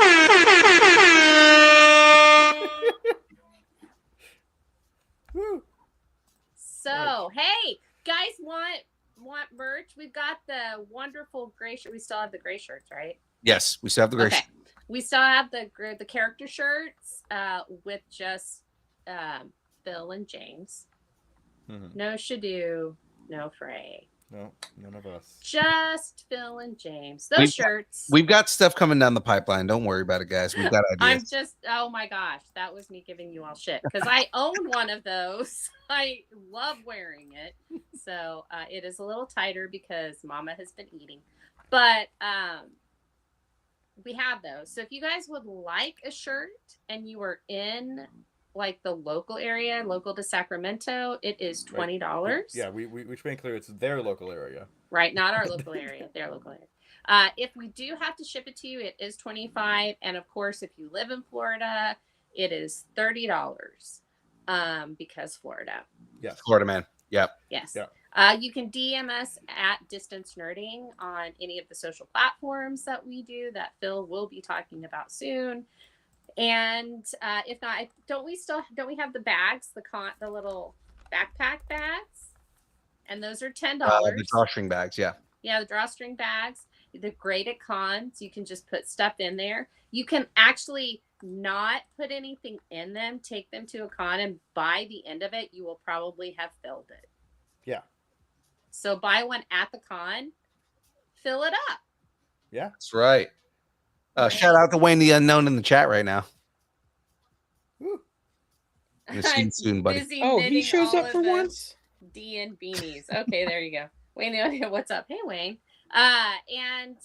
Woo. So, hey, guys want merch? We've got the wonderful gray shirt. We still have the gray shirts, right? Yes, we still have the gray. Okay. We still have the character shirts with just Phil and James. Mhm. No SHDU, no Frey. No, none of us. Just Phil and James. Those We've- shirts. We've got stuff coming down the pipeline. Don't worry about it, guys. We've got I'm ideas. just, oh my gosh, that was me giving you all shit because I own one of those. I love wearing it. So it is a little tighter because Mama has been eating. But we have those. So if you guys would like a shirt and you are in like the local area, local to Sacramento, it is $20. Yeah, we should make clear it's their local area. Right, not our local area, their local area. If we do have to ship it to you, it is $25, and of course, if you live in Florida, it is $30. Because Florida. Yes. Florida man. Yep. Yes. Yeah. You can DM us at Distance Nerding on any of the social platforms that we do that Phil will be talking about soon. And if not, don't we have the bags, the little backpack bags? And those are $10. The drawstring bags, yeah. Yeah, the drawstring bags. They're great at cons. You can just put stuff in there. You can actually not put anything in them, take them to a con, and by the end of it, you will probably have filled it. Yeah. So buy one at the con, fill it up. Yeah. That's right. Shout out to Wayne the Unknown in the chat right now. Woo. You'll see you soon, buddy. Busy Oh, he knitting shows all up of for the once. DN beanies. Okay, there you go. Wayne, what's up? Hey, Wayne. And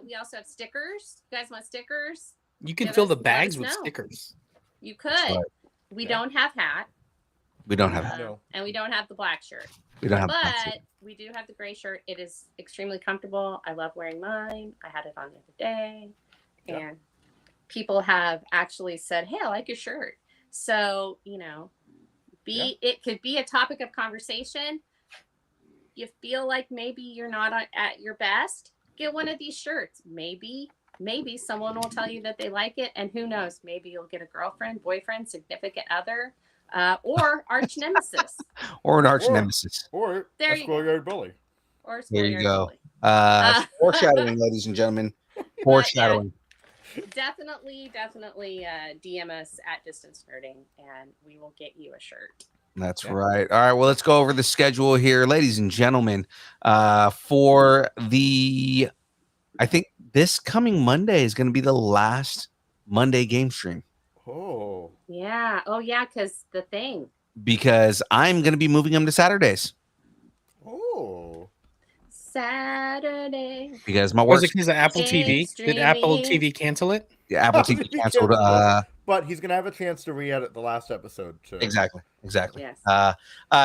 we also have stickers. You guys want stickers? You can Give fill us- the let bags us with know. stickers. You could. right. We Yeah. don't have hat. We don't have No. And we don't have the black shirt. we don't have But we do have the gray shirt. It is extremely comfortable. I love wearing mine. I had it on the other day. Yeah. And people have actually said, hey, I like your shirt. So, it could be a topic of conversation. You feel like maybe you're not at your best, get one of these shirts. Maybe someone will tell you that they like it, and who knows, maybe you'll get a girlfriend, boyfriend, significant other, or arch nemesis. or an arch Or- nemesis. Or There a you go. schoolyard bully. Or There you schoolyard go. bully. Foreshadowing, ladies and gentlemen. Foreshadowing. Definitely DM us at Distance Nerding, and we will get you a shirt. That's Yeah. right. All right. Well, let's go over the schedule here, ladies and gentlemen. For the, I think this coming Monday is going to be the last Monday game stream Oh. Yeah. Oh, yeah, because the thing. because I'm going to be moving them to Saturdays Oh. Saturday. because my Was work, it because of Apple TV? Did Apple TV cancel it? Apple TV canceled. But he's gonna have a chance to re-edit the last episode too. Exactly. Yes.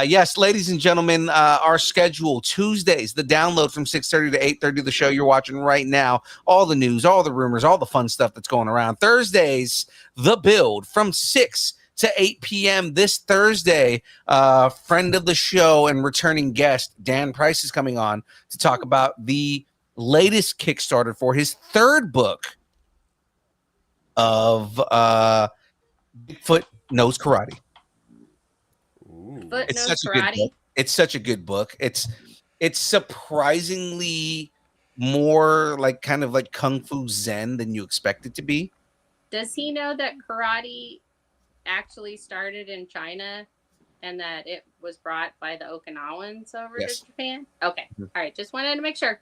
Yes, ladies and gentlemen, our schedule Tuesdays, the download from 6:30 to 8:30, the show you're watching right now, all the news, all the rumors, all the fun stuff that's going around. Thursdays, the build from 6 to 8 p.m. this Thursday. Friend of the show and returning guest Dan Price is coming on to talk about the latest Kickstarter for his third book of Bigfoot Knows Karate. Ooh. Foot It's knows such a good karate. book. It's such a good book. It's surprisingly more like kind of like Kung Fu Zen than you expect it to be. Does he know that karate actually started in China and that it was brought by the Okinawans over Yes. to Japan? Okay. Mhm. All right. Just wanted to make sure.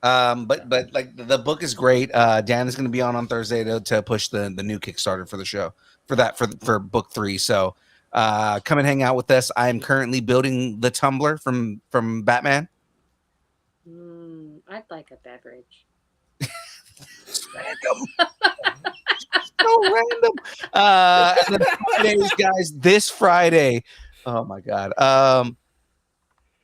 But like the book is great. Dan is going to be on Thursday to push the new Kickstarter for the show for book 3. So come and hang out with us. I am currently building the tumbler from Batman. I'd like a beverage. Random. So random. And then Fridays, guys, this Friday. Oh my god.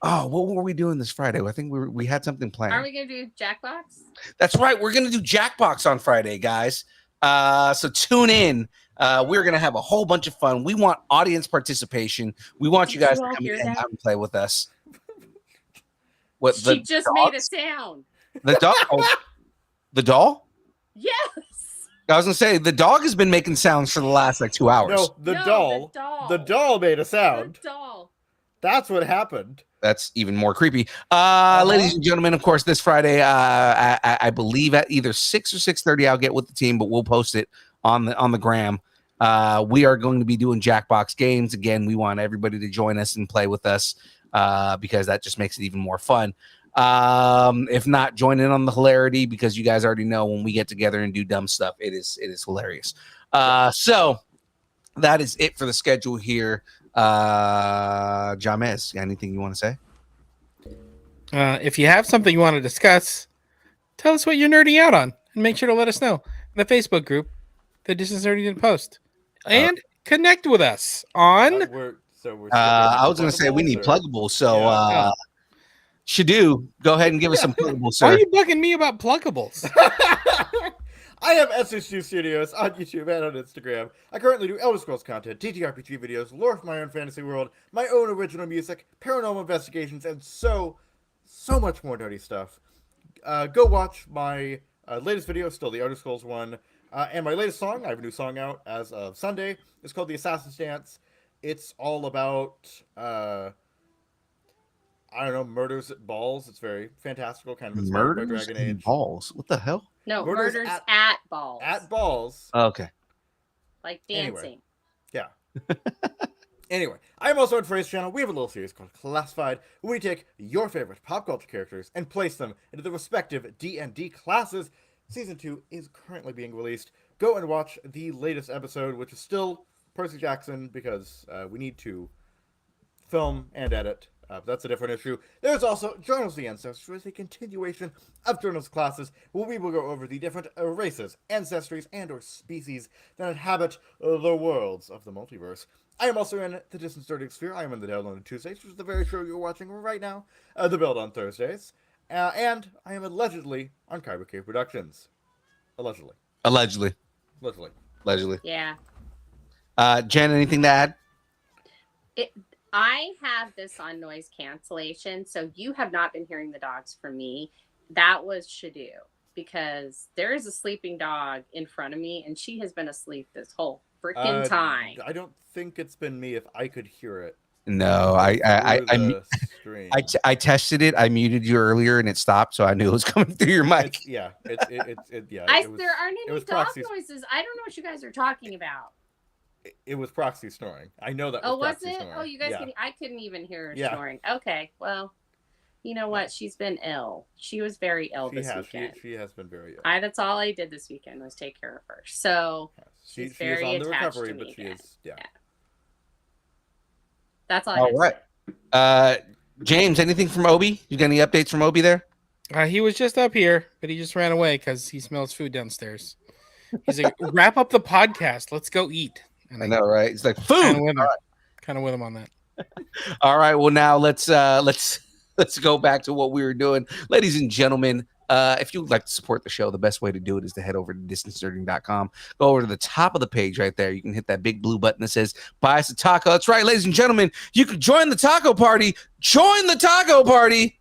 What were we doing this Friday? I think we had something planned. Are we going to do Jackbox? That's right. We're gonna do Jackbox on Friday, guys. So tune in. We're gonna have a whole bunch of fun. We want audience participation. We want you Did guys you to all come hear in that? and play with us. What She just made a sound. the dog? The doll? Yes. I was gonna say the dog has been making sounds for the last like 2 hours. No, the No, doll. The doll. The doll made a sound. The doll. That's what happened. That's even more creepy. Ladies and gentlemen, of course, this Friday, I believe at either 6 or 6:30, I'll get with the team, but we'll post it on the gram. We are going to be doing Jackbox games again. We want everybody to join us and play with us because that just makes it even more fun. If not, join in on the hilarity because you guys already know when we get together and do dumb stuff, it is hilarious. So that is it for the schedule here. Jahmez, anything you want to say? If you have something you want to discuss, tell us what you're nerding out on, and make sure to let us know in the Facebook group, the Distance Nerding didn't post, and connect with us on. I was going to say we need pluggables, so Yeah. SHDU, go ahead and give us some pluggables, Why are sir. you bugging me about pluggables? I have SHDU Studios on YouTube and on Instagram. I currently do Elder Scrolls content, TTRPG videos, lore from my own fantasy world, my own original music, paranormal investigations, and so much more nerdy stuff. Go watch my latest video, still the Elder Scrolls one, and my latest song. I have a new song out as of Sunday. It's called The Assassin's Dance. It's all about, I don't know, murders at balls. It's very fantastical, kind of inspired by Murders Dragon and Age. balls. What the hell? No, Murders murders at- at balls. At balls. Okay. Like Anyway. dancing. Yeah. Anyway, I'm also on Frey's channel. We have a little series called Classified, where we take your favorite pop culture characters and place them into the respective D&D classes. Season 2 is currently being released. Go and watch the latest episode, which is still Percy Jackson, because we need to film and edit. That's a different issue. There's also Journals of the Ancestors, a continuation of Journals classes, where we will go over the different races, ancestries, and or species that inhabit the worlds of the multiverse. I am also in the Distance Dirty Sphere. I am in the Download on Tuesdays, which is the very show you're watching right now, the Build on Thursdays. And I am allegedly on Kyber Cave Productions. Allegedly. Allegedly. Yeah. Jen, anything to add? I have this on noise cancellation, so you have not been hearing the dogs from me. That was SHDU, because there is a sleeping dog in front of me, and she has been asleep this whole freaking time. I don't think it's been me if I could hear it. No, I tested it. I muted you earlier and it stopped, so I knew it was coming through your mic. Yeah. There aren't any was dog proxy. noises. I don't know what you guys are talking about. It was proxy snoring. I know that was Oh, was proxy it? snoring. Oh, you guys Yeah. I couldn't even hear her Yeah. snoring. Okay, well, you know what? She's been ill. She was very ill She this has. weekend. She has been very ill. That's all I did this weekend was take care of her. So She she's is very on the attached recovery, to but me she again. is. Yeah. that's all I All had to right. say. James, anything from Obi? You got any updates from Obi there? He was just up here, but he just ran away because he smells food downstairs. He's like, wrap up the podcast. Let's go eat. And I know, right? It's like food. Kind of with him on that. All right. Well, now let's go back to what we were doing, ladies and gentlemen. If you would like to support the show, the best way to do it is to head over to distancenerding.com. Go over to the top of the page right there. You can hit that big blue button that says buy us a taco. That's right, ladies and gentlemen. You can join the taco party. Join the taco party.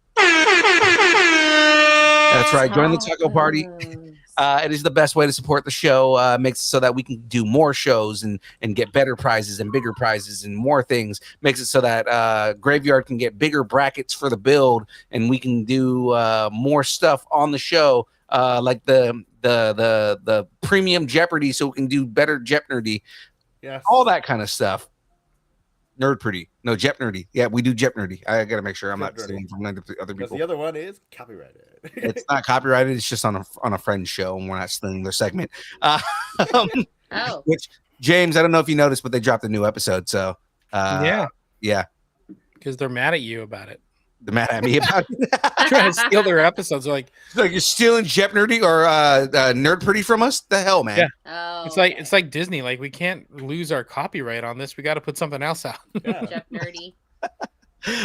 That's right. Join the taco party. It is the best way to support the show. Makes it so that we can do more shows and get better prizes and bigger prizes and more things. Makes it so that Graveyard can get bigger brackets for the build and we can do more stuff on the show, like the premium Jeopardy, so we can do better Jeopardy. Yes. All that kind of stuff. Nerdperdy. No, Jeopardy. Yeah, we do Jeopardy. I got to make sure I'm not stealing from other Because people. the other one is copyrighted. It's not copyrighted. It's just on a friend's show, and we're not stealing their segment. Which, James, I don't know if you noticed, but they dropped a new episode. So yeah, because they're mad at you about it. they're mad at me about it. Trying to steal their episodes. They're like you're stealing Jeopardy or Nerdperdy from us? The hell, man! Yeah. Oh, it's like Disney. Like, we can't lose our copyright on this. We got to put something else out. Yeah. Jeff Nerdy.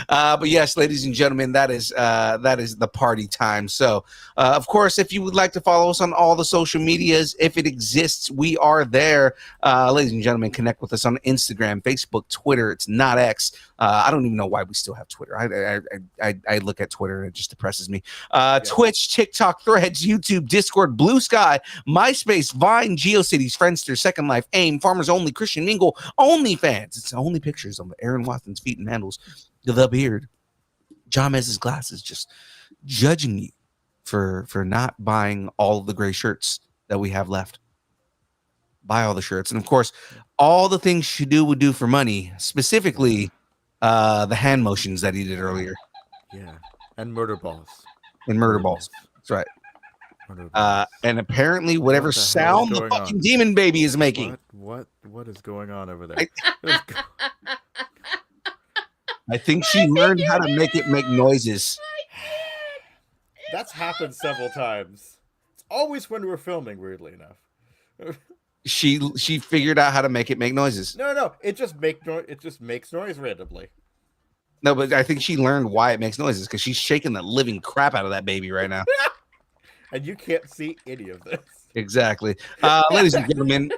But yes, ladies and gentlemen, that is the party time. So, of course, if you would like to follow us on all the social medias, if it exists, we are there. Ladies and gentlemen, connect with us on Instagram, Facebook, Twitter. It's not X. I don't even know why we still have Twitter. I look at Twitter and it just depresses me. Twitch, TikTok, Threads, YouTube, Discord, Blue Sky, MySpace, Vine, GeoCities, Friendster, Second Life, AIM, Farmers Only, Christian Mingle, OnlyFans. It's only pictures of Aaron Watson's feet and handles. The beard, Jahmez's glasses, just judging you for not buying all of the gray shirts that we have left. Buy all the shirts, and of course, all the things SHDU would do for money, specifically the hand motions that he did earlier. Yeah, and murder balls. And murder balls. That's right. Murder balls. And apparently, whatever What the hell is sound the going fucking on? demon baby is making. What is going on over there? I think she learned how to make it make noises. That's happened several times. It's always when we're filming, weirdly enough. She figured out how to make it make noises. No, it just makes noise randomly. No, but I think she learned why it makes noises because she's shaking the living crap out of that baby right now. And you can't see any of this. Exactly. Ladies and gentlemen,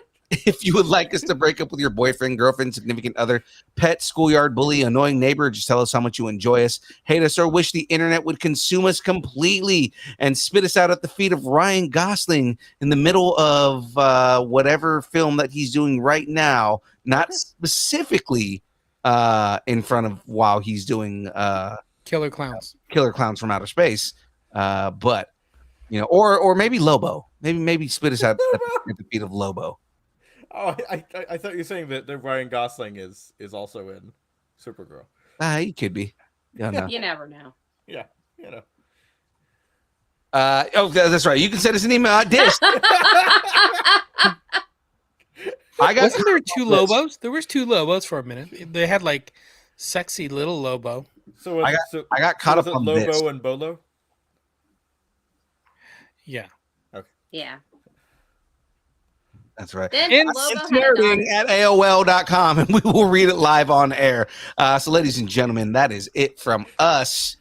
if you would like us to break up with your boyfriend, girlfriend, significant other, pet, schoolyard bully, annoying neighbor, just tell us how much you enjoy us, hate us, or wish the internet would consume us completely and spit us out at the feet of Ryan Gosling in the middle of whatever film that he's doing right now, not specifically in front of while he's doing Killer Klowns. Killer Klowns from Outer Space, but or maybe Lobo, maybe spit us out at the feet of Lobo. Oh, I thought you were saying that Ryan Gosling is also in Supergirl. He could be. No. You never know. Yeah, you know. That's right. You can send us an email at dish. Wasn't there two Lobos? There was two Lobos for a minute. They had like sexy little Lobo. So I got caught up on Lobo this. and Bolo. Yeah. Yeah. That's right. Then And Lobo It's had a daughter. nerding at AOL.com, and we will read it live on air. So, ladies and gentlemen, that is it from us.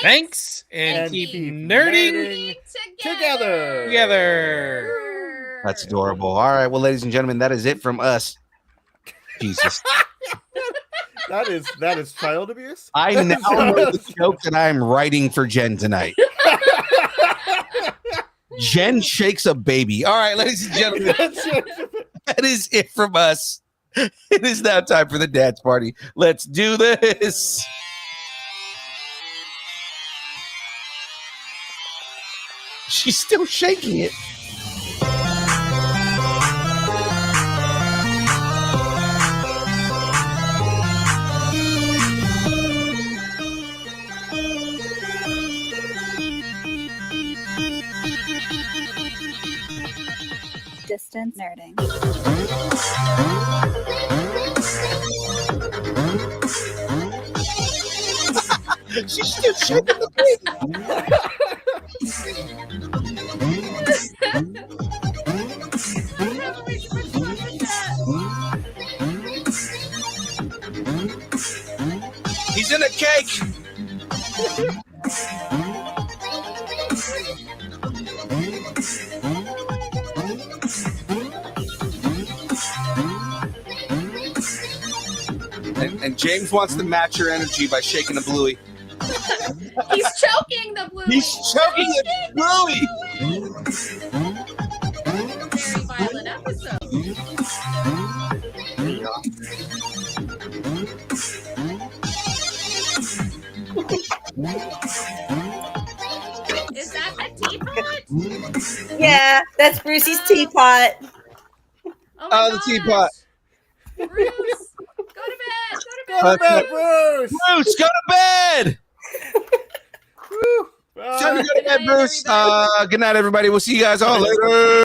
Thanks, and keep nerding together. That's adorable. All right, well, ladies and gentlemen, that is it from us. Jesus. That is child abuse. I now know the joke that I am writing for Jen tonight. Jen shakes a baby. All right, ladies and gentlemen, that is it from us. It is now time for the dance party. Let's do this. She's still shaking it. Distant nerding. She's still shaking the baby. He's in a cake. And James wants to match your energy by shaking a bluey. He's choking the blue. He's choking the bluey. Very violent episode. Is that the teapot? Yeah, that's Brucey's teapot. Oh, the teapot. Bruce, go to bed. Go to bed, Bruce. Bruce, go to bed. Woo. Time to go to Good bed, night, Bruce. everybody. Good night, everybody. We'll see you guys all later.